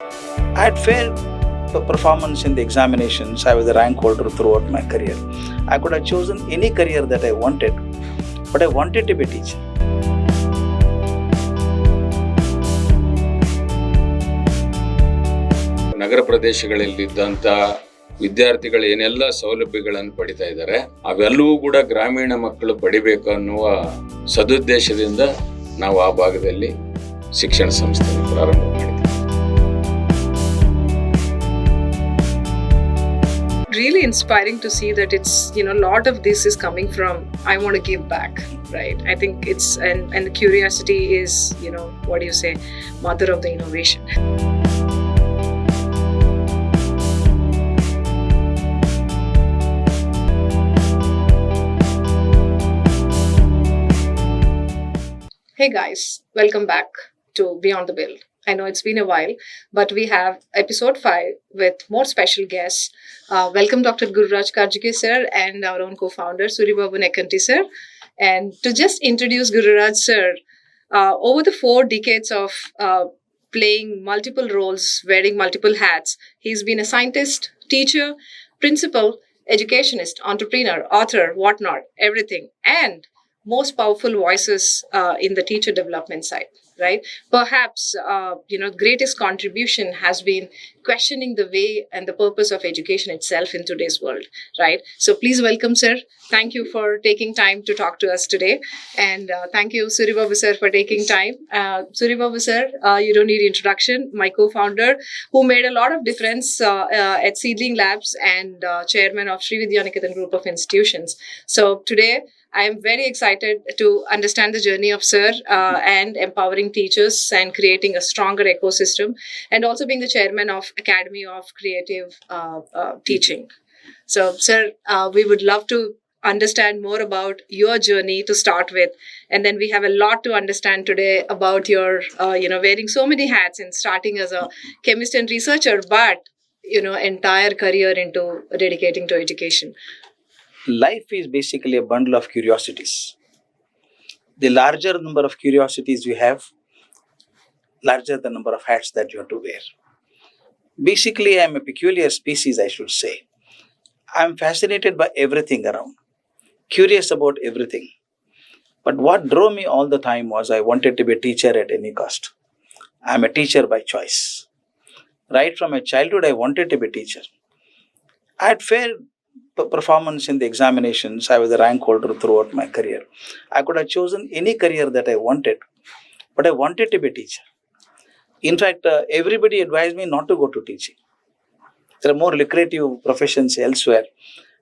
I had failed performance in the examinations. I was a rank holder throughout my career. I could have chosen any career that I wanted, but I wanted to be a teacher. ನಗರ ಪ್ರದೇಶಗಳಲ್ಲಿದ್ದಂಥ ವಿದ್ಯಾರ್ಥಿಗಳು ಏನೆಲ್ಲ ಸೌಲಭ್ಯಗಳನ್ನು ಪಡಿತಾ ಇದ್ದಾರೆ ಅವೆಲ್ಲವೂ ಕೂಡ ಗ್ರಾಮೀಣ ಮಕ್ಕಳು ಪಡಿಬೇಕು ಅನ್ನುವ ಸದುದ್ದೇಶದಿಂದ ನಾವು ಆ ಭಾಗದಲ್ಲಿ ಶಿಕ್ಷಣ ಸಂಸ್ಥೆಯನ್ನು ಪ್ರಾರಂಭ ಮಾಡಿದ್ವಿ. Really inspiring to see that it's, a lot of this is coming from I want to give back, right? I think it's and curiosity is, what do you say, mother of the innovation. Hey guys, welcome back to Beyond the Build. I know it's been a while, but we have episode 5 with more special guests. Welcome Dr. Gururaj Karjike sir and our own co-founder Suribabu Nekanti sir. And to just introduce Gururaj sir, over the 4 decades of playing multiple roles, wearing multiple hats, he's been a scientist, teacher, principal, educationist, entrepreneur, author, whatnot, everything. And most powerful voices in the teacher development side, right? Perhaps, greatest contribution has been questioning the way and the purpose of education itself in today's world, right? So please welcome, sir. Thank you for taking time to talk to us today. And thank you, Suribabu sir, for taking time. Suribabu sir, you don't need introduction. My co-founder, who made a lot of difference at Seedling Labs and chairman of Sri Vidyaniketan Group of Institutions. So today, I am very excited to understand the journey of Sir and empowering teachers and creating a stronger ecosystem, and also being the chairman of Academy of Creative Teaching. So, Sir, we would love to understand more about your journey to start with, and then we have a lot to understand today about your, wearing so many hats and starting as a chemist and researcher, but entire career into dedicating to education. Life is basically a bundle of curiosities. The larger number of curiosities you have, larger the number of hats that you have to wear. Basically, I'm a peculiar species, I should say. I'm fascinated by everything around, curious about everything. But what drove me all the time was I wanted to be a teacher at any cost. I'm a teacher by choice. Right from my childhood, I wanted to be a teacher. I had failed performance in the examinations. I was a rank holder throughout my career. I could have chosen any career that I wanted, but I wanted to be a teacher. In fact, everybody advised me not to go to teaching. There are more lucrative professions elsewhere.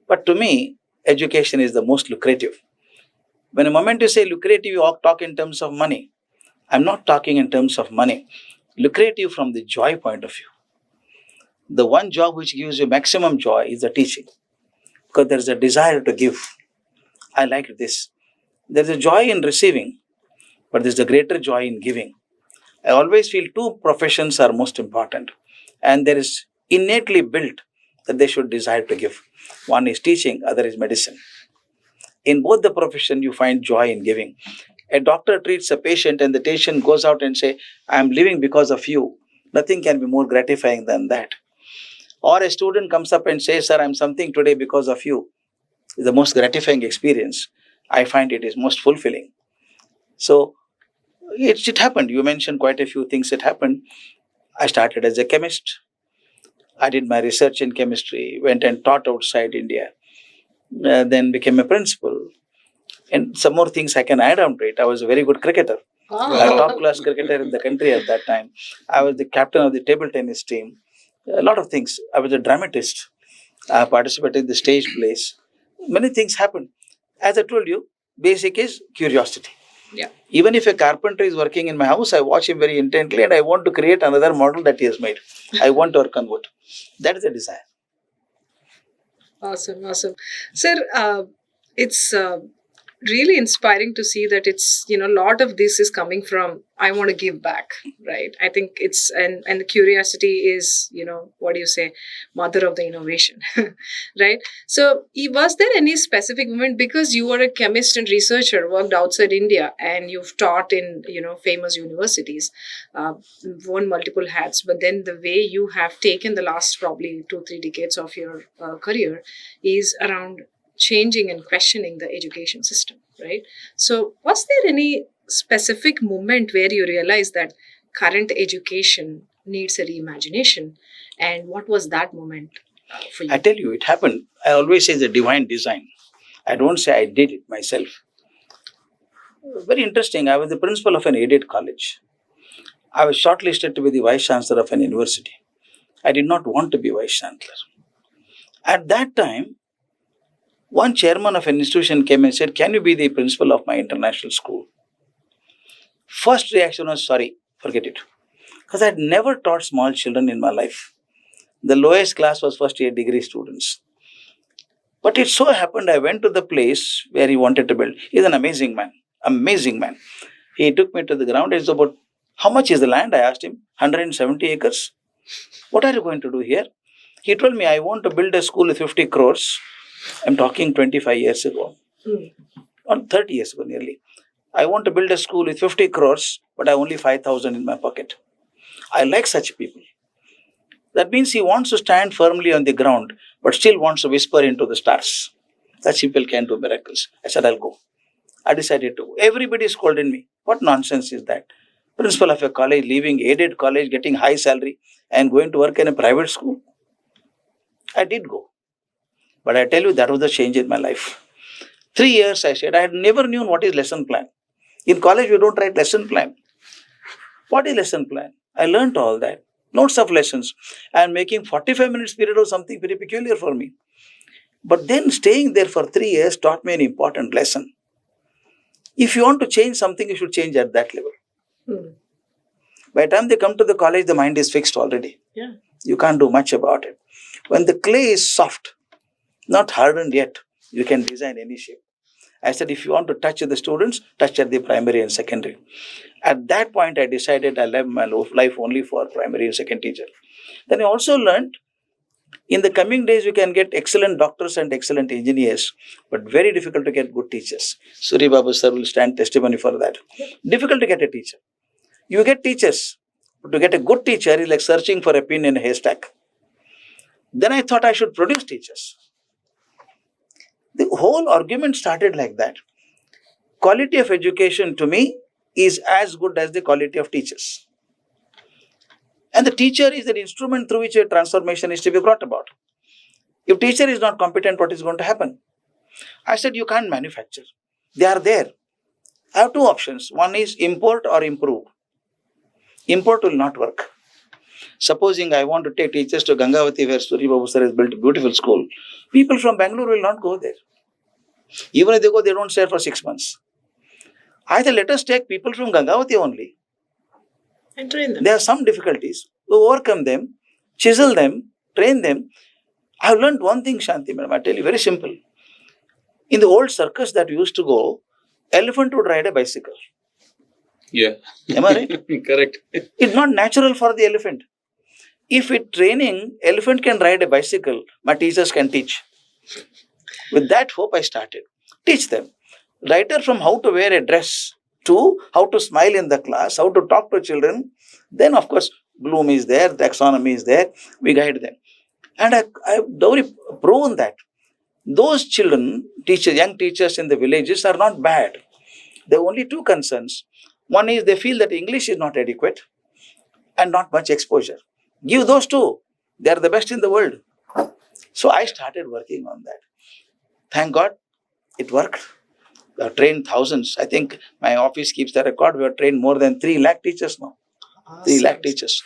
But to me, education is the most lucrative. When a moment you say lucrative, you talk in terms of money. I'm not talking in terms of money. Lucrative from the joy point of view. The one job which gives you maximum joy is the teaching. Because there's a desire to give. I like this. There's a joy in receiving, but there's a greater joy in giving. I always feel 2 professions are most important, and there is innately built that they should desire to give. One is teaching, other is medicine. In both the profession, you find joy in giving. A doctor treats a patient, and the patient goes out and say, "I am living because of you." Nothing can be more gratifying than that. Or a student comes up and says, "Sir, I'm something today because of you." It's the most gratifying experience. I find it is most fulfilling. So it happened. You mentioned quite a few things that happened. I started as a chemist. I did my research in chemistry, went and taught outside India, then became a principal. And some more things I can add on to it. I was a very good cricketer. A top class cricketer in the country at that time. I was the captain of the table tennis team. A lot of things. I was a dramatist. I participated in the stage plays. Many things happened. As I told you, basic is curiosity. Yeah. Even if a carpenter is working in my house, I watch him very intently and I want to create another model that he has made. I want to work on wood. That is the desire. Awesome. Sir, it's really inspiring to see that it's, you know, a lot of this is coming from I want to give back, right? I think it's and the curiosity is, you know, what do you say, mother of the innovation. Right? So was there any specific moment, because you were a chemist and researcher, worked outside India, and you've taught in, you know, famous universities, uh, worn multiple hats, but then the way you have taken the last probably 2-3 decades of your career is around changing and questioning the education system, right? So was there any specific moment where you realized that current education needs a reimagination, and what was that moment for you? I tell you, it happened. I always say the divine design. I don't say I did it myself. Very interesting. I was the principal of an aided college. I was shortlisted to be the vice chancellor of an university. I did not want to be vice chancellor. At that time, one chairman of an institution came and said, "Can you be the principal of my international school?" First reaction was, "Sorry, forget it." Because I had never taught small children in my life. The lowest class was first year degree students. But it so happened I went to the place where he wanted to build. He's an amazing man. Amazing man. He took me to the ground. It's about, how much is the land? I asked him. 170 acres. What are you going to do here? He told me, I want to build a school with 50 crores. I'm talking 25 years ago. Or 30 years ago nearly. I want to build a school with 50 crores, but I have only 5,000 in my pocket. I like such people. That means he wants to stand firmly on the ground, but still wants to whisper into the stars. Such people can do miracles. I said, I'll go. I decided to go. Everybody scolded me. What nonsense is that? Principal of a college, leaving aided college, getting high salary, and going to work in a private school? I did go. But I tell you, that was the change in my life. 3 years, I said, I had never known what is lesson plan. In college, we don't write lesson plan. What is lesson plan? I learned all that. Notes of lessons. And making 45 minutes period was something very peculiar for me. But then staying there for 3 years taught me an important lesson. If you want to change something, you should change at that level. By the time they come to the college, the mind is fixed already. Yeah. You can't do much about it. When the clay is soft, not hardened yet, you can design any shape. I said, if you want to touch the students, touch at the primary and secondary. At that point, I decided I left my life only for primary and second teacher. Then I also learned, in the coming days, you can get excellent doctors and excellent engineers, but very difficult to get good teachers. Suri Babu sir will stand testimony for that. Difficult to get a teacher. You get teachers, but to get a good teacher is like searching for a pin in a haystack. Then I thought I should produce teachers. The whole argument started like that. Quality of education to me is as good as the quality of teachers. And the teacher is an instrument through which a transformation is to be brought about. If teacher is not competent, what is going to happen? I said, you can't manufacture. They are there. I have two options. One is import or improve. Import will not work. Supposing I want to take teachers to Gangavati, where Suri Babu sir has built a beautiful school, people from Bangalore will not go there. Even if they go, they don't stay for 6 months. I said, let us take people from Gangavati only. And train them. There are some difficulties. We overcome them, chisel them, train them. I have learned one thing, Shanti madam, I tell you, very simple. In the old circus that we used to go, elephant would ride a bicycle. Yeah. Am I right? Correct. It's not natural for the elephant. If with training, elephant can ride a bicycle, my teachers can teach. With that hope, I started. Teach them. Right from how to wear a dress to how to smile in the class, how to talk to children. Then, of course, Bloom is there, taxonomy is there. We guide them. And I've already proven that. Those children, teachers, young teachers in the villages are not bad. There are only two concerns. One is they feel that English is not adequate and not much exposure. Give those two. They are the best in the world. So I started working on that. Thank God, it worked. We have trained thousands. I think my office keeps the record. We have trained more than 3 lakh teachers now. 3 lakh teachers.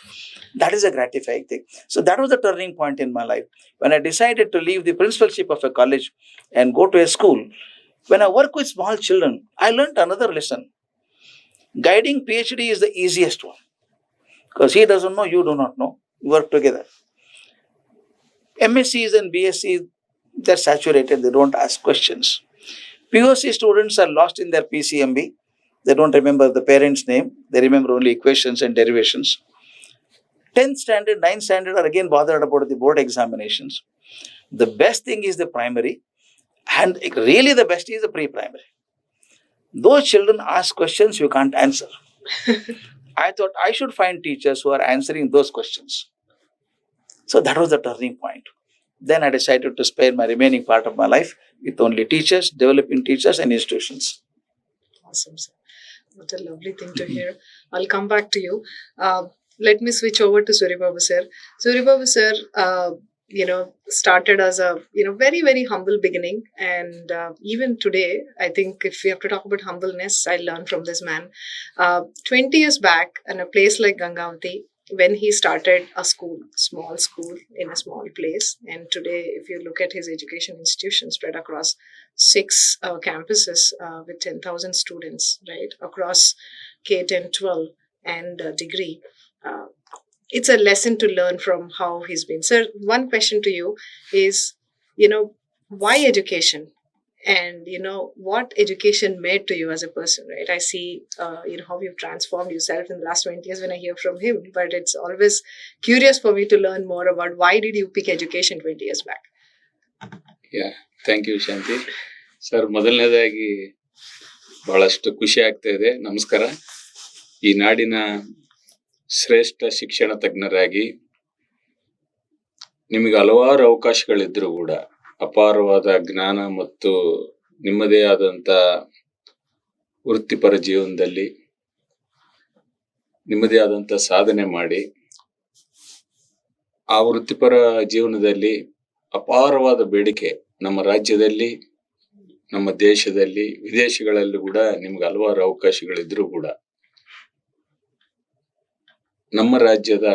That is a gratifying thing. So that was the turning point in my life. When I decided to leave the principalship of a college and go to a school, when I work with small children, I learned another lesson. Guiding PhD is the easiest one. Because he doesn't know, you do not know. You work together. MScs and BScs, they're saturated. They don't ask questions. POC students are lost in their PCMB. They don't remember the parent's name. They remember only equations and derivations. 10th standard, 9th standard are again bothered about the board examinations. The best thing is the primary, and really the best is the pre-primary. Those children ask questions you can't answer. I thought I should find teachers who are answering those questions. So that was the turning point. Then I decided to spend my remaining part of my life with only teachers, developing teachers and institutions. Awesome, sir. What a lovely thing to hear. I'll come back to you. Let me switch over to Suryababu sir. Suryababu sir, started as a very very humble beginning, and even today, I think if we have to talk about humbleness, I learned from this man. 20 years back, in a place like Gangavati, when he started a school, small school in a small place, and today, if you look at his education institution spread across 6 campuses with 10,000 students, right, across K 10, 12, and degree. It's a lesson to learn from how he's been. Sir, one question to you is, why education? And, what education made to you as a person, right? I see, how you've transformed yourself in the last 20 years when I hear from him, but it's always curious for me to learn more about why did you pick education 20 years back? Yeah, thank you Shanti sir. ಮೊದಲನೇದಾಗಿ ಬಹಳಷ್ಟು ಖುಷಿ ಆಗ್ತಾ ಇದೆ. ನಮಸ್ಕಾರ. ಈ ನಾಡಿನ ಶ್ರೇಷ್ಠ ಶಿಕ್ಷಣ ತಜ್ಞರಾಗಿ ನಿಮಗೆ ಹಲವಾರು ಅವಕಾಶಗಳಿದ್ರೂ ಕೂಡ ಅಪಾರವಾದ ಜ್ಞಾನ ಮತ್ತು ನಿಮ್ಮದೇ ಆದಂಥ ವೃತ್ತಿಪರ ಜೀವನದಲ್ಲಿ ನಿಮ್ಮದೇ ಆದಂಥ ಸಾಧನೆ ಮಾಡಿ ಆ ವೃತ್ತಿಪರ ಜೀವನದಲ್ಲಿ ಅಪಾರವಾದ ಬೇಡಿಕೆ ನಮ್ಮ ರಾಜ್ಯದಲ್ಲಿ, ನಮ್ಮ ದೇಶದಲ್ಲಿ, ವಿದೇಶಗಳಲ್ಲೂ ಕೂಡ ನಿಮ್ಗೆ ಹಲವಾರು ಅವಕಾಶಗಳಿದ್ರೂ ಕೂಡ ನಮ್ಮ ರಾಜ್ಯದ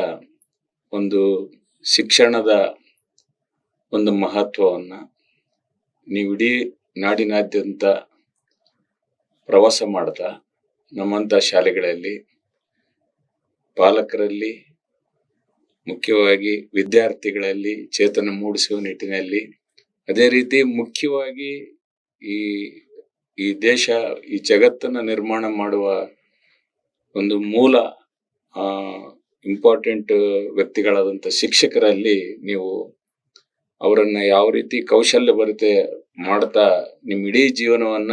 ಒಂದು ಶಿಕ್ಷಣದ ಒಂದು ಮಹತ್ವವನ್ನ ನೀವು ಇಡೀ ನಾಡಿನಾದ್ಯಂತ ಪ್ರವಾಸ ಮಾಡ್ತಾ ನಮ್ಮಂಥ ಶಾಲೆಗಳಲ್ಲಿ ಪಾಲಕರಲ್ಲಿ, ಮುಖ್ಯವಾಗಿ ವಿದ್ಯಾರ್ಥಿಗಳಲ್ಲಿ ಚೇತನ ಮೂಡಿಸುವ ನಿಟ್ಟಿನಲ್ಲಿ, ಅದೇ ರೀತಿ ಮುಖ್ಯವಾಗಿ ಈ ದೇಶ, ಈ ಜಗತ್ತನ್ನ ನಿರ್ಮಾಣ ಮಾಡುವ ಒಂದು ಮೂಲ ಇಂಪಾರ್ಟೆಂಟ್ ವ್ಯಕ್ತಿಗಳಾದಂಥ ಶಿಕ್ಷಕರಲ್ಲಿ ನೀವು ಅವರನ್ನ ಯಾವ ರೀತಿ ಕೌಶಲ್ಯಭರಿತ ಮಾಡ್ತಾ ನಿಮ್ಮ ಇಡೀ ಜೀವನವನ್ನ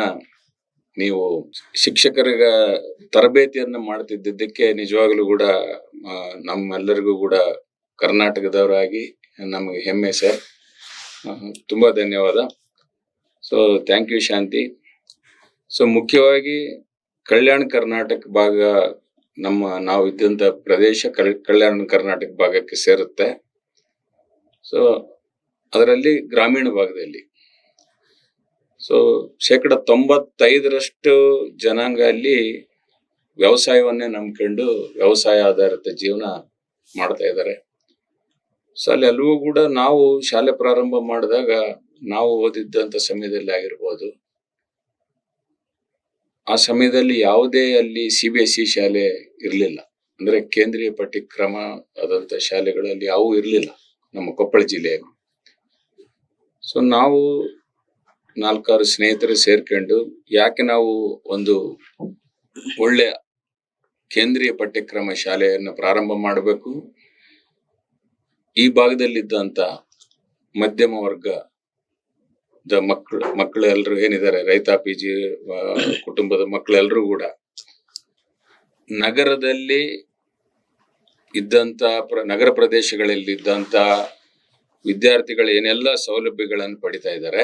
ನೀವು ಶಿಕ್ಷಕರಿಗ ತರಬೇತಿಯನ್ನ ಮಾಡ್ತಿದ್ದಕ್ಕೆ ನಿಜವಾಗ್ಲೂ ಕೂಡ ನಮ್ಮೆಲ್ಲರಿಗೂ ಕೂಡ ಕರ್ನಾಟಕದವರಾಗಿ ನಮಗೆ ಹೆಮ್ಮೆ ಸರ್. ತುಂಬಾ ಧನ್ಯವಾದ. So thank you Shanti. So ಮುಖ್ಯವಾಗಿ ಕಲ್ಯಾಣ ಕರ್ನಾಟಕ ಭಾಗ, ನಾವು ಇದ್ದಂತ ಪ್ರದೇಶ ಕಲ್ಯಾಣ ಕರ್ನಾಟಕ ಭಾಗಕ್ಕೆ ಸೇರುತ್ತೆ. ಸೊ ಅದರಲ್ಲಿ ಗ್ರಾಮೀಣ ಭಾಗದಲ್ಲಿ 95% ಜನಾಂಗ ಅಲ್ಲಿ ವ್ಯವಸಾಯವನ್ನೇ ನಂಬ್ಕೊಂಡು ವ್ಯವಸಾಯ ಆಧಾರಿತ ಜೀವನ ಮಾಡ್ತಾ ಇದ್ದಾರೆ. ಸೊ ಅಲ್ಲಿ ಎಲ್ಲವೂ ಕೂಡ ನಾವು ಶಾಲೆ ಪ್ರಾರಂಭ ಮಾಡಿದಾಗ ನಾವು ಓದಿದ್ದಂತ ಸಮಯದಲ್ಲಿ ಆಗಿರ್ಬೋದು, ಆ ಸಮಯದಲ್ಲಿ ಯಾವುದೇ ಅಲ್ಲಿ CBSE ಶಾಲೆ ಇರಲಿಲ್ಲ. ಅಂದ್ರೆ ಕೇಂದ್ರೀಯ ಪಠ್ಯಕ್ರಮ ಆದಂತ ಶಾಲೆಗಳಲ್ಲಿ ಯಾವೂ ಇರಲಿಲ್ಲ ನಮ್ಮ ಕೊಪ್ಪಳ ಜಿಲ್ಲೆಯಲ್ಲಿ. ಸೊ ನಾವು 4-6 ಸ್ನೇಹಿತರು ಸೇರ್ಕೊಂಡು ಯಾಕೆ ನಾವು ಒಂದು ಒಳ್ಳೆಯ ಕೇಂದ್ರೀಯ ಪಠ್ಯಕ್ರಮ ಶಾಲೆಯನ್ನು ಪ್ರಾರಂಭ ಮಾಡಬೇಕು, ಈ ಭಾಗದಲ್ಲಿದ್ದಂತ ಮಧ್ಯಮ ವರ್ಗದ ಮಕ್ಕಳು ಎಲ್ಲರೂ ಏನಿದ್ದಾರೆ, ರೈತಾಪಿ ಕುಟುಂಬದ ಮಕ್ಕಳೆಲ್ಲರೂ ಕೂಡ ನಗರದಲ್ಲಿ ಇದ್ದಂತ ನಗರ ಪ್ರದೇಶಗಳಲ್ಲಿ ಇದ್ದಂತ ವಿದ್ಯಾರ್ಥಿಗಳು ಏನೆಲ್ಲ ಸೌಲಭ್ಯಗಳನ್ನು ಪಡಿತಾ ಇದ್ದಾರೆ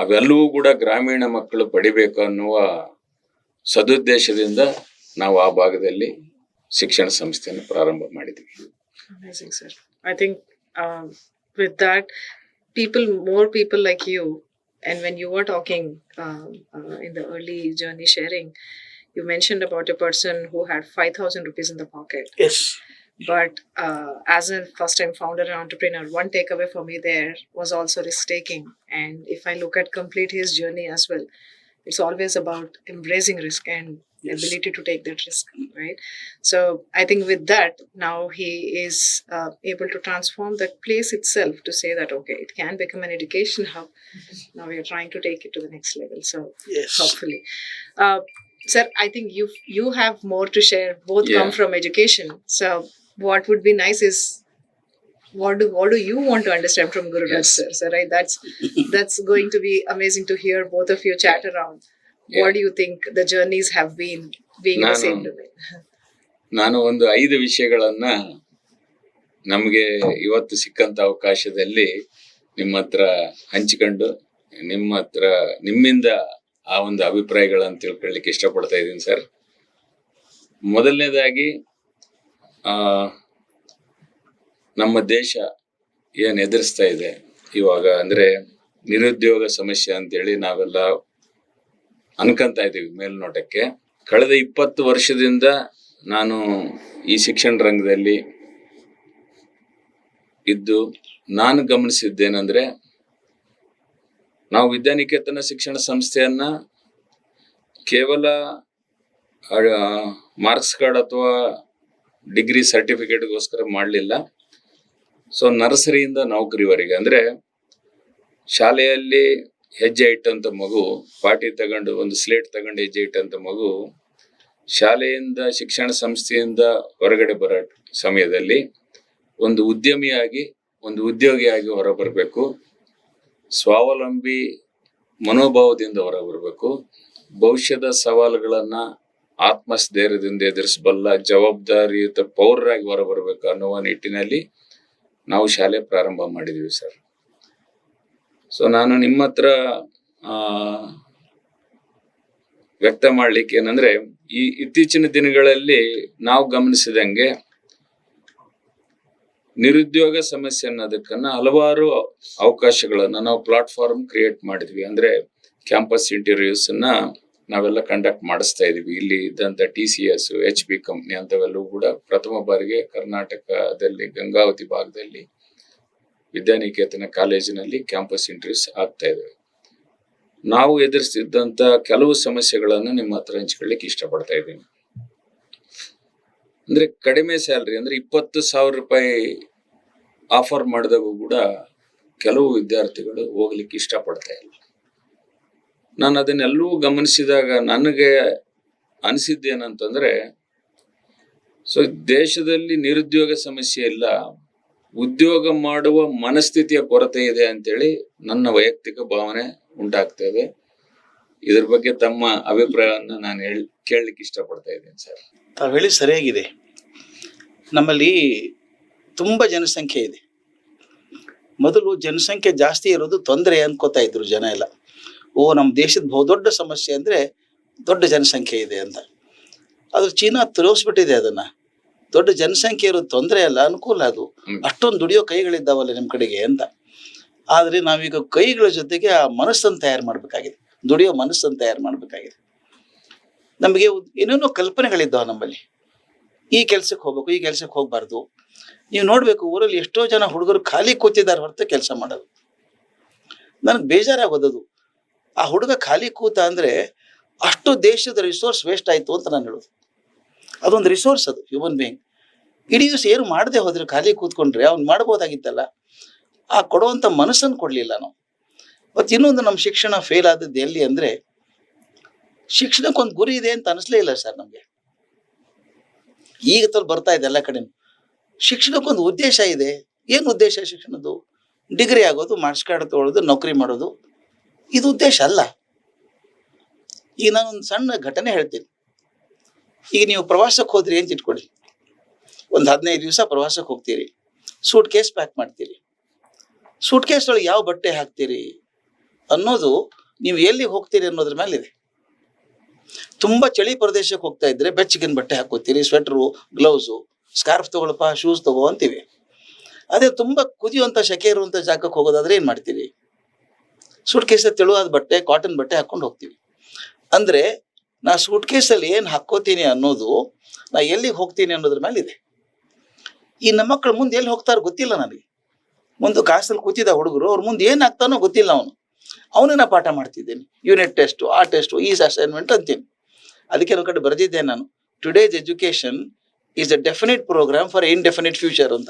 ಅವೆಲ್ಲವೂ ಕೂಡ ಗ್ರಾಮೀಣ ಮಕ್ಕಳು ಪಡಿಬೇಕು ಅನ್ನುವ ಸದುದ್ದೇಶದಿಂದ ನಾವು ಆ ಭಾಗದಲ್ಲಿ ಶಿಕ್ಷಣ ಸಂಸ್ಥೆಯನ್ನು ಪ್ರಾರಂಭ ಮಾಡಿದ್ವಿ. Amazing, sir. I think with that, more people like you, and when you were talking in the early journey sharing, you mentioned about a person who had 5,000 rupees in the pocket. Yes. But as a first-time founder and entrepreneur, one takeaway for me there was also risk-taking. And if I look at complete his journey as well, it's always about embracing risk. And Yes. ability to take that risk, right? So I think with that, now he is able to transform that place itself to say that, okay, it can become an education hub. Now we are trying to take it to the next level. So Yes. hopefully. Sir, I think you have more to share. Both come Yeah. from education. So what would be nice is what do you want to understand from Guru Raj Yes. sir? So right, that's going to be amazing to hear both of you chat around. Yeah. What do you think the journeys have been being in the same domain? ನಾನು ಒಂದು 5 ವಿಷಯಗಳನ್ನ ನಮಗೆ ಇವತ್ತು ಸಿಕ್ಕಂತ ಅವಕಾಶದಲ್ಲಿ ನಿಮ್ಮ ಹತ್ರ ಹಂಚಿಕೊಂಡು ನಿಮ್ಮಿಂದ ಆ ಒಂದು ಅಭಿಪ್ರಾಯಗಳನ್ನು ತಿಳ್ಕೊಳ್ಳಿಕ್ಕೆ ಇಷ್ಟಪಡ್ತಾ ಇದ್ದೀನಿ ಸರ್. ಮೊದಲನೇದಾಗಿ ನಮ್ಮ ದೇಶ ಏನ್ ಎದುರಿಸ್ತಾ ಇದೆ ಇವಾಗ ಅಂದ್ರೆ ನಿರುದ್ಯೋಗ ಸಮಸ್ಯೆ ಅಂತೇಳಿ ನಾವೆಲ್ಲ ಅನ್ಕೊಂತ ಇದೀವಿ ಮೇಲ್ನೋಟಕ್ಕೆ. ಕಳೆದ 20 ವರ್ಷದಿಂದ ನಾನು ಈ ಶಿಕ್ಷಣ ರಂಗದಲ್ಲಿ ಇದ್ದು ನಾನು ಗಮನಿಸಿದ್ದೇನೆಂದ್ರೆ, ನಾವು ವಿದ್ಯಾನಿಕೇತನ ಶಿಕ್ಷಣ ಸಂಸ್ಥೆಯನ್ನ ಕೇವಲ ಮಾರ್ಕ್ಸ್ ಕಾರ್ಡ್ ಅಥವಾ ಡಿಗ್ರಿ ಸರ್ಟಿಫಿಕೇಟ್ಗೋಸ್ಕರ ಮಾಡಲಿಲ್ಲ. ಸೊ ನರ್ಸರಿಯಿಂದ ನೌಕರಿವರೆಗೆ ಅಂದ್ರೆ ಶಾಲೆಯಲ್ಲಿ ಹೆಜ್ಜೆ ಇಟ್ಟಂತ ಮಗು, ಪಾಟಿ ತಗೊಂಡು ಒಂದು ಸ್ಲೇಟ್ ತಗೊಂಡು ಹೆಜ್ಜೆ ಇಟ್ಟಂತ ಮಗು ಶಾಲೆಯಿಂದ ಶಿಕ್ಷಣ ಸಂಸ್ಥೆಯಿಂದ ಹೊರಗಡೆ ಬರೋ ಸಮಯದಲ್ಲಿ ಒಂದು ಉದ್ಯಮಿಯಾಗಿ, ಒಂದು ಉದ್ಯೋಗಿಯಾಗಿ ಹೊರಬರಬೇಕು. ಸ್ವಾವಲಂಬಿ ಮನೋಭಾವದಿಂದ ಹೊರಬರಬೇಕು. ಭವಿಷ್ಯದ ಸವಾಲುಗಳನ್ನ ಆತ್ಮಸ್ಥೈರ್ಯದಿಂದ ಎದುರಿಸಬಲ್ಲ ಜವಾಬ್ದಾರಿಯುತ ಪೌರರಾಗಿ ಹೊರಬರಬೇಕು ಅನ್ನುವ ನಿಟ್ಟಿನಲ್ಲಿ ನಾವು ಶಾಲೆ ಪ್ರಾರಂಭ ಮಾಡಿದ್ವಿ ಸರ್. ಸೊ ನಾನು ನಿಮ್ಮ ಹತ್ರ ವ್ಯಕ್ತ ಮಾಡ್ಲಿಕ್ಕೆ ಏನಂದ್ರೆ, ಈ ಇತ್ತೀಚಿನ ದಿನಗಳಲ್ಲಿ ನಾವು ಗಮನಿಸಿದಂಗೆ ನಿರುದ್ಯೋಗ ಸಮಸ್ಯೆ ಅನ್ನೋದಕ್ಕನ್ನ ಹಲವಾರು ಅವಕಾಶಗಳನ್ನ ನಾವು ಪ್ಲಾಟ್ಫಾರ್ಮ್ ಕ್ರಿಯೇಟ್ ಮಾಡಿದ್ವಿ. ಅಂದ್ರೆ ಕ್ಯಾಂಪಸ್ ಇಂಟರ್ವ್ಯೂಸ್ ಅನ್ನ ನಾವೆಲ್ಲ ಕಂಡಕ್ಟ್ ಮಾಡಿಸ್ತಾ ಇದೀವಿ. ಇಲ್ಲಿ ಇದ್ದಂತ TCS, HP ಕಂಪ್ನಿ ಅಂತವೆಲ್ಲವೂ ಕೂಡ ಪ್ರಥಮ ಬಾರಿಗೆ ಕರ್ನಾಟಕದಲ್ಲಿ ಗಂಗಾವತಿ ಭಾಗದಲ್ಲಿ ವಿದ್ಯಾನಿಕೇತನ ಕಾಲೇಜಿನಲ್ಲಿ ಕ್ಯಾಂಪಸ್ ಇಂಟರ್ವ್ಯೂಸ್ ಆಗ್ತಾ ಇದಾವೆ. ನಾವು ಎದುರಿಸ್ತಿದ್ದಂತ ಕೆಲವು ಸಮಸ್ಯೆಗಳನ್ನು ನಿಮ್ಮ ಹತ್ರ ಹಂಚ್ಕೊಳ್ಳಿಕ್ಕೆ ಇಷ್ಟಪಡ್ತಾ ಇದ್ದೀನಿ. ಅಂದ್ರೆ ಕಡಿಮೆ ಸ್ಯಾಲ್ರಿ, ಅಂದ್ರೆ 20,000 ರೂಪಾಯಿ ಆಫರ್ ಮಾಡಿದಾಗೂ ಕೂಡ ಕೆಲವು ವಿದ್ಯಾರ್ಥಿಗಳು ಹೋಗ್ಲಿಕ್ಕೆ ಇಷ್ಟಪಡ್ತಾ ಇಲ್ಲ. ನಾನು ಅದನ್ನೆಲ್ಲವೂ ಗಮನಿಸಿದಾಗ ನನಗೆ ಅನಿಸಿದ್ದೇನಂತಂದ್ರೆ, ಸೊ ದೇಶದಲ್ಲಿ ನಿರುದ್ಯೋಗ ಸಮಸ್ಯೆ ಇಲ್ಲ, ಉದ್ಯೋಗ ಮಾಡುವ ಮನಸ್ಥಿತಿಯ ಕೊರತೆ ಇದೆ ಅಂತೇಳಿ ನನ್ನ ವೈಯಕ್ತಿಕ ಭಾವನೆ ಉಂಟಾಗ್ತಾ ಇದೆ. ಇದ್ರ ಬಗ್ಗೆ ತಮ್ಮ ಅಭಿಪ್ರಾಯವನ್ನು ನಾನು ಕೇಳಲಿಕ್ಕೆ ಇಷ್ಟಪಡ್ತಾ ಇದ್ದೇನೆ ಸರ್. ತಾವು ಹೇಳಿ ಸರಿಯಾಗಿದೆ. ನಮ್ಮಲ್ಲಿ ತುಂಬ ಜನಸಂಖ್ಯೆ ಇದೆ. ಮೊದಲು ಜನಸಂಖ್ಯೆ ಜಾಸ್ತಿ ಇರೋದು ತೊಂದರೆ ಅನ್ಕೋತಾ ಇದ್ರು ಜನ ಎಲ್ಲ. ನಮ್ಮ ದೇಶದ ಬಹುದೊಡ್ಡ ಸಮಸ್ಯೆ ಅಂದರೆ ದೊಡ್ಡ ಜನಸಂಖ್ಯೆ ಇದೆ ಅಂತ. ಆದ್ರೆ ಚೀನಾ ತೋರಿಸ್ಬಿಟ್ಟಿದೆ ಅದನ್ನು. ದೊಡ್ಡ ಜನಸಂಖ್ಯೆ ಇರೋದು ತೊಂದರೆ ಅಲ್ಲ, ಅನುಕೂಲ. ಅದು ಅಷ್ಟೊಂದು ದುಡಿಯೋ ಕೈಗಳಿದ್ದಾವಲ್ಲ ನಿಮ್ಮ ಕಡೆಗೆ ಅಂತ. ಆದರೆ ನಾವೀಗ ಕೈಗಳ ಜೊತೆಗೆ ಆ ಮನಸ್ಸನ್ನು ತಯಾರು ಮಾಡಬೇಕಾಗಿದೆ, ದುಡಿಯೋ ಮನಸ್ಸನ್ನು ತಯಾರು ಮಾಡಬೇಕಾಗಿದೆ. ನಮಗೆ ಏನೇನೋ ಕಲ್ಪನೆಗಳಿದ್ದಾವೆ ನಮ್ಮಲ್ಲಿ. ಈ ಕೆಲಸಕ್ಕೆ ಹೋಗ್ಬೇಕು, ಈ ಕೆಲಸಕ್ಕೆ ಹೋಗ್ಬಾರ್ದು. ನೀವು ನೋಡಬೇಕು, ಊರಲ್ಲಿ ಎಷ್ಟೋ ಜನ ಹುಡುಗರು ಖಾಲಿ ಕೂತಿದ್ದಾರೆ ಹೊರತು ಕೆಲಸ ಮಾಡೋದು. ನನಗೆ ಬೇಜಾರಾಗೋದದು. ಆ ಹುಡುಗ ಖಾಲಿ ಕೂತ ಅಂದರೆ ಅಷ್ಟು ದೇಶದ ರಿಸೋರ್ಸ್ ವೇಸ್ಟ್ ಆಯಿತು ಅಂತ ನಾನು ಹೇಳೋದು. ಅದೊಂದು ರಿಸೋರ್ಸ್, ಅದು ಹ್ಯೂಮನ್ ಬೀಯಿಂಗ್. ಇಡೀ ದಿವಸ ಏನು ಮಾಡದೆ ಹೋದ್ರೆ, ಖಾಲಿ ಕೂತ್ಕೊಂಡ್ರೆ ಅವ್ನು ಮಾಡ್ಬೋದಾಗಿತ್ತಲ್ಲ. ಆ ಕೊಡುವಂಥ ಮನಸ್ಸನ್ನು ಕೊಡಲಿಲ್ಲ ನಾವು. ಮತ್ತು ಇನ್ನೊಂದು, ನಮ್ಮ ಶಿಕ್ಷಣ ಫೇಲ್ ಆದದ್ದು ಎಲ್ಲಿ ಅಂದರೆ, ಶಿಕ್ಷಣಕ್ಕೊಂದು ಗುರಿ ಇದೆ ಅಂತ ಅನಿಸ್ಲೇ ಇಲ್ಲ ಸರ್ ನಮಗೆ. ಈಗ ಬರ್ತಾ ಇದೆ ಎಲ್ಲ ಕಡೆ. ಶಿಕ್ಷಣಕ್ಕೊಂದು ಉದ್ದೇಶ ಇದೆ. ಏನು ಉದ್ದೇಶ ಶಿಕ್ಷಣದ್ದು? ಡಿಗ್ರಿ ಆಗೋದು, ಮಾರ್ಕ್ಸ್ ಕಾರ್ಡ್ ತಗೊಳ್ಳೋದು, ನೌಕರಿ ಮಾಡೋದು, ಇದು ಉದ್ದೇಶ ಅಲ್ಲ. ಈಗ ನಾನೊಂದು ಸಣ್ಣ ಘಟನೆ ಹೇಳ್ತೀನಿ. ಈಗ ನೀವು ಪ್ರವಾಸಕ್ಕೆ ಹೋದ್ರಿ ಅಂತ ಇಟ್ಕೊಳ್ಳಿ. ಒಂದು 15 ದಿವಸ ಪ್ರವಾಸಕ್ಕೆ ಹೋಗ್ತೀರಿ. ಸೂಟ್ ಕೇಸ್ ಪ್ಯಾಕ್ ಮಾಡ್ತೀರಿ. ಸೂಟ್ ಕೇಸ್ ಒಳಗೆ ಯಾವ ಬಟ್ಟೆ ಹಾಕ್ತೀರಿ ಅನ್ನೋದು ನೀವು ಎಲ್ಲಿ ಹೋಗ್ತೀರಿ ಅನ್ನೋದ್ರ ಮೇಲಿದೆ. ತುಂಬ ಚಳಿ ಪ್ರದೇಶಕ್ಕೆ ಹೋಗ್ತಾ ಇದ್ರೆ ಬೆಚ್ಚಗಿನ ಬಟ್ಟೆ ಹಾಕೋತೀರಿ, ಸ್ವೆಟ್ರು, ಗ್ಲೌಸು, ಸ್ಕಾರ್ಫ್ ತಗೊಳಪ್ಪ, ಶೂಸ್ ತಗೋ ಅಂತೀವಿ. ಅದೇ ತುಂಬ ಕುದಿಯುವಂಥ ಶೆಕೆ ಇರುವಂಥ ಜಾಗಕ್ಕೆ ಹೋಗೋದಾದ್ರೆ ಏನು ಮಾಡ್ತೀರಿ? ಸೂಟ್ ಕೇಸಲ್ಲಿ ತೆಳುವಾದ ಬಟ್ಟೆ, ಕಾಟನ್ ಬಟ್ಟೆ ಹಾಕ್ಕೊಂಡು ಹೋಗ್ತೀವಿ. ಅಂದರೆ ನಾ ಸೂಟ್ ಕೇಸಲ್ಲಿ ಏನು ಹಾಕ್ಕೋತೀನಿ ಅನ್ನೋದು, ನಾ ಎಲ್ಲಿಗೆ ಹೋಗ್ತೀನಿ ಅನ್ನೋದ್ರ ಮೇಲಿದೆ. ಈ ನಮ್ಮ ಮಕ್ಕಳು ಮುಂದೆ ಎಲ್ಲಿ ಹೋಗ್ತಾರೋ ಗೊತ್ತಿಲ್ಲ ನನಗೆ. ಮುಂದೆ ಕಾಸಲ್ಲಿ ಕೂತಿದ್ದ ಹುಡುಗರು, ಅವ್ರ ಮುಂದೆ ಏನು ಆಗ್ತಾನೋ ಗೊತ್ತಿಲ್ಲ. ಅವನೇ ನಾ ಪಾಠ ಮಾಡ್ತಿದ್ದೇನೆ. ಯೂನಿಟ್ ಟೆಸ್ಟು, ಆ ಟೆಸ್ಟು, ಈ ಅಸೈನ್ಮೆಂಟ್ ಅಂತೀನಿ. ಅದಕ್ಕೆ ಒಂದು ಕಡೆ ಬರೆದಿದ್ದೆ ನಾನು, today's education is a definite program for indefinite future ಅಂತ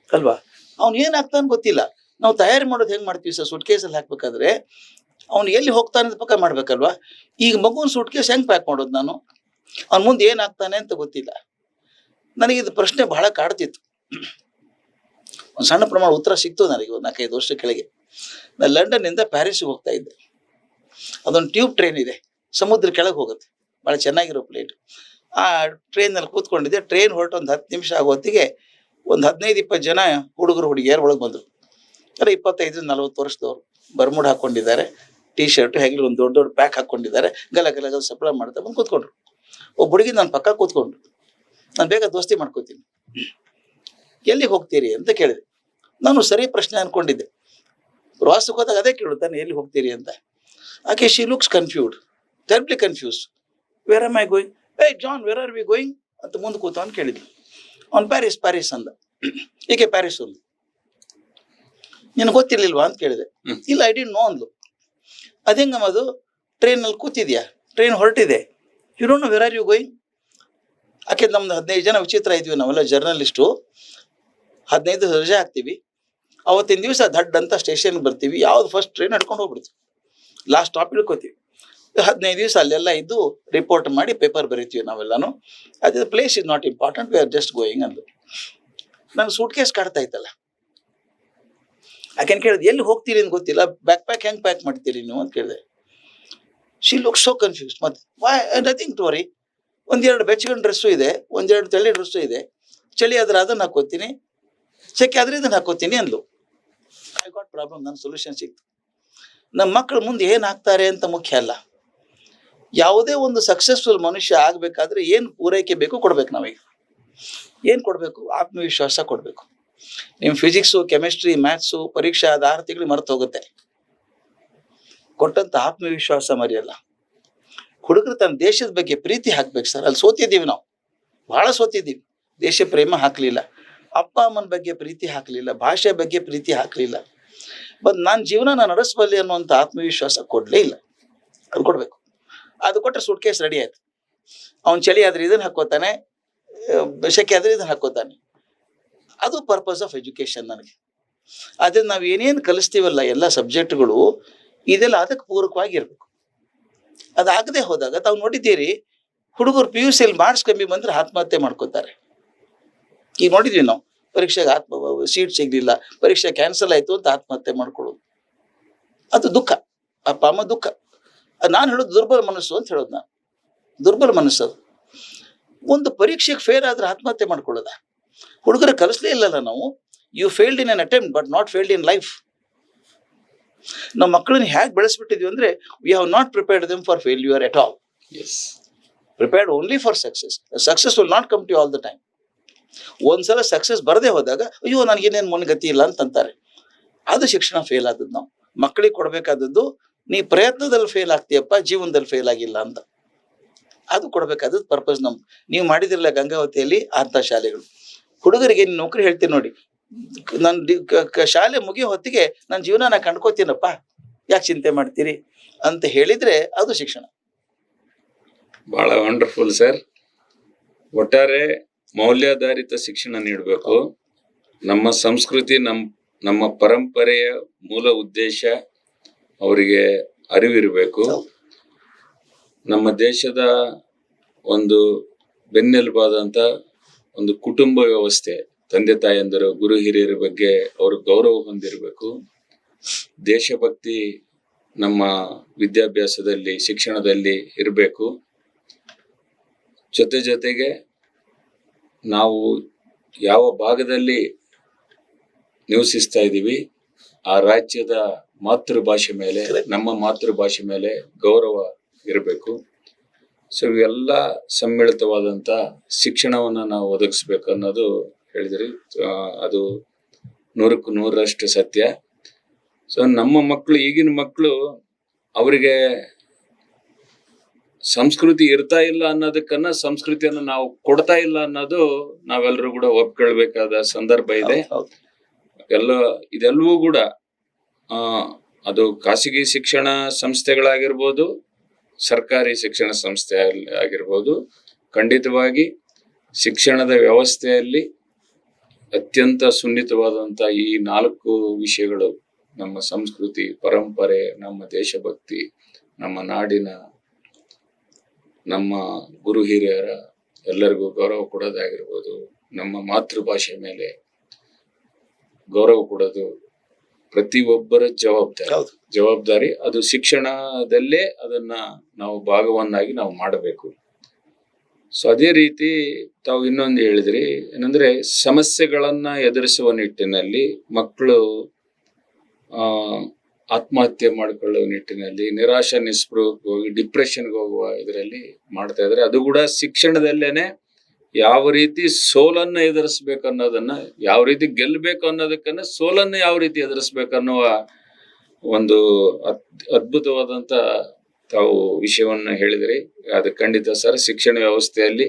ಅಲ್ವಾ. ಅವ್ನು ಏನಾಗ್ತಾನೆ ಗೊತ್ತಿಲ್ಲ. ನಾವು ತಯಾರಿ ಮಾಡೋದು ಹೆಂಗ್ ಮಾಡ್ತೀವಿ ಸರ್, ಸೂಟ್ ಕೇಸಲ್ಲಿ ಹಾಕ್ಬೇಕಾದ್ರೆ ಅವ್ನು ಎಲ್ಲಿ ಹೋಗ್ತಾನೆ ಪಕ್ಕ ಮಾಡ್ಬೇಕಲ್ವಾ. ಈಗ ಮಗುವಿನ ಸೂಟ್ ಕೇಸ್ ಹೆಂಗ್ ಪ್ಯಾಕ್ ಮಾಡೋದು ನಾನು, ಅವ್ನ ಮುಂದೆ ಏನಾಗ್ತಾನೆ ಅಂತ ಗೊತ್ತಿಲ್ಲ. ನನಗೆ ಇದು ಪ್ರಶ್ನೆ ಬಹಳ ಕಾಡ್ತಿತ್ತು. ಒಂದು ಸಣ್ಣ ಪ್ರಮಾಣ ಉತ್ತರ ಸಿಕ್ತು ನನಗೆ ಒಂದು 4-5 ವರ್ಷ ಕೆಳಗೆ. ನಾನು ಲಂಡನ್ನಿಂದ ಪ್ಯಾರಿಸ್ಗೆ ಹೋಗ್ತಾ ಇದ್ದೆ. ಅದೊಂದು ಟ್ಯೂಬ್ ಟ್ರೈನ್ ಇದೆ, ಸಮುದ್ರ ಕೆಳಗೆ ಹೋಗುತ್ತೆ, ಭಾಳ ಚೆನ್ನಾಗಿರೋ ಪ್ಲೇಟ್. ಆ ಟ್ರೈನಲ್ಲಿ ಕೂತ್ಕೊಂಡಿದ್ದೆ. ಟ್ರೈನ್ ಹೊರಟು ಒಂದು 10 ನಿಮಿಷ ಆಗೋ ಹೊತ್ತಿಗೆ ಒಂದು 15-20 ಜನ ಹುಡುಗರು ಹುಡುಗಿಯರು ಒಳಗೆ ಬಂದರು. ಅಂದರೆ 25-40 ವರ್ಷದವರು, ಬರ್ಮುಡ್ ಹಾಕ್ಕೊಂಡಿದ್ದಾರೆ, ಟೀ ಶರ್ಟ್, ಹೆಗಲು ಒಂದು ದೊಡ್ಡ ದೊಡ್ಡ ಪ್ಯಾಕ್ ಹಾಕ್ಕೊಂಡಿದ್ದಾರೆ, ಗಲ ಗಲ ಗಲ ಸಪ್ಲ ಮಾಡ್ತಾ ಬಂದು ಕೂತ್ಕೊಂಡ್ರು. ಒಬ್ಬ ಹುಡುಗಿ ನನ್ನ ಪಕ್ಕ ಕೂತ್ಕೊಂಡ್ರು. ನಾನು ಬೇಗ ದೋಸ್ತಿ ಮಾಡ್ಕೋತೀನಿ. ಎಲ್ಲಿಗೆ ಹೋಗ್ತೀರಿ ಅಂತ ಕೇಳಿದೆ. ನಾನು ಸರಿ ಪ್ರಶ್ನೆ ಅನ್ಕೊಂಡಿದ್ದೆ. ಪ್ರವಾಸಕ್ಕೆ ಹೋದಾಗ ಅದೇ ಕೇಳುತ್ತಾನೆ, ಎಲ್ಲಿ ಹೋಗ್ತೀರಿ ಅಂತ. ಆಕೆ she looks confused, terribly confused. Where am I going? ಏ John, where are we going ಅಂತ ಮುಂದೆ ಕೂತವನು ಕೇಳಿದ್ಲು. ಅವ್ನು ಪ್ಯಾರಿಸ್ ಅಂದ. ಈಕೆ ಪ್ಯಾರಿಸ್ ಅಂದು. ನಿನಗೆ ಗೊತ್ತಿರ್ಲಿಲ್ವಾ ಅಂತ ಕೇಳಿದೆ. ಇಲ್ಲ, ಐ ಡಿಂಟ್ ನೋ ಅಂದ್ಲು. ಅದೇಂಗಮ್ಮ ಅದು, ಟ್ರೈನಲ್ಲಿ ಕೂತಿದ್ಯಾ, ಟ್ರೈನ್ ಹೊರಟಿದೆ, you don't know where are you going? ಆಕೆ ನಮ್ದು 15 ಜನ ವಿಚಿತ್ರ ಇದ್ವಿ ನಾವೆಲ್ಲ ಜರ್ನಲಿಸ್ಟು. 15 ರಜೆ ಹಾಕ್ತೀವಿ, ಅವತ್ತಿನ ದಿವಸ ದಡ್ ಅಂತ ಸ್ಟೇಷನ್ಗೆ ಬರ್ತೀವಿ, ಯಾವ್ದು ಫಸ್ಟ್ ಟ್ರೈನ್ ಹಿಡ್ಕೊಂಡು ಹೋಗ್ಬಿಡ್ತೀವಿ, ಲಾಸ್ಟ್ ಸ್ಟಾಪ್ ಇಳ್ಕೋತೀವಿ. 15 ದಿವಸ ಅಲ್ಲೆಲ್ಲ ಇದ್ದು ರಿಪೋರ್ಟ್ ಮಾಡಿ ಪೇಪರ್ ಬರೀತೀವಿ ನಾವೆಲ್ಲಾನು. ಅದೇ place is not important, we are just going ಅಂದು. ನಂಗೆ ಸೂಟ್ ಕೇಸ್ ಕಾಡ್ತಾ ಇತ್ತಲ್ಲ. ಆಕೆನ್ ಕೇಳಿದೆ, ಎಲ್ಲಿ ಹೋಗ್ತೀರಿ ಅಂತ ಗೊತ್ತಿಲ್ಲ, ಬ್ಯಾಕ್ ಪ್ಯಾಕ್ ಹೆಂಗೆ ಪ್ಯಾಕ್ ಮಾಡ್ತೀರಿ ನೀವು ಅಂತ ಕೇಳಿದೆ. She look so confused. ಮತ್ತೆ ವೈ, ನಥಿಂಗ್ ಟು ವರಿ, 1-2 ಬೆಚ್ಚಗಿನ ಡ್ರೆಸ್ಸು ಇದೆ, 1-2 ತೆಳ್ಳಿ ಡ್ರೆಸ್ಸು ಇದೆ, ಚಳಿ ಆದ್ರೆ ಅದನ್ನು ಹಾಕೋತೀನಿ, ಸೆಕೆ ಆದ್ರೆ ಇದನ್ನು ಹಾಕೋತೀನಿ ಅಂದ್ಲು. ಐ ಗಾಟ್ ಪ್ರಾಬ್ಲಮ್, ನನ್ನ ಸೊಲ್ಯೂಷನ್ ಸಿಕ್ತು. ನಮ್ಮ ಮಕ್ಕಳು ಮುಂದೆ ಏನಾಗ್ತಾರೆ ಅಂತ ಮುಖ್ಯ ಅಲ್ಲ. ಯಾವುದೇ ಒಂದು ಸಕ್ಸಸ್ಫುಲ್ ಮನುಷ್ಯ ಆಗಬೇಕಾದ್ರೆ ಏನು ಪೂರೈಕೆ ಬೇಕು ಕೊಡ್ಬೇಕು. ನಾವೀಗ ಏನು ಕೊಡಬೇಕು? ಆತ್ಮವಿಶ್ವಾಸ ಕೊಡಬೇಕು. ನಿಮ್ಮ ಫಿಸಿಕ್ಸು, ಕೆಮಿಸ್ಟ್ರಿ, ಮ್ಯಾಥ್ಸು ಪರೀಕ್ಷೆ ಆದ 6 ತಿಂಗಳು ಮರೆತು ಹೋಗುತ್ತೆ. ಕೊಟ್ಟಂತ ಆತ್ಮವಿಶ್ವಾಸ ಮರೆಯಲ್ಲ. ಹುಡುಗರು ತನ್ನ ದೇಶದ ಬಗ್ಗೆ ಪ್ರೀತಿ ಹಾಕ್ಬೇಕು ಸರ್. ಅಲ್ಲಿ ಸೋತಿದ್ದೀವಿ ನಾವು, ಬಹಳ ಸೋತಿದ್ದೀವಿ. ದೇಶ ಪ್ರೇಮ ಹಾಕಲಿಲ್ಲ, ಅಪ್ಪ ಅಮ್ಮನ ಬಗ್ಗೆ ಪ್ರೀತಿ ಹಾಕಲಿಲ್ಲ, ಭಾಷೆ ಬಗ್ಗೆ ಪ್ರೀತಿ ಹಾಕಲಿಲ್ಲ. ಬಟ್ ನಾನು ಜೀವನ ನಡೆಸಬಲ್ಲೆ ಅನ್ನುವಂಥ ಆತ್ಮವಿಶ್ವಾಸ ಕೊಡಲೇ ಇಲ್ಲ. ಅದು ಕೊಡಬೇಕು. ಅದು ಕೊಟ್ಟರೆ ಸೂಟ್ ಕೇಸ್ ರೆಡಿ ಆಯ್ತು. ಅವ್ನು ಚಳಿ ಆದ್ರೆ ಇದನ್ನು ಹಾಕೋತಾನೆ, ಸೆಕೆ ಆದ್ರೆ ಇದನ್ನು ಹಾಕೋತಾನೆ. ಅದು ಪರ್ಪಸ್ ಆಫ್ ಎಜುಕೇಶನ್ ನನಗೆ. ಆದರೆ ನಾವು ಏನೇನು ಕಲಿಸ್ತೀವಲ್ಲ ಎಲ್ಲ ಸಬ್ಜೆಕ್ಟ್ಗಳು, ಇದೆಲ್ಲ ಅದಕ್ಕೆ ಪೂರಕವಾಗಿರ್ಬೇಕು. ಅದಾಗದೆ ಹೋದಾಗ ತಾವು ನೋಡಿದ್ದೀರಿ, ಹುಡುಗರು PUC ಮಾರ್ಕ್ಸ್ ಕಮ್ಮಿ ಬಂದ್ರೆ ಆತ್ಮಹತ್ಯೆ ಮಾಡ್ಕೋತಾರೆ. ಈಗ ನೋಡಿದ್ವಿ ನಾವು, ಪರೀಕ್ಷೆಗೆ ಸೀಟ್ ಸಿಗ್ಲಿಲ್ಲ, ಪರೀಕ್ಷೆ ಕ್ಯಾನ್ಸಲ್ ಆಯ್ತು ಅಂತ ಆತ್ಮಹತ್ಯೆ ಮಾಡ್ಕೊಳ್ಳೋದು. ಅದು ದುಃಖ, ಅಪ್ಪ ಅಮ್ಮ ದುಃಖ. ನಾನು ಹೇಳೋದು ದುರ್ಬಲ ಮನಸ್ಸು ಅಂತ ಹೇಳೋದು. ನಾನು ದುರ್ಬಲ ಮನಸ್ಸು. ಅದು ಒಂದು ಪರೀಕ್ಷೆಗೆ ಫೇಲ್ ಆದ್ರೆ ಆತ್ಮಹತ್ಯೆ ಮಾಡ್ಕೊಳ್ಳೋದ? ಹುಡುಗರ ಕಲಿಸ್ಲೇ ಇಲ್ಲಲ್ಲ ನಾವು. You failed in an attempt but not failed in life. ನಮ್ಮ ಮಕ್ಕಳನ್ನ ಹೇಗೆ ಬೆಳೆಸ್ಬಿಟ್ಟಿದ್ವಿ ಅಂದ್ರೆ, we have not prepared them for failure at all. Prepared only for success. Success will not come to all the time. ಒಂದ್ಸಲ success ಬರದೇ ಹೋದಾಗ ಅಯ್ಯೋ ನನಗೇನೇನು ಮುನ್ಗತಿ ಇಲ್ಲ ಅಂತಂತಾರೆ. ಅದು ಶಿಕ್ಷಣ ಫೇಲ್ ಆದದ್ದು. ನಾವು ಮಕ್ಕಳಿಗೆ ಕೊಡಬೇಕಾದದ್ದು, ನೀ ಪ್ರಯತ್ನದಲ್ಲಿ ಫೇಲ್ ಆಗ್ತೀಯಪ್ಪ, ಜೀವನದಲ್ಲಿ ಫೇಲ್ ಆಗಿಲ್ಲ ಅಂತ. ಅದು ಕೊಡಬೇಕಾದದ್ದು ಪರ್ಪಸ್. ನಮ್ದು ನೀವು ಮಾಡಿದಿರಲ್ಲ ಗಂಗಾವತಿಯಲ್ಲಿ ಅಂಥ ಶಾಲೆಗಳು. ಹುಡುಗರಿಗೆ ನೌಕರಿ ಹೇಳ್ತೀನಿ ನೋಡಿ, ನನ್ನ ಶಾಲೆ ಮುಗಿಯೋ ಹೊತ್ತಿಗೆ ನನ್ನ ಜೀವನ ನಾ ಕಂಡ್ಕೋತೀನಪ್ಪ, ಯಾಕೆ ಚಿಂತೆ ಮಾಡ್ತೀರಿ ಅಂತ ಹೇಳಿದ್ರೆ ಅದು ಶಿಕ್ಷಣ. ಬಹಳ ವಂಡರ್ಫುಲ್ ಸರ್. ಒಟ್ಟಾರೆ ಮೌಲ್ಯಾಧಾರಿತ ಶಿಕ್ಷಣ ನೀಡಬೇಕು. ನಮ್ಮ ಸಂಸ್ಕೃತಿ, ನಮ್ಮ ಪರಂಪರೆಯ ಮೂಲ ಉದ್ದೇಶ ಅವರಿಗೆ ಅರಿವಿರಬೇಕು. ನಮ್ಮ ದೇಶದ ಒಂದು ಬೆನ್ನೆಲುಬಾದಂಥ ಒಂದು ಕುಟುಂಬ ವ್ಯವಸ್ಥೆ, ತಂದೆ ತಾಯಂದಿರು, ಗುರು ಹಿರಿಯರ ಬಗ್ಗೆ ಅವರು ಗೌರವ ಹೊಂದಿರಬೇಕು. ದೇಶಭಕ್ತಿ ನಮ್ಮ ವಿದ್ಯಾಭ್ಯಾಸದಲ್ಲಿ, ಶಿಕ್ಷಣದಲ್ಲಿ ಇರಬೇಕು. ಜೊತೆಗೆ ನಾವು ಯಾವ ಭಾಗದಲ್ಲಿ ನಿವಸಿಸ್ತಾ ಇದ್ದೀವಿ ಆ ರಾಜ್ಯದ ಮಾತೃಭಾಷೆ ಮೇಲೆ, ನಮ್ಮ ಮಾತೃಭಾಷೆ ಮೇಲೆ ಗೌರವ ಇರಬೇಕು. ಸೊ ಇವೆಲ್ಲ ಸಮ್ಮಿಳಿತವಾದಂಥ ಶಿಕ್ಷಣವನ್ನು ನಾವು ಒದಗಿಸ್ಬೇಕು ಅನ್ನೋದು ಹೇಳಿದ್ರಿ. ಅದು 100ಕ್ಕೆ 100ರಷ್ಟು ಸತ್ಯ. ಸೊ ನಮ್ಮ ಮಕ್ಕಳು, ಈಗಿನ ಮಕ್ಕಳು, ಅವರಿಗೆ ಸಂಸ್ಕೃತಿ ಇರ್ತಾ ಇಲ್ಲ ಅನ್ನೋದಕ್ಕನ್ನ ಸಂಸ್ಕೃತಿಯನ್ನು ನಾವು ಕೊಡ್ತಾ ಇಲ್ಲ ಅನ್ನೋದು ನಾವೆಲ್ಲರೂ ಕೂಡ ಒಪ್ಕೊಳ್ಬೇಕಾದ ಸಂದರ್ಭ ಇದೆ. ಇದೆಲ್ಲವೂ ಕೂಡ ಅದು ಖಾಸಗಿ ಶಿಕ್ಷಣ ಸಂಸ್ಥೆಗಳಾಗಿರ್ಬೋದು ಸರ್ಕಾರಿ ಶಿಕ್ಷಣ ಸಂಸ್ಥೆ ಆಗಿರ್ಬೋದು, ಖಂಡಿತವಾಗಿ ಶಿಕ್ಷಣದ ವ್ಯವಸ್ಥೆಯಲ್ಲಿ ಅತ್ಯಂತ ಸುನ್ನಿತವಾದಂಥ ಈ 4 ವಿಷಯಗಳು, ನಮ್ಮ ಸಂಸ್ಕೃತಿ, ಪರಂಪರೆ, ನಮ್ಮ ದೇಶಭಕ್ತಿ, ನಮ್ಮ ನಾಡಿನ, ನಮ್ಮ ಗುರು ಹಿರಿಯರ ಎಲ್ಲರಿಗೂ ಗೌರವ ಕೊಡೋದಾಗಿರ್ಬೋದು, ನಮ್ಮ ಮಾತೃಭಾಷೆ ಮೇಲೆ ಗೌರವ ಕೊಡೋದು ಪ್ರತಿಯೊಬ್ಬರ ಜವಾಬ್ದಾರಿ. ಅದು ಶಿಕ್ಷಣದಲ್ಲೇ ಅದನ್ನ ನಾವು ಭಾಗವನ್ನಾಗಿ ನಾವು ಮಾಡಬೇಕು. ಸೊ ಅದೇ ರೀತಿ ತಾವು ಇನ್ನೊಂದು ಹೇಳಿದ್ರಿ, ಏನಂದ್ರೆ ಸಮಸ್ಯೆಗಳನ್ನ ಎದುರಿಸುವ ನಿಟ್ಟಿನಲ್ಲಿ ಮಕ್ಕಳು ಆತ್ಮಹತ್ಯೆ ಮಾಡಿಕೊಳ್ಳುವ ನಿಟ್ಟಿನಲ್ಲಿ, ನಿರಾಶೆ ನಿಸ್ಪೃಹಕ್ಕೆ ಹೋಗಿ ಡಿಪ್ರೆಷನ್ಗೆ ಹೋಗುವ ಇದರಲ್ಲಿ ಮಾಡ್ತಾ ಇದ್ದಾರೆ. ಅದು ಕೂಡ ಶಿಕ್ಷಣದಲ್ಲೇನೆ ಯಾವ ರೀತಿ ಸೋಲನ್ನ ಎದುರಿಸ್ಬೇಕು ಅನ್ನೋದನ್ನ, ಯಾವ ರೀತಿ ಗೆಲ್ಲಬೇಕು ಅನ್ನೋದಕ್ಕನ್ನ ಸೋಲನ್ನ ಯಾವ ರೀತಿ ಎದುರಿಸ್ಬೇಕು ಅನ್ನುವ ಒಂದು ಅದ್ಭುತವಾದಂತ ತಾವು ವಿಷಯವನ್ನ ಹೇಳಿದ್ರಿ. ಅದು ಖಂಡಿತ ಸರ್, ಶಿಕ್ಷಣ ವ್ಯವಸ್ಥೆಯಲ್ಲಿ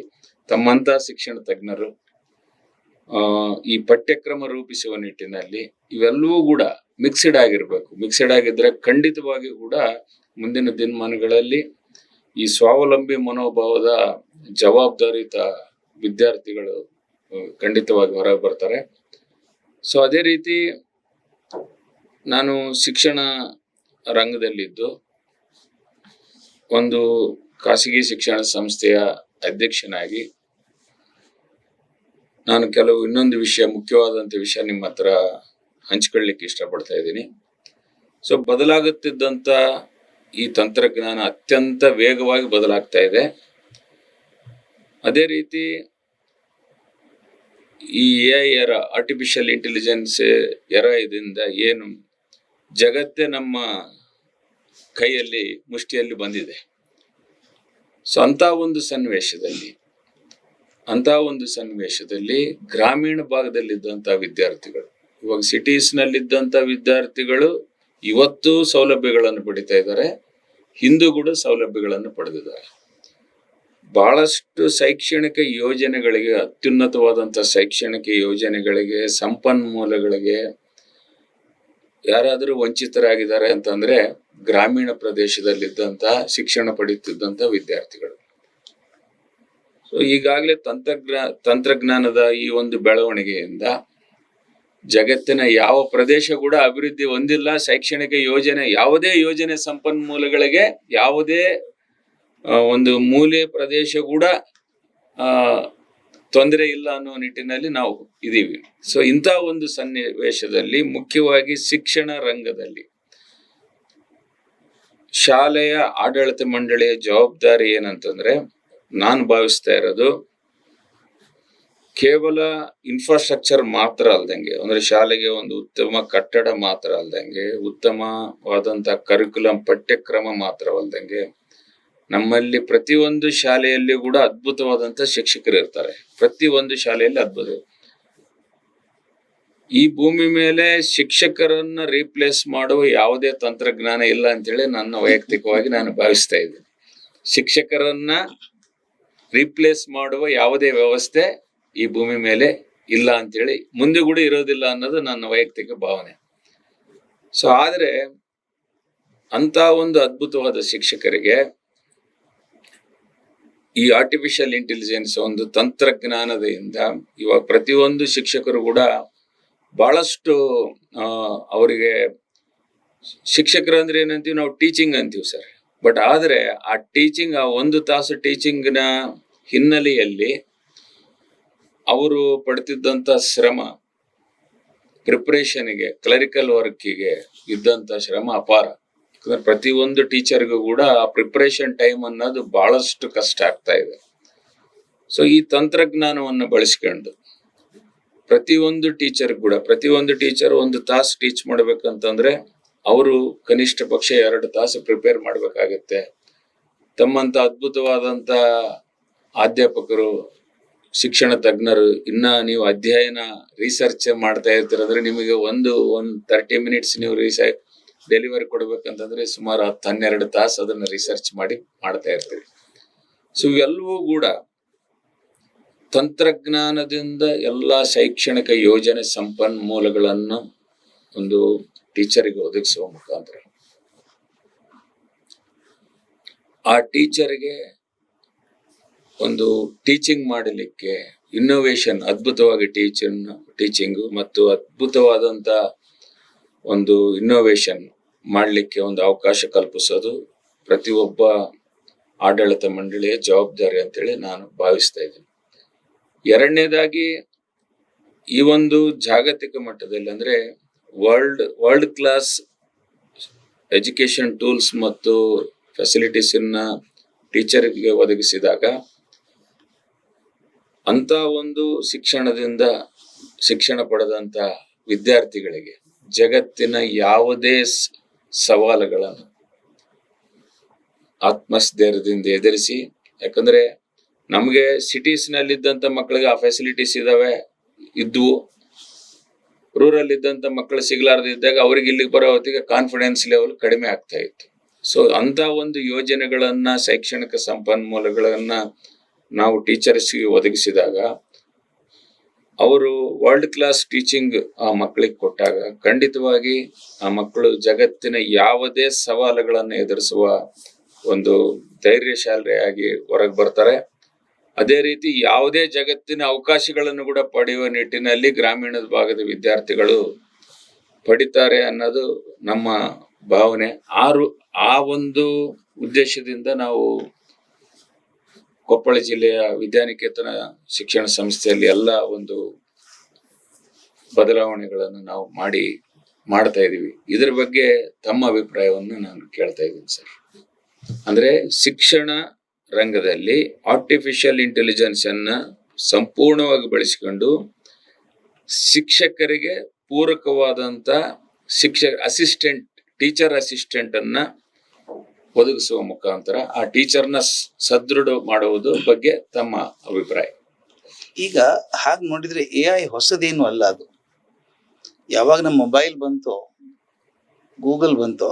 ತಮ್ಮಂತ ಶಿಕ್ಷಣ ತಜ್ಞರು ಈ ಪಠ್ಯಕ್ರಮ ರೂಪಿಸುವ ನಿಟ್ಟಿನಲ್ಲಿ ಇವೆಲ್ಲವೂ ಕೂಡ ಮಿಕ್ಸ್ಡ್ ಆಗಿರ್ಬೇಕು. ಮಿಕ್ಸ್ಡ್ ಆಗಿದ್ರೆ ಖಂಡಿತವಾಗಿ ಕೂಡ ಮುಂದಿನ ದಿನಮಾನಗಳಲ್ಲಿ ಈ ಸ್ವಾವಲಂಬಿ ಮನೋಭಾವದ ಜವಾಬ್ದಾರಿತ ವಿದ್ಯಾರ್ಥಿಗಳು ಖಂಡಿತವಾಗಿ ಹೊರಗೆ ಬರ್ತಾರೆ. ಸೊ ಅದೇ ರೀತಿ ನಾನು ಶಿಕ್ಷಣ ರಂಗದಲ್ಲಿದ್ದು ಒಂದು ಖಾಸಗಿ ಶಿಕ್ಷಣ ಸಂಸ್ಥೆಯ ಅಧ್ಯಕ್ಷನಾಗಿ ನಾನು ಕೆಲವು ಇನ್ನೊಂದು ವಿಷಯ, ಮುಖ್ಯವಾದಂಥ ವಿಷಯ ನಿಮ್ಮ ಹತ್ರ ಹಂಚ್ಕೊಳ್ಳಿಕ್ಕೆ ಇಷ್ಟಪಡ್ತಾ ಇದ್ದೀನಿ. ಸೊ ಬದಲಾಗುತ್ತಿದ್ದಂಥ ಈ ತಂತ್ರಜ್ಞಾನ ಅತ್ಯಂತ ವೇಗವಾಗಿ ಬದಲಾಗ್ತಾ ಇದೆ. ಅದೇ ರೀತಿ ಈ AI ಎರ, ಆರ್ಟಿಫಿಷಿಯಲ್ ಇಂಟೆಲಿಜೆನ್ಸ್ ಎರ ಇದರಿಂದ ಏನು ಜಗತ್ತೇ ನಮ್ಮ ಕೈಯಲ್ಲಿ ಮುಷ್ಟಿಯಲ್ಲಿ ಬಂದಿದೆ. ಸೊ ಅಂತ ಒಂದು ಸನ್ನಿವೇಶದಲ್ಲಿ ಗ್ರಾಮೀಣ ಭಾಗದಲ್ಲಿದ್ದಂಥ ವಿದ್ಯಾರ್ಥಿಗಳು, ಇವಾಗ ಸಿಟೀಸ್ನಲ್ಲಿದ್ದಂಥ ವಿದ್ಯಾರ್ಥಿಗಳು ಇವತ್ತು ಸೌಲಭ್ಯಗಳನ್ನು ಪಡಿತಾ ಇದ್ದಾರೆ, ಹಿಂದೂ ಕೂಡ ಸೌಲಭ್ಯಗಳನ್ನು ಪಡೆದಿದ್ದಾರೆ. ಬಹಳಷ್ಟು ಶೈಕ್ಷಣಿಕ ಯೋಜನೆಗಳಿಗೆ, ಅತ್ಯುನ್ನತವಾದಂಥ ಶೈಕ್ಷಣಿಕ ಯೋಜನೆಗಳಿಗೆ, ಸಂಪನ್ಮೂಲಗಳಿಗೆ ಯಾರಾದರೂ ವಂಚಿತರಾಗಿದ್ದಾರೆ ಅಂತಂದ್ರೆ ಗ್ರಾಮೀಣ ಪ್ರದೇಶದಲ್ಲಿದ್ದಂಥ ಶಿಕ್ಷಣ ಪಡೆಯುತ್ತಿದ್ದಂಥ ವಿದ್ಯಾರ್ಥಿಗಳು. ಸೊ ಈಗಾಗಲೇ ತಂತ್ರಜ್ಞಾನದ ಈ ಒಂದು ಬೆಳವಣಿಗೆಯಿಂದ ಜಗತ್ತಿನ ಯಾವ ಪ್ರದೇಶ ಕೂಡ ಅಭಿವೃದ್ಧಿ ಹೊಂದಿಲ್ಲ. ಶೈಕ್ಷಣಿಕ ಯೋಜನೆ, ಯಾವುದೇ ಯೋಜನೆ ಸಂಪನ್ಮೂಲಗಳಿಗೆ ಯಾವುದೇ ಒಂದು ಮೂಲೆ ಪ್ರದೇಶ ಕೂಡ ತೊಂದರೆ ಇಲ್ಲ ಅನ್ನೋ ನಿಟ್ಟಿನಲ್ಲಿ ನಾವು ಇದೀವಿ. ಸೊ ಇಂಥ ಒಂದು ಸನ್ನಿವೇಶದಲ್ಲಿ ಮುಖ್ಯವಾಗಿ ಶಿಕ್ಷಣ ರಂಗದಲ್ಲಿ ಶಾಲೆಯ ಆಡಳಿತ ಮಂಡಳಿಯ ಜವಾಬ್ದಾರಿ ಏನಂತಂದ್ರೆ, ನಾನು ಭಾವಿಸ್ತಾ ಇರೋದು ಕೇವಲ ಇನ್ಫ್ರಾಸ್ಟ್ರಕ್ಚರ್ ಮಾತ್ರ ಅಲ್ದಂಗೆ, ಅಂದ್ರೆ ಶಾಲೆಗೆ ಒಂದು ಉತ್ತಮ ಕಟ್ಟಡ ಮಾತ್ರ ಅಲ್ದಂಗೆ, ಉತ್ತಮವಾದಂತ ಕರಿಕ್ಯುಲಂ ಪಠ್ಯಕ್ರಮ ಮಾತ್ರವಲ್ದಂಗೆ, ನಮ್ಮಲ್ಲಿ ಪ್ರತಿಯೊಂದು ಶಾಲೆಯಲ್ಲಿ ಕೂಡ ಅದ್ಭುತವಾದಂತ ಶಿಕ್ಷಕರು ಇರ್ತಾರೆ. ಪ್ರತಿಯೊಂದು ಶಾಲೆಯಲ್ಲಿ ಅದ್ಭುತ. ಈ ಭೂಮಿ ಮೇಲೆ ಶಿಕ್ಷಕರನ್ನ ರೀಪ್ಲೇಸ್ ಮಾಡುವ ಯಾವುದೇ ತಂತ್ರಜ್ಞಾನ ಇಲ್ಲ ಅಂತೇಳಿ ನನ್ನ ವೈಯಕ್ತಿಕವಾಗಿ ನಾನು ಭಾವಿಸ್ತಾ ಇದ್ದೀನಿ. ಶಿಕ್ಷಕರನ್ನ ರೀಪ್ಲೇಸ್ ಮಾಡುವ ಯಾವುದೇ ವ್ಯವಸ್ಥೆ ಈ ಭೂಮಿ ಮೇಲೆ ಇಲ್ಲ ಅಂತೇಳಿ, ಮುಂದೆ ಕೂಡ ಇರೋದಿಲ್ಲ ಅನ್ನೋದು ನನ್ನ ವೈಯಕ್ತಿಕ ಭಾವನೆ. ಸೊ ಆದ್ರೆ ಅಂತ ಒಂದು ಅದ್ಭುತವಾದ ಶಿಕ್ಷಕರಿಗೆ ಈ ಆರ್ಟಿಫಿಷಿಯಲ್ ಇಂಟೆಲಿಜೆನ್ಸ್ ಒಂದು ತಂತ್ರಜ್ಞಾನದಿಂದ ಇವಾಗ ಪ್ರತಿಯೊಂದು ಶಿಕ್ಷಕರು ಕೂಡ ಬಹಳಷ್ಟು ಅವರಿಗೆ, ಶಿಕ್ಷಕರು ಅಂದ್ರೆ ಏನಂತೀವಿ ನಾವು, ಟೀಚಿಂಗ್ ಅಂತೀವಿ ಸರ್. ಬಟ್ ಆದ್ರೆ ಆ ಟೀಚಿಂಗ್, ಆ 1 ತಾಸು ಟೀಚಿಂಗ್ನ ಹಿನ್ನೆಲೆಯಲ್ಲಿ ಅವರು ಪಡ್ತಿದ್ದಂತ ಶ್ರಮ, ಪ್ರಿಪರೇಷನ್ಗೆ, ಕ್ಲರಿಕಲ್ ವರ್ಕಿಗೆ ಇದ್ದಂತ ಶ್ರಮ ಅಪಾರ. ಯಾಕಂದ್ರೆ ಪ್ರತಿಯೊಂದು ಟೀಚರ್ಗೂ ಕೂಡ ಆ ಪ್ರಿಪರೇಷನ್ ಟೈಮ್ ಅನ್ನೋದು ಬಹಳಷ್ಟು ಕಷ್ಟ ಆಗ್ತಾ ಇದೆ. ಸೊ ಈ ತಂತ್ರಜ್ಞಾನವನ್ನು ಬಳಸ್ಕೊಂಡು ಪ್ರತಿಯೊಂದು ಟೀಚರ್ ಕೂಡ, ಪ್ರತಿಯೊಂದು ಟೀಚರ್ 1 ತಾಸು ಟೀಚ್ ಮಾಡ್ಬೇಕಂತಂದ್ರೆ ಅವರು ಕನಿಷ್ಠ ಪಕ್ಷ 2 ತಾಸು ಪ್ರಿಪೇರ್ ಮಾಡ್ಬೇಕಾಗತ್ತೆ. ತಮ್ಮಂತ ಅದ್ಭುತವಾದಂತ ಅಧ್ಯಾಪಕರು, ಶಿಕ್ಷಣ ತಜ್ಞರು, ಇನ್ನ ನೀವು ಅಧ್ಯಯನ ರಿಸರ್ಚ್ ಮಾಡ್ತಾ ಇರ್ತೀರಂದ್ರೆ ನಿಮಗೆ ಒಂದು 30 ಮಿನಿಟ್ಸ್ ನೀವು ಡೆಲಿವರಿ ಕೊಡ್ಬೇಕಂತಂದ್ರೆ ಸುಮಾರು 10-12 ತಾಸು ಅದನ್ನ ರಿಸರ್ಚ್ ಮಾಡ್ತಾ ಇರ್ತೀವಿ. ಸೊ ಇವೆಲ್ಲವೂ ಕೂಡ ತಂತ್ರಜ್ಞಾನದಿಂದ ಎಲ್ಲಾ ಶೈಕ್ಷಣಿಕ ಯೋಜನೆ ಸಂಪನ್ಮೂಲಗಳನ್ನು ಒಂದು ಟೀಚರಿಗೆ ಒದಗಿಸುವ ಮುಖಾಂತರ ಆ ಟೀಚರ್ಗೆ ಒಂದು ಟೀಚಿಂಗ್ ಮಾಡಲಿಕ್ಕೆ ಇನ್ನೋವೇಷನ್, ಅದ್ಭುತವಾಗಿ ಟೀಚಿಂಗು ಮತ್ತು ಅದ್ಭುತವಾದಂಥ ಒಂದು ಇನ್ನೋವೇಷನ್ ಮಾಡಲಿಕ್ಕೆ ಒಂದು ಅವಕಾಶ ಕಲ್ಪಿಸೋದು ಪ್ರತಿಯೊಬ್ಬ ಆಡಳಿತ ಮಂಡಳಿಯ ಜವಾಬ್ದಾರಿ ಅಂತೇಳಿ ನಾನು ಭಾವಿಸ್ತಾ ಇದ್ದೀನಿ. ಎರಡನೇದಾಗಿ ಈ ಒಂದು ಜಾಗತಿಕ ಮಟ್ಟದಲ್ಲಿ ಅಂದ್ರೆ ವರ್ಲ್ಡ್ ಕ್ಲಾಸ್ ಎಜುಕೇಶನ್ ಟೂಲ್ಸ್ ಮತ್ತು ಫೆಸಿಲಿಟೀಸ್ ಟೀಚರ್ಗೆ ಒದಗಿಸಿದಾಗ ಅಂತ ಒಂದು ಶಿಕ್ಷಣ ಪಡೆದಂತ ವಿದ್ಯಾರ್ಥಿಗಳಿಗೆ ಜಗತ್ತಿನ ಯಾವುದೇ ಸವಾಲುಗಳನ್ನು ಆತ್ಮಸ್ಥೈರ್ಯದಿಂದ ಎದುರಿಸಿ, ಯಾಕಂದ್ರೆ ನಮಗೆ ಸಿಟೀಸ್ ನಲ್ಲಿದ್ದಂತ ಮಕ್ಕಳಿಗೆ ಆ ಫೆಸಿಲಿಟೀಸ್ ಇದ್ವು, ರೂರಲ್ ಇದ್ದಂತ ಮಕ್ಕಳು ಸಿಗ್ಲಾರ್ದಿದ್ದಾಗ ಅವ್ರಿಗೆ ಇಲ್ಲಿಗೆ ಬರೋ ಹೊತ್ತಿಗೆ ಕಾನ್ಫಿಡೆನ್ಸ್ ಲೆವೆಲ್ ಕಡಿಮೆ ಆಗ್ತಾ ಇತ್ತು. ಸೊ ಅಂತ ಒಂದು ಯೋಜನೆಗಳನ್ನ, ಶೈಕ್ಷಣಿಕ ಸಂಪನ್ಮೂಲಗಳನ್ನ ನಾವು ಟೀಚರ್ಸ್ಗೆ ಒದಗಿಸಿದಾಗ, ಅವರು ವರ್ಲ್ಡ್ ಕ್ಲಾಸ್ ಟೀಚಿಂಗ್ ಆ ಮಕ್ಕಳಿಗೆ ಕೊಟ್ಟಾಗ ಖಂಡಿತವಾಗಿ ಆ ಮಕ್ಕಳು ಜಗತ್ತಿನ ಯಾವುದೇ ಸವಾಲುಗಳನ್ನು ಎದುರಿಸುವ ಒಂದು ಧೈರ್ಯಶಾಲಿಯಾಗಿ ಹೊರಗೆ ಬರ್ತಾರೆ. ಅದೇ ರೀತಿ ಯಾವುದೇ ಜಗತ್ತಿನ ಅವಕಾಶಗಳನ್ನು ಕೂಡ ಪಡೆಯುವ ನಿಟ್ಟಿನಲ್ಲಿ ಗ್ರಾಮೀಣ ಭಾಗದ ವಿದ್ಯಾರ್ಥಿಗಳು ಪಡಿತಾರೆ ಅನ್ನೋದು ನಮ್ಮ ಭಾವನೆ. ಆ ಒಂದು ಉದ್ದೇಶದಿಂದ ನಾವು ಕೊಪ್ಪಳ ಜಿಲ್ಲೆಯ ವಿದ್ಯಾನಿಕೇತನ ಶಿಕ್ಷಣ ಸಂಸ್ಥೆಯಲ್ಲಿ ಎಲ್ಲ ಒಂದು ಬದಲಾವಣೆಗಳನ್ನು ನಾವು ಮಾಡ್ತಾ ಇದೀವಿ. ಇದರ ಬಗ್ಗೆ ತಮ್ಮ ಅಭಿಪ್ರಾಯವನ್ನು ನಾನು ಕೇಳ್ತಾ ಇದ್ದೀನಿ ಸರ್. ಅಂದ್ರೆ ಶಿಕ್ಷಣ ರಂಗದಲ್ಲಿ ಆರ್ಟಿಫಿಷಿಯಲ್ ಇಂಟೆಲಿಜೆನ್ಸ್ ಅನ್ನ ಸಂಪೂರ್ಣವಾಗಿ ಬಳಸಿಕೊಂಡು ಶಿಕ್ಷಕರಿಗೆ ಪೂರಕವಾದಂತ ಟೀಚರ್ ಅಸಿಸ್ಟೆಂಟ್ ಅನ್ನ ಒದಗಿಸುವ ಮುಖಾಂತರ ಆ ಟೀಚರ್ನ ಸದೃಢ ಮಾಡುವುದು ಬಗ್ಗೆ ತಮ್ಮ ಅಭಿಪ್ರಾಯ. ಈಗ ಹಾಗೆ ನೋಡಿದ್ರೆ AI ಹೊಸದೇನು ಅಲ್ಲ. ಅದು ಯಾವಾಗ ನಮ್ಮ ಮೊಬೈಲ್ ಬಂತೋ, ಗೂಗಲ್ ಬಂತೋ,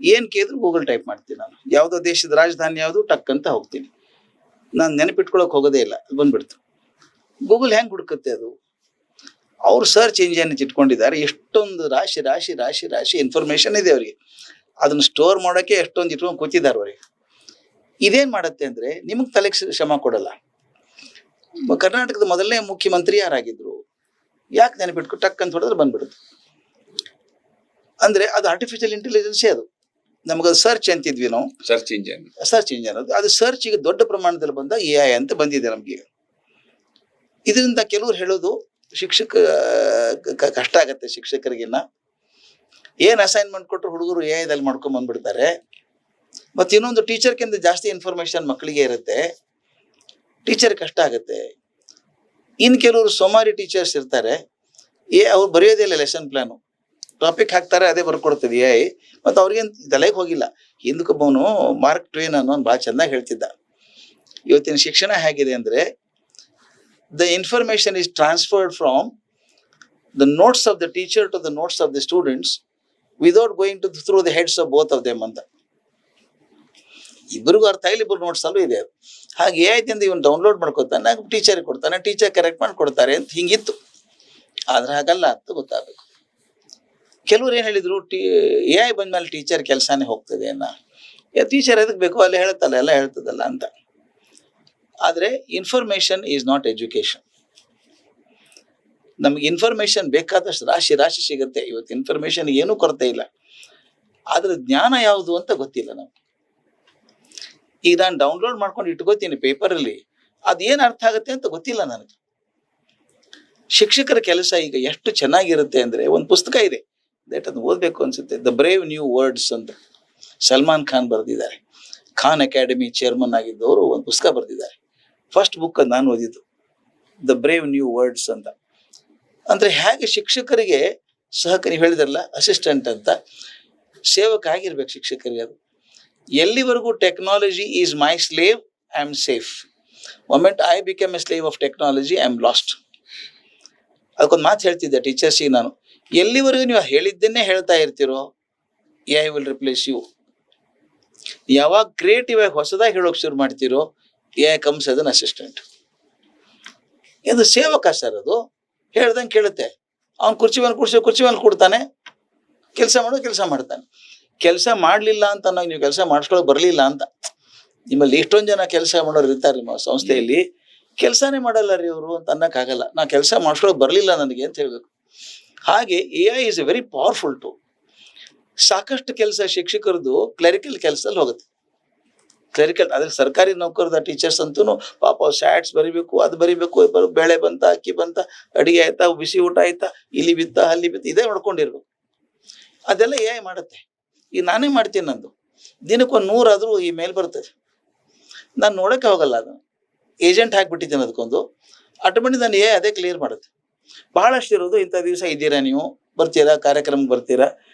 ಏನ್ ಕೇಳಿದ್ರು ಗೂಗಲ್ ಟೈಪ್ ಮಾಡ್ತೀನಿ ನಾನು. ಯಾವುದೋ ದೇಶದ ರಾಜಧಾನಿ ಯಾವುದು ಟಕ್ ಅಂತ ಹೋಗ್ತೀನಿ, ನಾನು ನೆನಪಿಟ್ಕೊಳಕ್ ಹೋಗೋದೇ ಇಲ್ಲ, ಬಂದ್ಬಿಡ್ತು. ಗೂಗಲ್ ಹೆಂಗ್ ಹುಡುಕುತ್ತೆ ಅದು? ಅವ್ರು ಸರ್ಚ್ ಇಂಜಿನ್ ಇಟ್ಕೊಂಡಿದ್ದಾರೆ, ಎಷ್ಟೊಂದು ರಾಶಿ ರಾಶಿ ರಾಶಿ ರಾಶಿ ಇನ್ಫಾರ್ಮೇಶನ್ ಇದೆ ಅವರಿಗೆ. ಅದನ್ನ ಸ್ಟೋರ್ ಮಾಡೋಕೆ ಎಷ್ಟೊಂದು ಇಟ್ಕೊಂಡು ಕೂತಿದ್ದಾರೆ ಅವರಿಗೆ. ಇದೇನ್ ಮಾಡುತ್ತೆ ಅಂದ್ರೆ ನಿಮಗೆ ತಲೆಗೆ ಶ್ರಮ ಕೊಡಲ್ಲ. ಕರ್ನಾಟಕದ ಮೊದಲನೇ ಮುಖ್ಯಮಂತ್ರಿ ಯಾರಾಗಿದ್ರು, ಯಾಕೆ ನೆನಪಿಟ್ಕೊ ಟಕ್ ಅಂತ ಹೊಡೆದ್ರೆ ಬಂದ್ಬಿಡುತ್ತೆ. ಅಂದ್ರೆ ಅದು ಆರ್ಟಿಫಿಷಿಯಲ್ ಇಂಟೆಲಿಜೆನ್ಸೇ. ಅದು ನಮಗ ಸರ್ಚ್ ಅಂತಿದ್ವಿ ನಾವು, ಸರ್ಚ್ ಇಂಜಿನ್ ಅದು ಸರ್ಚ್ ಈಗ ದೊಡ್ಡ ಪ್ರಮಾಣದಲ್ಲಿ ಬಂದ AI ಅಂತ ಬಂದಿದೆ ನಮ್ಗೆ. ಇದರಿಂದ ಕೆಲವ್ರು ಹೇಳೋದು ಕಷ್ಟ ಆಗತ್ತೆ ಶಿಕ್ಷಕರಿಗಿನ್ನ. ಏನ್ ಅಸೈನ್ಮೆಂಟ್ ಕೊಟ್ಟರು ಹುಡುಗರು AI ಮಾಡ್ಕೊಂಡ್ ಬಂದ್ಬಿಡ್ತಾರೆ. ಮತ್ತೆ ಇನ್ನೊಂದು ಟೀಚರ್ಗಿಂತ ಜಾಸ್ತಿ ಇನ್ಫಾರ್ಮೇಶನ್ ಮಕ್ಕಳಿಗೆ ಇರುತ್ತೆ, ಟೀಚರ್ ಕಷ್ಟ ಆಗತ್ತೆ. ಇನ್ ಕೆಲವರು ಸೋಮಾರಿ ಟೀಚರ್ಸ್ ಇರ್ತಾರೆ, ಅವ್ರು ಬರೆಯೋದೇ ಇಲ್ಲ, ಲೆಸನ್ ಪ್ಲಾನು ಟಾಪಿಕ್ ಹಾಕ್ತಾರೆ, ಅದೇ ಬರ್ಕೊಡ್ತದೆ AI. ಮತ್ತು ಅವ್ರಿಗೇನು ತಲೆಗೆ ಹೋಗಿಲ್ಲ. ಹಿಂದಕ್ಕೊಬ್ಬವನು ಮಾರ್ಕ್ ಟ್ವೇನ್ ಅನ್ನೋ ಭಾಳ ಚೆನ್ನಾಗಿ ಹೇಳ್ತಿದ್ದ, ಇವತ್ತಿನ ಶಿಕ್ಷಣ ಹೇಗಿದೆ ಅಂದ್ರೆ the information is transferred from the notes of the teacher to the notes of the students without going to through the heads of both of them ಅಂತ. ಇಬ್ಬರಿಗೂ ಅರ್ಥ ಆಗಲಿ, ಇಬ್ಬರು ನೋಟ್ಸ್ ಅಲ್ಲೂ ಇದೆ. ಹಾಗೆ AI ದಿಂದ ಇವನು ಡೌನ್ಲೋಡ್ ಮಾಡ್ಕೊತಾನೆ, ಟೀಚರ್ಗೆ ಕೊಡ್ತಾನೆ, ಟೀಚರ್ ಕರೆಕ್ಟ್ ಮಾಡಿ ಕೊಡ್ತಾರೆ ಅಂತ ಹಿಂಗಿತ್ತು. ಆದ್ರೆ ಹಾಗಲ್ಲ ಅಂತ ಗೊತ್ತಾಗಬೇಕು. ಕೆಲವ್ರು ಏನ್ ಹೇಳಿದ್ರು, AI ಬಂದ್ಮೇಲೆ ಟೀಚರ್ ಕೆಲಸನೇ ಹೋಗ್ತದೆ ಅನ್ನ. ಟೀಚರ್ ಎದಕ್ ಬೇಕು, ಅಲ್ಲಿ ಹೇಳ್ತಲ್ಲ, ಎಲ್ಲ ಹೇಳ್ತದಲ್ಲ ಅಂತ. ಆದ್ರೆ ಇನ್ಫಾರ್ಮೇಶನ್ ಈಸ್ ನಾಟ್ ಎಜುಕೇಶನ್. ನಮ್ಗೆ ಇನ್ಫಾರ್ಮೇಶನ್ ಬೇಕಾದಷ್ಟು ರಾಶಿ ರಾಶಿ ಸಿಗುತ್ತೆ. ಇವತ್ತು ಇನ್ಫಾರ್ಮೇಶನ್ ಏನೂ ಕೊರತೆ ಇಲ್ಲ, ಆದ್ರೆ ಜ್ಞಾನ ಯಾವುದು ಅಂತ ಗೊತ್ತಿಲ್ಲ ನಮ್ಗೆ. ಈಗ ನಾನು ಡೌನ್ಲೋಡ್ ಮಾಡ್ಕೊಂಡು ಇಟ್ಕೋತೀನಿ ಪೇಪರಲ್ಲಿ, ಅದೇನು ಅರ್ಥ ಆಗುತ್ತೆ ಅಂತ ಗೊತ್ತಿಲ್ಲ ನನಗೆ. ಶಿಕ್ಷಕರ ಕೆಲಸ ಈಗ ಎಷ್ಟು ಚೆನ್ನಾಗಿರುತ್ತೆ ಅಂದ್ರೆ, ಒಂದು ಪುಸ್ತಕ ಇದೆ, ಅದನ್ನು ಓದ್ಬೇಕು ಅನ್ಸುತ್ತೆ, ದ ಬ್ರೇವ್ ನ್ಯೂ ವರ್ಡ್ಸ್ ಅಂತ ಸಲ್ಮಾನ್ ಖಾನ್ ಬರೆದಿದ್ದಾರೆ. ಖಾನ್ ಅಕಾಡೆಮಿ ಚೇರ್ಮನ್ ಆಗಿದ್ದವರು ಒಂದು ಪುಸ್ತಕ ಬರೆದಿದ್ದಾರೆ. ಫಸ್ಟ್ ಬುಕ್ ಅದು ನಾನು ಓದಿದ್ದು, ದ ಬ್ರೇವ್ ನ್ಯೂ ವರ್ಡ್ಸ್ ಅಂತ. ಅಂದ್ರೆ ಹೇಗೆ ಶಿಕ್ಷಕರಿಗೆ ನೀವು ಹೇಳಿದ್ರಲ್ಲ ಅಸಿಸ್ಟೆಂಟ್ ಅಂತ, ಸೇವಕ ಆಗಿರ್ಬೇಕು ಶಿಕ್ಷಕರಿಗೆ. ಅದು ಎಲ್ಲಿವರೆಗೂ technology is my slave, I am safe. Moment I become A slave of technology, I am last. ಅದಕ್ಕೊಂದು ಮಾತು ಹೇಳ್ತಿದ್ದೆ ಟೀಚರ್ಸಿಗೆ ನಾನು, ಎಲ್ಲಿವರೆಗೂ ನೀವು ಹೇಳಿದ್ದನ್ನೇ ಹೇಳ್ತಾ ಇರ್ತೀರೋ AI ವಿಲ್ ರಿಪ್ಲೇಸ್ ಯು. ಯಾವಾಗ ಕ್ರಿಯೇಟಿವ್ ಆಗಿ ಹೊಸದಾಗಿ ಹೇಳೋಕೆ ಶುರು ಮಾಡ್ತೀರೋ AI comes as an assistant. ಇದು ಸೇವಕ ಸರ್, ಅದು ಹೇಳ್ದಂಗೆ ಕೇಳುತ್ತೆ. ಅವ್ನು ಕುರ್ಚಿ ಮೇಲೆ ಕೊಡ್ತಾನೆ, ಕೆಲಸ ಮಾಡ್ತಾನೆ. ಕೆಲಸ ಮಾಡಲಿಲ್ಲ ಅಂತ ನಾವು ನೀವು ಕೆಲಸ ಮಾಡಿಸ್ಕೊಳ್ಳೋಕೆ ಬರಲಿಲ್ಲ ಅಂತ. ನಿಮ್ಮಲ್ಲಿ ಎಷ್ಟೊಂದು ಜನ ಕೆಲಸ ಮಾಡೋರು ಇರ್ತಾರೆ ನಿಮ್ಮ ಸಂಸ್ಥೆಯಲ್ಲಿ, ಕೆಲಸನೇ ಮಾಡಲ್ಲ ರೀ ಅವರು ಅಂತ ಅನ್ನೋಕ್ಕಾಗಲ್ಲ. ನಾ ಕೆಲಸ ಮಾಡಿಸ್ಕೊಳ್ಳೋಕೆ ಬರಲಿಲ್ಲ ನನಗೆ ಅಂತ ಹೇಳ್ಬೇಕು. ಹಾಗೆ AI is A very powerful tool. ಸಾಕಷ್ಟು ಕೆಲಸ ಶಿಕ್ಷಕರದು ಕ್ಲರಿಕಲ್ ಕೆಲಸದಲ್ಲಿ ಹೋಗುತ್ತೆ. ಕ್ಲರಿಕಲ್ ಅದ್ರ ಸರ್ಕಾರಿ ನೌಕರದ ಟೀಚರ್ಸ್ ಅಂತೂ ಪಾಪ ಸ್ಯಾಟ್ಸ್ ಬರಿಬೇಕು, ಅದು ಬರಿಬೇಕು, ಬೆಳೆ ಬಂತ, ಅಕ್ಕಿ ಬಂತ, ಅಡಿಗೆ ಆಯ್ತಾ, ಬಿಸಿ ಊಟ ಆಯ್ತಾ, ಇಲ್ಲಿ ಬಿತ್ತ ಅಲ್ಲಿ ಬಿತ್ತ, ಇದೇ ನೋಡ್ಕೊಂಡಿರ್ಬೇಕು. ಅದೆಲ್ಲ AI ಮಾಡುತ್ತೆ. ಈಗ ನಾನೇ ಮಾಡ್ತೀನಿ, ನಂದು ದಿನಕ್ಕೊಂದು 100 ಆದರೂ ಈ ಮೇಲ್ ಬರ್ತದೆ. ನಾನು ನೋಡೋಕ್ಕೆ ಹೋಗಲ್ಲ, ಅದು ಏಜೆಂಟ್ ಹಾಕ್ಬಿಟ್ಟಿದ್ದೀನಿ ಅದಕ್ಕೊಂದು, ಆಟೋಮೆಟಿಕ್ ನಾನು ಅದೇ ಕ್ಲಿಯರ್ ಮಾಡುತ್ತೆ. ಬಹಳಷ್ಟು ಇರೋದು ಇಂಥ ದಿವಸ ಇದ್ದೀರಾ, ನೀವು ಬರ್ತೀರಾ, ಕಾರ್ಯಕ್ರಮಕ್ಕೆ ಬರ್ತೀರಾ,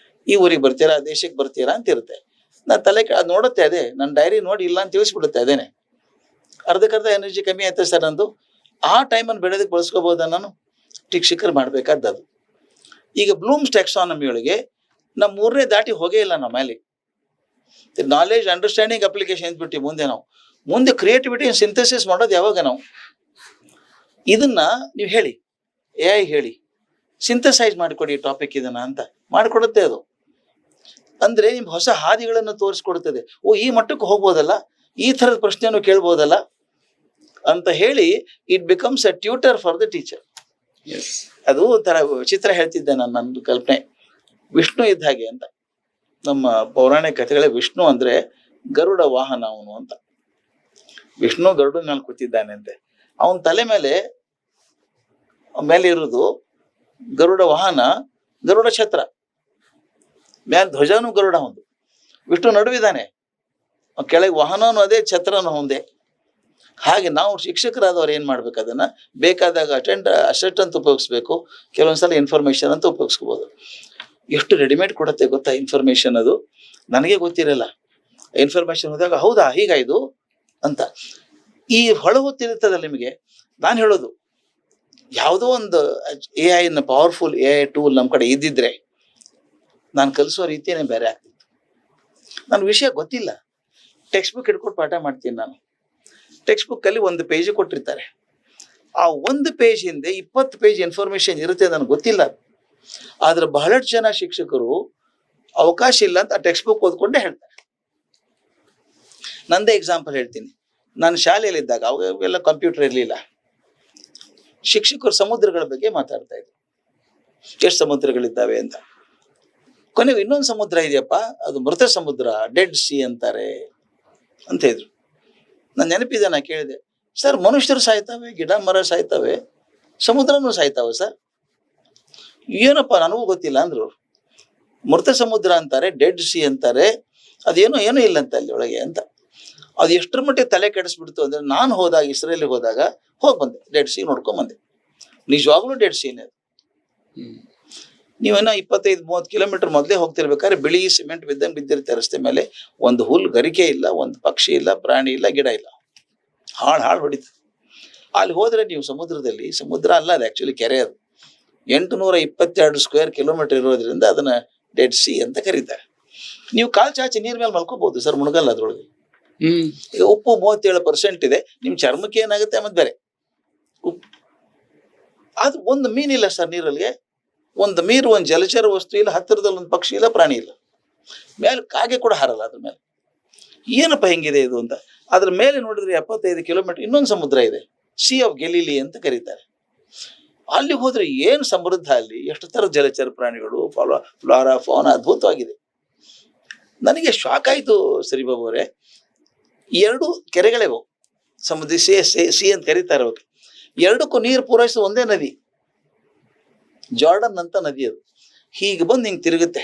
ಈ ಊರಿಗೆ ಬರ್ತೀರಾ, ದೇಶಕ್ಕೆ ಬರ್ತೀರಾ ಅಂತ ಇರುತ್ತೆ. ನಾನು ತಲೆ ಅದು ನೋಡುತ್ತೆ, ಅದೇ ನನ್ನ ಡೈರಿ ನೋಡಿ ಇಲ್ಲ ಅಂತ ತಿಳಿಸ್ಬಿಡುತ್ತೆ. ಅದೇನೆ ಅರ್ಧಕ್ಕರ್ಧ ಎನರ್ಜಿ ಕಮ್ಮಿ ಆಯ್ತು ಸರ್ ನಂದು, ಆ ಟೈಮನ್ನು ಬೆಳೆದಕ್ಕೆ ಬಳಸ್ಕೋಬೋದ ನಾನು? ಶಿಕ್ಷಕರು ಮಾಡಬೇಕಾದ್ದು ಅದು. ಈಗ ಬ್ಲೂಮ್ಸ್ ಟ್ಯಾಕ್ಸಾನಮಿ ಒಳಗೆ ನಮ್ಮ 3ನೇ ದಾಟಿ ಹೋಗೇ ಇಲ್ಲ ನಮ್ಮ ಮೇಲೆ. ನಾಲೆಜ್, ಅಂಡರ್ಸ್ಟ್ಯಾಂಡಿಂಗ್, ಅಪ್ಲಿಕೇಶನ್ ಅಂದ್ಬಿಟ್ಟು ಮುಂದೆ ಕ್ರಿಯೇಟಿವಿಟಿ ಸಿಂಥಸಿಸ್ ಮಾಡೋದು ಯಾವಾಗ ನಾವು? ಇದನ್ನ ನೀವು ಹೇಳಿ, AI ಹೇಳಿ ಸಿಂಥಸೈಸ್ ಮಾಡಿಕೊಡಿ ಟಾಪಿಕ್ ಇದನ್ನ ಅಂತ ಮಾಡಿಕೊಡುತ್ತೆ ಅದು. ಅಂದ್ರೆ ನಿಮ್ಗೆ ಹೊಸ ಹಾದಿಗಳನ್ನು ತೋರಿಸ್ಕೊಡ್ತದೆ. ಓ, ಈ ಮಟ್ಟಕ್ಕೆ ಹೋಗ್ಬೋದಲ್ಲ, ಈ ಥರದ ಪ್ರಶ್ನೆಯನ್ನು ಕೇಳ್ಬೋದಲ್ಲ ಅಂತ ಹೇಳಿ it becomes a tutor for the teacher. ಅದು ಒಂಥರ ಚಿತ್ರ ಹೇಳ್ತಿದ್ದೆ ನಾನು, ನನ್ನ ಕಲ್ಪನೆ. ವಿಷ್ಣು ಇದ್ದ ಹಾಗೆ ಅಂತ. ನಮ್ಮ ಪೌರಾಣಿಕ ಕಥೆಗಳೇ ವಿಷ್ಣು ಅಂದ್ರೆ ಗರುಡ ವಾಹನ ಅವನು ಅಂತ. ವಿಷ್ಣು ಗರುಡನ ಮೇಲೆ ಕೂತಿದ್ದಾನೆ ಅಂತೆ. ಅವನ ತಲೆ ಮೇಲೆ ಇರುವುದು ಗರುಡ ವಾಹನ, ಗರುಡ ಛತ್ರ, ಮೇಲೆ ಧ್ವಜನೂ ಗರುಡ ಒಂದು, ವಿಷ್ಣು ನಡುವಿದ್ದಾನೆ, ಕೆಳಗೆ ವಾಹನನು ಅದೇ, ಛತ್ರನು ಒಂದೇ. ಹಾಗೆ ನಾವು ಶಿಕ್ಷಕರಾದವ್ರು ಏನ್ ಮಾಡ್ಬೇಕು, ಅದನ್ನ ಬೇಕಾದಾಗ ಅಸಿಸ್ಟೆಂಟ್ ಅಂತ ಉಪಯೋಗಿಸ್ಬೇಕು, ಕೆಲವೊಂದ್ಸಲ ಇನ್ಫಾರ್ಮೇಶನ್ ಅಂತ ಉಪಯೋಗಿಸ್ಕೋಬಹುದು. ಎಷ್ಟು ರೆಡಿಮೇಡ್ ಕೊಡುತ್ತೆ ಗೊತ್ತಾ ಇನ್ಫಾರ್ಮೇಶನ್, ಅದು ನನಗೆ ಗೊತ್ತಿರಲ್ಲ. ಇನ್ಫಾರ್ಮೇಶನ್ ಹೋದಾಗ ಹೌದಾ ಹೀಗಾಯ್ತು ಅಂತ ಈ ಹೊಳವು ತಿರುತ್ತದಲ್ಲ ನಿಮಗೆ. ನಾನು ಹೇಳೋದು, ಯಾವುದೋ ಒಂದು AI ಪವರ್ಫುಲ್ AI ಟೂಲ್ ನಮ್ಮ ಕಡೆ ಇದ್ದಿದ್ರೆ ನಾನು ಕಲಿಸೋ ರೀತಿಯೇ ಬೇರೆ ಆಗ್ತಿತ್ತು. ನನ್ನ ವಿಷಯ ಗೊತ್ತಿಲ್ಲ, ಟೆಕ್ಸ್ಟ್ ಬುಕ್ ಹಿಡ್ಕೊಂಡು ಪಾಠ ಮಾಡ್ತೀನಿ ನಾನು. ಟೆಕ್ಸ್ಟ್ ಬುಕ್ಕಲ್ಲಿ 1 ಪೇಜ್ ಕೊಟ್ಟಿರ್ತಾರೆ, ಆ 1 ಪೇಜ್ ಹಿಂದೆ 20 ಪೇಜ್ ಇನ್ಫಾರ್ಮೇಶನ್ ಇರುತ್ತೆ, ನನಗೆ ಗೊತ್ತಿಲ್ಲ. ಆದ್ರೆ ಬಹಳಷ್ಟು ಜನ ಶಿಕ್ಷಕರು ಅವಕಾಶ ಇಲ್ಲ ಅಂತ ಆ ಟೆಕ್ಸ್ಟ್ ಬುಕ್ ಓದ್ಕೊಂಡೇ ಹೇಳ್ತಾರೆ. ನಂದೇ ಎಕ್ಸಾಂಪಲ್ ಹೇಳ್ತೀನಿ. ನಾನು ಶಾಲೆಯಲ್ಲಿದ್ದಾಗ ಅವೆಲ್ಲ ಕಂಪ್ಯೂಟರ್ ಇರಲಿಲ್ಲ. ಶಿಕ್ಷಕರು ಸಮುದ್ರಗಳ ಬಗ್ಗೆ ಮಾತಾಡ್ತಾ ಇದ್ರು, ಎಷ್ಟು ಸಮುದ್ರಗಳಿದ್ದಾವೆ ಅಂತ. ಕೊನೆಗೆ ಇನ್ನೊಂದು ಸಮುದ್ರ ಇದೆಯಪ್ಪ, ಅದು ಮೃತ ಸಮುದ್ರ, ಡೆಡ್ ಸಿ ಅಂತಾರೆ ಅಂತ ಇದ್ರು. ನಾನು ನೆನಪಿದೆ, ನಾ ಕೇಳಿದೆ, ಸರ್ ಮನುಷ್ಯರು ಸಾಯ್ತವೆ, ಗಿಡ ಮರ ಸಾಯ್ತವೆ, ಸಮುದ್ರನೂ ಸಾಯ್ತಾವೆ ಸರ್? ಏನಪ್ಪ ನನಗೂ ಗೊತ್ತಿಲ್ಲ ಅಂದ್ರು. ಮೃತ ಸಮುದ್ರ ಅಂತಾರೆ, ಡೆಡ್ ಸಿ ಅಂತಾರೆ, ಅದೇನೋ ಏನೂ ಇಲ್ಲ ಅಂತ ಅಲ್ಲಿ ಒಳಗೆ ಅಂತ. ಅದು ಎಷ್ಟರ ಮಟ್ಟಿಗೆ ತಲೆ ಕೆಡಿಸ್ಬಿಡ್ತು ಅಂದ್ರೆ, ನಾನು ಹೋದಾಗ ಇಸ್ರೇಲಿಗೆ ಹೋದಾಗ ಹೋಗಿ ಬಂದೆ, ಡೆಡ್ ಸಿ ನೋಡ್ಕೊಂಡ್ ಬಂದೆ. ನಿಜವಾಗ್ಲೂ ಡೆಡ್ ಸೀನೇ ಅದು. ನೀವೇನೋ 25-30 ಕಿಲೋಮೀಟರ್ ಮೊದಲೇ ಹೋಗ್ತಿರ್ಬೇಕಾದ್ರೆ ಬಿಳಿ ಸಿಮೆಂಟ್ ಬಿದ್ದಿರುತ್ತೆ ರಸ್ತೆ ಮೇಲೆ. ಒಂದು ಹುಲ್ಲು ಗರಿಕೆ ಇಲ್ಲ, ಒಂದು ಪಕ್ಷಿ ಇಲ್ಲ, ಪ್ರಾಣಿ ಇಲ್ಲ, ಗಿಡ ಇಲ್ಲ, ಹಾಳು ಹೊಡಿತು. ಅಲ್ಲಿ ಹೋದ್ರೆ ನೀವು ಸಮುದ್ರದಲ್ಲಿ, ಸಮುದ್ರ ಅಲ್ಲ ಅದು ಆಕ್ಚುಲಿ ಕೆರೆ, ಅದು 822 ಸ್ಕ್ವೇರ್ ಕಿಲೋಮೀಟರ್ ಇರೋದ್ರಿಂದ ಅದನ್ನ ಡೆಡ್ ಸಿ ಅಂತ ಕರೀತಾರೆ. ನೀವು ಕಾಲ್ ಚಾಚಿ ನೀರ್ ಮೇಲೆ ಮಲ್ಕೋಬಹುದು ಸರ್, ಮುಣಗಲ್ಲ ಅದ್ರೊಳಗೆ. ಈಗ ಉಪ್ಪು 37% ಇದೆ, ನಿಮ್ ಚರ್ಮಕ್ಕೆ ಏನಾಗುತ್ತೆ ಮತ್ತೆ ಬೇರೆ ಉಪ್ಪು. ಅದು ಒಂದು ಮೀನಿಲ್ಲ ಸರ್ ನೀರಲ್ಲಿ, ಒಂದು ನೀರು, ಒಂದು ಜಲಚರ ವಸ್ತು ಇಲ್ಲ, ಹತ್ತಿರದಲ್ಲಿ ಒಂದು ಪಕ್ಷಿ ಇಲ್ಲ, ಪ್ರಾಣಿ ಇಲ್ಲ, ಮೇಲೆ ಕಾಗೆ ಕೂಡ ಹಾರಲ್ಲ ಅದ್ರ ಮೇಲೆ. ಏನಪ್ಪ ಹೆಂಗಿದೆ ಇದು ಅಂತ. ಅದ್ರ ಮೇಲೆ ನೋಡಿದ್ರೆ 75 ಕಿಲೋಮೀಟರ್ ಇನ್ನೊಂದು ಸಮುದ್ರ ಇದೆ, ಸಿ ಆಫ್ ಗೆಲಿಲಿ ಅಂತ ಕರೀತಾರೆ. ಅಲ್ಲಿ ಹೋದ್ರೆ ಏನು ಸಮೃದ್ಧ, ಅಲ್ಲಿ ಎಷ್ಟು ತರ ಜಲಚರ ಪ್ರಾಣಿಗಳು, ಫ್ಲೋರಾ ಫೌನಾ ಅದ್ಭುತವಾಗಿದೆ. ನನಗೆ ಶಾಕ್ ಆಯ್ತು ಶ್ರೀಬಾಬು ಅವರೇ. 2 ಕೆರೆಗಳೇ ಸಮುದ್ರ, ಸಿ ಅಂತ ಕರೀತಾರೆ ಅವಕ್ಕೆ. 2ಕ್ಕೂ ನೀರು ಪೂರೈಸೋ ಒಂದೇ ನದಿ, ಜಾರ್ಡನ್ ಅಂತ ನದಿ. ಅದು ಹೀಗೆ ಬಂದು ಹಿಂಗೆ ತಿರುಗುತ್ತೆ.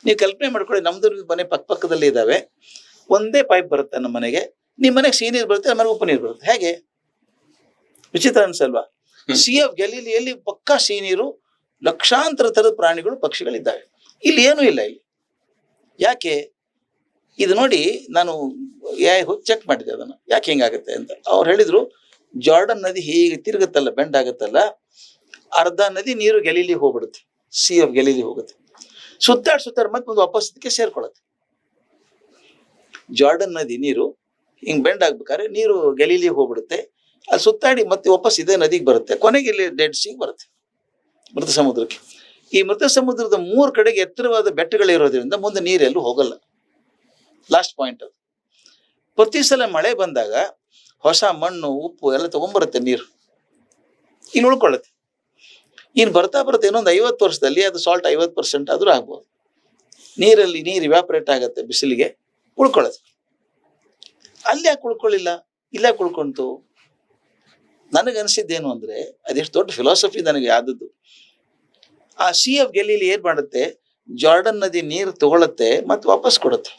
ನೀವು ಕಲ್ಪನೆ ಮಾಡ್ಕೊಳ್ಳಿ, ನಮ್ದು ಮನೆ ಪಕ್ಕದಲ್ಲಿ ಇದ್ದಾವೆ, ಒಂದೇ ಪೈಪ್ ಬರುತ್ತೆ ನಮ್ಮ ಮನೆಗೆ. ನಿಮ್ಮ ಮನೆಗೆ ಸಿಹಿ ನೀರು ಬರುತ್ತೆ, ನಮ್ಮ ಮನೆಗೆ ಉಪ್ಪು ನೀರು ಬರುತ್ತೆ. ಹೇಗೆ ವಿಚಿತ್ರ ಅನ್ಸಲ್ವಾ? ಸಿ ಆಫ್ ಗ್ಯಾಲಿಲಿಯಲ್ಲಿ ಪಕ್ಕಾ ಸಿಹಿ ನೀರು, ಲಕ್ಷಾಂತರ ತರದ ಪ್ರಾಣಿಗಳು, ಪಕ್ಷಿಗಳಿದ್ದಾವೆ. ಇಲ್ಲಿ ಏನೂ ಇಲ್ಲ. ಇಲ್ಲಿ ಯಾಕೆ ಇದು ನೋಡಿ, ನಾನು ಹೋಗಿ ಚೆಕ್ ಮಾಡಿದೆ ಅದನ್ನು, ಯಾಕೆ ಹಿಂಗಾಗುತ್ತೆ ಅಂತ. ಅವ್ರು ಹೇಳಿದ್ರು, ಜಾರ್ಡನ್ ನದಿ ಹೀಗೆ ತಿರುಗುತ್ತಲ್ಲ, ಬೆಂಡ್ ಆಗುತ್ತಲ್ಲ, ಅರ್ಧ ನದಿ ನೀರು ಗೆಲಿಲಿ ಹೋಗ್ಬಿಡುತ್ತೆ, ಸಿ ಆಫ್ ಗೆಲಿಲಿ ಹೋಗುತ್ತೆ. ಸುತ್ತಾಡ್ ಮತ್ತೆ ಒಂದು ವಾಪಸ್ ಇದಕ್ಕೆ ಸೇರ್ಕೊಳ್ಳುತ್ತೆ. ಜಾರ್ಡನ್ ನದಿ ನೀರು ಹಿಂಗ್ ಬೆಂಡ್ ಆಗ್ಬೇಕಾದ್ರೆ ನೀರು ಗೆಲಿಲಿ ಹೋಗ್ಬಿಡುತ್ತೆ, ಅದು ಸುತ್ತಾಡಿ ಮತ್ತೆ ವಾಪಸ್ ಇದೇ ನದಿಗೆ ಬರುತ್ತೆ, ಕೊನೆಗೆ ಇಲ್ಲಿ ಡೆಡ್ ಸಿಗೆ ಬರುತ್ತೆ, ಮೃತ ಸಮುದ್ರಕ್ಕೆ. ಈ ಮೃತ ಸಮುದ್ರದ 3 ಕಡೆಗೆ ಎತ್ತರವಾದ ಬೆಟ್ಟಗಳಿರೋದ್ರಿಂದ ಮುಂದೆ ನೀರೆಲ್ಲೂ ಹೋಗಲ್ಲ. ಲಾಸ್ಟ್ ಪಾಯಿಂಟ್ ಅದು. ಪ್ರತಿ ಸಲ ಮಳೆ ಬಂದಾಗ ಹೊಸ ಮಣ್ಣು ಉಪ್ಪು ಎಲ್ಲ ತಗೊಂಡ್ಬರುತ್ತೆ ನೀರು, ಇಲ್ಲಿ ಉಳ್ಕೊಳ್ಳುತ್ತೆ. ಇನ್ನು ಬರ್ತಾ ಇನ್ನೊಂದು 50 ವರ್ಷದಲ್ಲಿ ಅದು ಸಾಲ್ಟ್ 50% ಆದ್ರೂ ಆಗ್ಬೋದು. ನೀರು ಇವ್ಯಾಪರೇಟ್ ಆಗುತ್ತೆ, ಬಿಸಿಲಿಗೆ ಉಳ್ಕೊಳ್ಳುತ್ತೆ. ಅಲ್ಲಿ ಯಾಕೆ ಉಳ್ಕೊಳ್ಳಿಲ್ಲ, ಇಲ್ಲ ಉಳ್ಕೊಂತು? ನನಗನ್ಸಿದ್ದೇನು ಅಂದ್ರೆ, ಅದೆಷ್ಟು ದೊಡ್ಡ ಫಿಲಾಸಫಿ ನನಗೆ ಆದದ್ದು. ಆ ಸಿ ಆಫ್ ಗೆಲೀಲಿ ಏನ್ ಮಾಡುತ್ತೆ, ಜಾರ್ಡನ್ ನದಿ ನೀರು ತಗೊಳತ್ತೆ ಮತ್ತೆ ವಾಪಸ್ ಕೊಡುತ್ತೆ.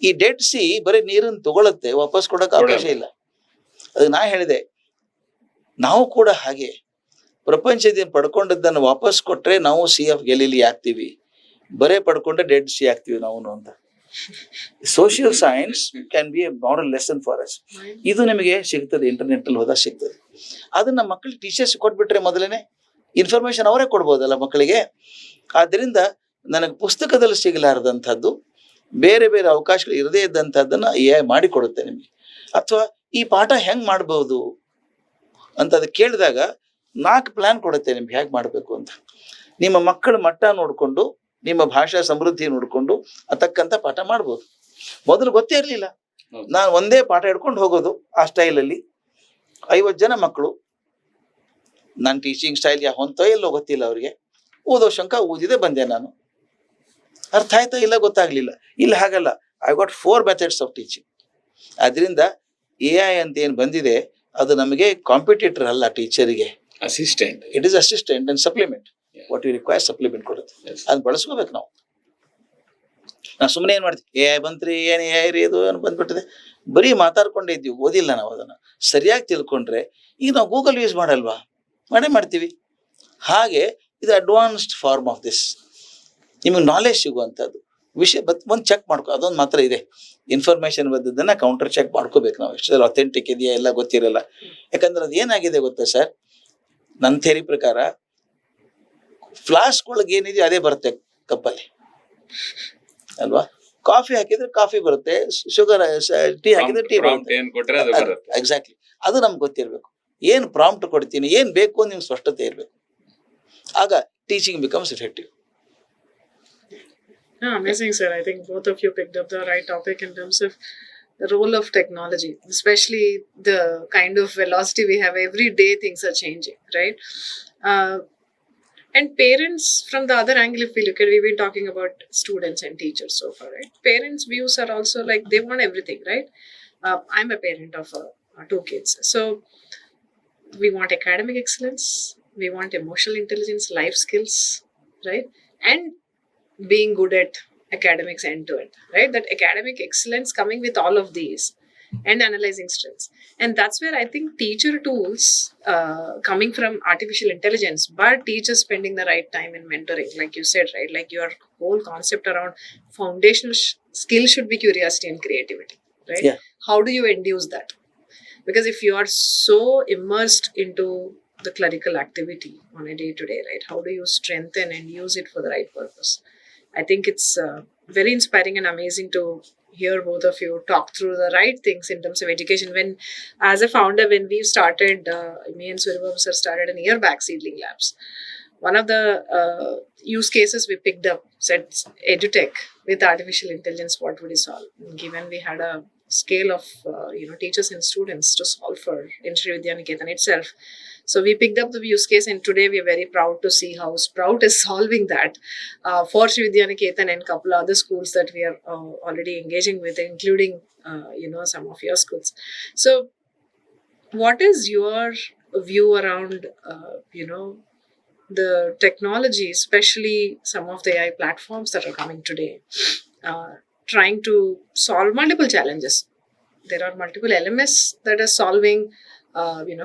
ಈ ಡೆಡ್ ಸಿ ಬರೀ ನೀರನ್ನು ತಗೊಳತ್ತೆ, ವಾಪಸ್ ಕೊಡಕ್ಕೆ ಅವಕಾಶ ಇಲ್ಲ. ಅದು ನಾ ಹೇಳಿದೆ, ನಾವು ಕೂಡ ಹಾಗೆ ಪ್ರಪಂಚದಿಂದ ಪಡ್ಕೊಂಡದ್ದನ್ನು ವಾಪಸ್ ಕೊಟ್ರೆ ನಾವು ಸಿ ಆಫ್ ಗೆಲೀಲಿ ಆಗ್ತೀವಿ, ಬರೇ ಪಡ್ಕೊಂಡ್ರೆ ಡೆಡ್ ಸಿ ಆಗ್ತೀವಿ ನಾವು ಅಂತ. Social science can be A moral lesson for us. ಇದು ನಿಮಗೆ ಸಿಗ್ತದೆ, ಇಂಟರ್ನೆಟ್ ಅಲ್ಲಿ ಹೋದಾಗ ಸಿಗ್ತದೆ. ಅದನ್ನ ಮಕ್ಕಳಿಗೆ ಟೀಚರ್ಸ್ ಕೊಟ್ಬಿಟ್ರೆ ಮೊದಲೇನೆ ಇನ್ಫಾರ್ಮೇಶನ್ ಅವರೇ ಕೊಡ್ಬೋದಲ್ಲ ಮಕ್ಕಳಿಗೆ. ಆದ್ದರಿಂದ ನನಗೆ ಪುಸ್ತಕದಲ್ಲಿ ಸಿಗಲಾರದಂಥದ್ದು, ಬೇರೆ ಬೇರೆ ಅವಕಾಶಗಳು ಇರದೇ ಇದ್ದಂಥದ್ದನ್ನ AI ಮಾಡಿಕೊಡುತ್ತೆ ನಿಮಗೆ. ಅಥವಾ ಈ ಪಾಠ ಹೆಂಗ್ ಮಾಡ್ಬೋದು ಅಂತ ಅದು ಕೇಳಿದಾಗ 4 ಪ್ಲಾನ್ ಕೊಡುತ್ತೆ ನಿಮ್ಗೆ ಹೇಗೆ ಮಾಡಬೇಕು ಅಂತ. ನಿಮ್ಮ ಮಕ್ಕಳ ಮಟ್ಟ ನೋಡಿಕೊಂಡು, ನಿಮ್ಮ ಭಾಷಾ ಸಮೃದ್ಧಿ ನೋಡಿಕೊಂಡು ಅದಕ್ಕಂತ ಪಾಠ ಮಾಡ್ಬೋದು. ಮೊದಲು ಗೊತ್ತೇ ಇರಲಿಲ್ಲ, ನಾನು ಒಂದೇ ಪಾಠ ಹಿಡ್ಕೊಂಡು ಹೋಗೋದು ಆ ಸ್ಟೈಲಲ್ಲಿ. 50 ಜನ ಮಕ್ಕಳು, ನನ್ನ ಟೀಚಿಂಗ್ ಸ್ಟೈಲ್ ಹೊಂತೋ ಎಲ್ಲೋ ಗೊತ್ತಿಲ್ಲ ಅವ್ರಿಗೆ. ಓದೋ ಶಂಕ ಓದಿದೆ ಬಂದೆ ನಾನು. ಅರ್ಥ ಆಯ್ತಾ ಇಲ್ಲ ಗೊತ್ತಾಗ್ಲಿಲ್ಲ. ಇಲ್ಲಿ ಹಾಗಲ್ಲ, I got 4 methods of teaching. ಅದರಿಂದ AI ಅಂತ ಏನು ಬಂದಿದೆ ಅದು ನಮಗೆ ಕಾಂಪಿಟೇಟರ್ ಅಲ್ಲ, ಟೀಚರಿಗೆ assistant. It is assistant and supplement. What you require supplement ಕೊಡುತ್ತೆ. ಅದನ್ನ ಬಳಸ್ಕೋಬೇಕು ನಾವು. ನಾವು ಸುಮ್ಮನೆ ಏನ್ ಮಾಡ್ತೀವಿ, AI ಬಂತ್ರಿ, ಏನ್ AI ರೀ ಇದು ಏನು ಬಂದ್ಬಿಟ್ಟಿದೆ, ಬರೀ ಮಾತಾಡ್ಕೊಂಡೇ ಇದ್ದೀವಿ, ಓದಿಲ್ಲ ನಾವು. ಅದನ್ನ ಸರಿಯಾಗಿ ತಿಳ್ಕೊಂಡ್ರೆ, ಈಗ ನಾವು ಗೂಗಲ್ ಯೂಸ್ ಮಾಡಲ್ವಾ, ಮಾಡ್ತೀವಿ. ಹಾಗೆ ಇದು ಅಡ್ವಾನ್ಸ್ಡ್ ಫಾರ್ಮ್ ಆಫ್ ದಿಸ್. ನಿಮಗೆ ನಾಲೆಜ್ ಸಿಗುವಂಥದ್ದು ವಿಷಯ ಒಂದು ಚೆಕ್ ಮಾಡ್ಕೊ, ಅದೊಂದು ಮಾತ್ರ ಇದೆ. ಇನ್ಫಾರ್ಮೇಶನ್ ಬಂದದ್ದನ್ನ ಕೌಂಟರ್ ಚೆಕ್ ಮಾಡ್ಕೋಬೇಕು ನಾವು, ಎಷ್ಟು ಅಥೆಂಟಿಕ್ ಇದೆಯಾ ಎಲ್ಲ ಗೊತ್ತಿರಲ್ಲ. ಯಾಕಂದ್ರೆ ಅದು ಏನಾಗಿದೆ ಗೊತ್ತಾ ಸರ್, ನನ್ನ ಥೇರಿ ಪ್ರಕಾರ ಫ್ಲಾಸ್ಕ್ ಒಳಗೆ ಏನಿದೆಯೋ ಅದೇ ಬರುತ್ತೆ ಕಪ್ಪಲ್ಲಿ ಅಲ್ವಾ. ಕಾಫಿ ಹಾಕಿದ್ರೆ ಕಾಫಿ ಬರುತ್ತೆ, ಶುಗರ್ ಟೀ ಹಾಕಿದ್ರೆ ಟೀ ಬರುತ್ತೆ. ಎಕ್ಸಾಕ್ಟ್ಲಿ, ಅದು ನಮ್ಗೆ ಗೊತ್ತಿರ್ಬೇಕು. ಏನ್ ಪ್ರಾಂಪ್ಟ್ ಕೊಡ್ತೀನಿ, ಏನ್ ಬೇಕು ಅಂತ ನಿಮ್ಗೆ ಸ್ಪಷ್ಟತೆ ಇರ್ಬೇಕು. ಆಗ teaching becomes effective. Yeah, amazing, sir. I think both of you picked up the right topic in terms of the role of technology, especially the kind of velocity we have. Every day things are changing, right? And parents, from the other angle, if we look at, we've been talking about students and teachers so far, right? Parents' views are also like they want everything, right? I'm a parent of 2 kids. So we want academic excellence, we want emotional intelligence, life skills, right? And being good at academics end to end, right? That academic excellence coming with all of these and analyzing strengths. And that's where I think teacher tools coming from artificial intelligence, but teachers spending the right time in mentoring, like you said, right? Like your whole concept around foundational skill should be curiosity and creativity, right? Yeah. How do you induce that? Because if you are so immersed into the clerical activity on a day-to-day, right? How do you strengthen and use it for the right purpose? I think it's very inspiring and amazing to hear both of you talk through the right things in terms of education. When, as a founder, when we started, me and Suryababu sir started a year back, Seedling Labs. One of the use cases we picked up said edutech with artificial intelligence, what would it solve? Given we had a scale of teachers and students to solve for in Sri Vidyaniketan itself. So we picked up the use case, and today we are very proud to see how Sprout is solving that for Sri Vidyaniketan and a couple other schools that we are already engaging with, including some of your schools. So what is your view around the technology, especially some of the AI platforms that are coming today, trying to solve multiple challenges? There are multiple LMS that are solving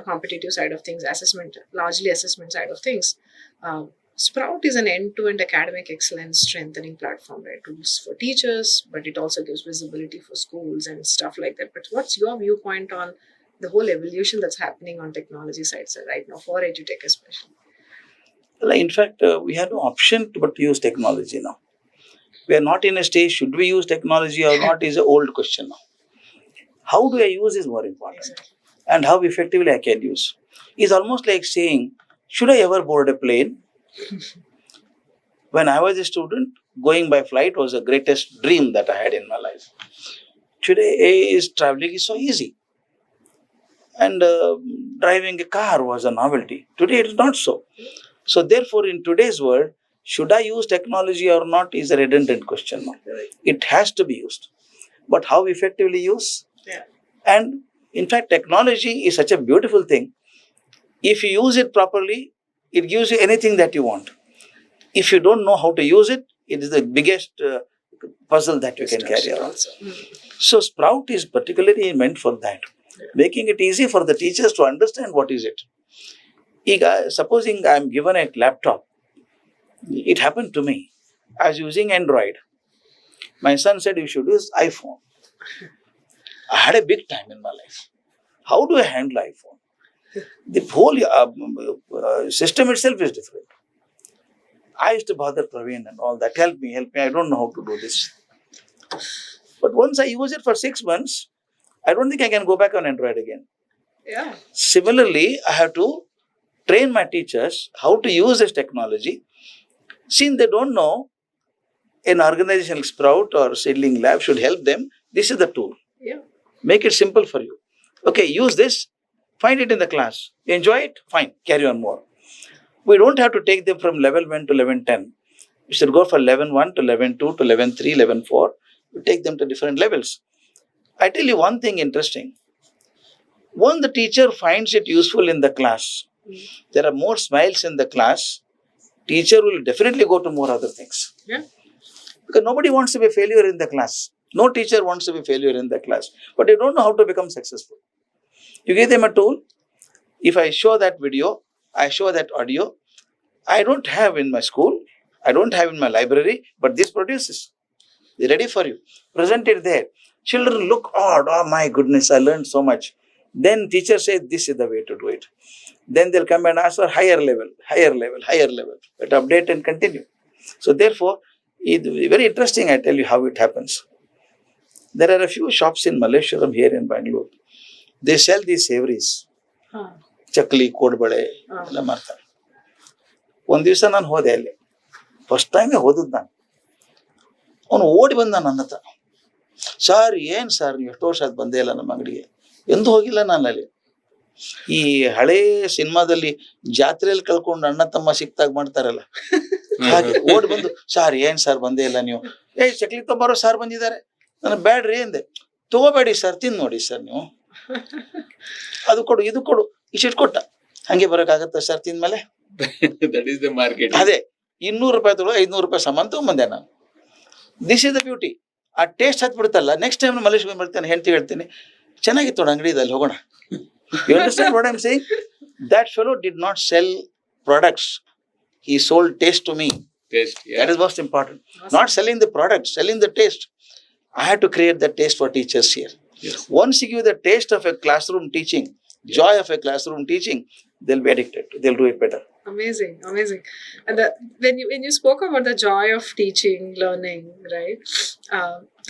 competitive side of things, largely assessment side of things. Sprout is an end-to-end academic excellence strengthening platform, right? Tools for teachers, but it also gives visibility for schools and stuff like that. But what's your viewpoint on the whole evolution that's happening on technology sides right now for edutech especially? Well, in fact, we have no option but to use technology now. We are not in a stage, should we use technology or not is an old question now. How do I use is more important. Exactly. And how effectively I can use. Is almost like saying, should I ever board a plane When I was a student, going by flight was the greatest dream that I had in my life. Today, traveling is so easy. And driving a car was a novelty. Today, it is not so. So, therefore, in today's world, should I use technology or not is a redundant question. It has to be used. But how effectively use? Yeah. And in fact, technology is such a beautiful thing. If you use it properly, it gives you anything that you want. If you don't know how to use it, it is the biggest puzzle that you can carry out. Also. So Sprout is particularly meant for that, making it easy for the teachers to understand what is it. Supposing I am given a laptop, it happened to me. I was using Android. My son said you should use iPhone. I had a big time in my life. How do I handle iPhone? The whole system itself is different. I used to bother Praveen and all that. Help me. I don't know how to do this. But once I use it for 6 months, I don't think I can go back on Android again. Yeah. Similarly, I have to train my teachers how to use this technology. Since they don't know, an organization like Sprout or Seedling Lab should help them. This is the tool. Yeah. Make it simple for you. Okay, use this. Find it in the class. Enjoy it? Fine. Carry on more. We don't have to take them from level 1 to level 10. We should go from level 1 to level 2 to level 3, level 4. We take them to different levels. I tell you one thing interesting. When the teacher finds it useful in the class, there are more smiles in the class, teacher will definitely go to more other things. Yeah. Because nobody wants to be a failure in the class. No teacher wants to be a failure in the class. But they don't know how to become successful. You give them a tool. If I show that video, I show that audio, I don't have in my school, I don't have in my library, but this produces. They're ready for you. Present it there. Children look odd. Oh my goodness, I learned so much. Then teacher says, this is the way to do it. Then they'll come and ask for higher level. But update and continue. So therefore, it's very interesting, I tell you how it happens. There are a few shops in Malleshwaram here in Bangalore. They sell these savories. Chakli kodubale ಎಲ್ಲ ಮಾಡ್ತಾರೆ. ಒಂದು ದಿವಸ ನಾನು ಹೋದೆ ಅಲ್ಲಿ, first ಟೈಮೇ ಹೋದದ್ದು ನಾನು. ಅವನು ಓಡಿ ಬಂದ ನನ್ನ ಹತ್ರ, ಸರ್ ಏನು ಸರ್ ನೀವು ಎಷ್ಟು ವರ್ಷ ಅದು ಬಂದೇ ಇಲ್ಲ ನಮ್ಮ ಅಂಗಡಿಗೆ. ಎಂದೂ ಹೋಗಿಲ್ಲ ನಾನು ಅಲ್ಲಿ. ಈ ಹಳೇ ಸಿನಿಮಾದಲ್ಲಿ ಜಾತ್ರೆಯಲ್ಲಿ ಕಳ್ಕೊಂಡು ಅಣ್ಣ ತಮ್ಮ ಸಿಕ್ತಾಗ ಮಾಡ್ತಾರಲ್ಲ ಹಾಗೆ ಓಡಿ ಬಂದು, ಸರ್ ಏನು ಸರ್ ಬಂದೇ ಇಲ್ಲ ನೀವು. ಚಕ್ಲಿ ತೊಂಬಾರೋ ಸರ್ ಬಂದಿದ್ದಾರೆ. ನನಗೆ ಬ್ಯಾಡ್ರಿ ಅಂದೆ. ತಗೋಬೇಡಿ ಸರ್, ತಿಂದು ನೋಡಿ ಸರ್ ನೀವು. ಅದು ಕೊಡು ಇದು ಕೊಡು ಇಷ್ಟಿಟ್ಟು ಕೊಟ್ಟ. ಹಂಗೆ ಬರೋಕ್ಕಾಗತ್ತ ಸರ್ ತಿಂದ್ಮೇಲೆ? ಅದೇ 200 ರೂಪಾಯಿ ತಗೊಳ್ಳೋ 500 ರೂಪಾಯಿ ಸಾಮಾನು ತಗೊಂಬಂದೆ ನಾನು. This is the beauty. ಆ ಟೇಸ್ಟ್ ಹತ್ ಬಿಡುತ್ತಲ್ಲ. ನೆಕ್ಸ್ಟ್ ಟೈಮ್ ಮಲೇಶ್ವರ ಬರ್ತೇನೆ, ಹೆಂಡತಿ ಹೇಳ್ತೀನಿ, ಚೆನ್ನಾಗಿತ್ತು ಅಂಗಡಿದಲ್ಲಿ ಹೋಗೋಣ. You understand what I am saying? That fellow did not sell products. He sold taste to me. Taste, yeah. That is most important. Awesome. Not selling the product, selling the taste. I had to create that taste for teachers here. Yes. Once you give the taste of a classroom teaching, joy of a classroom teaching, they'll be addicted. They'll do it better. Amazing. And when you spoke about the joy of teaching, learning, right?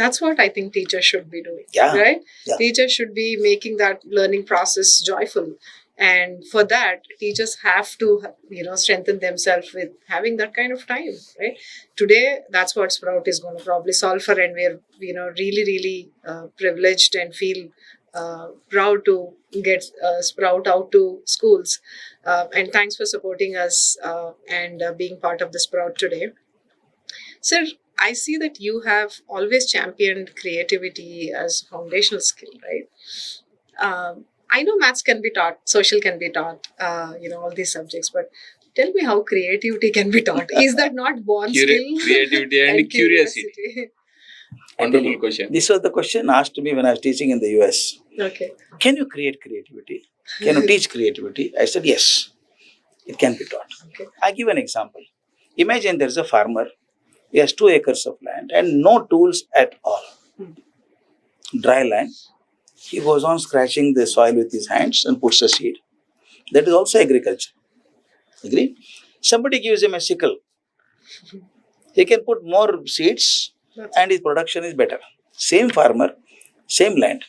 That's what I think teachers should be doing. Yeah. Right? Yeah. Teachers should be making that learning process joyful. And for that, teachers have to, strengthen themselves with having that kind of time, right? Today, that's what Sprout is going to probably solve for, and we're, really, really privileged and feel proud to get Sprout out to schools. And thanks for supporting us and being part of the Sprout today. Sir, I see that you have always championed creativity as a foundational skill, right? I know maths can be taught, social can be taught, all these subjects, but tell me how creativity can be taught. Is that not born skill? Creativity and curiosity. Wonderful question. This was the question asked to me when I was teaching in the US. Okay. Can you create creativity? Can you teach creativity? I said, yes, it can be taught. Okay. I give an example. Imagine there's a farmer. He has 2 acres of land and no tools at all. Dry land. He goes on scratching the soil with his hands and puts a seed. That is also agriculture. Agree? Somebody gives him a sickle. He can put more seeds and his production is better. Same farmer, same land.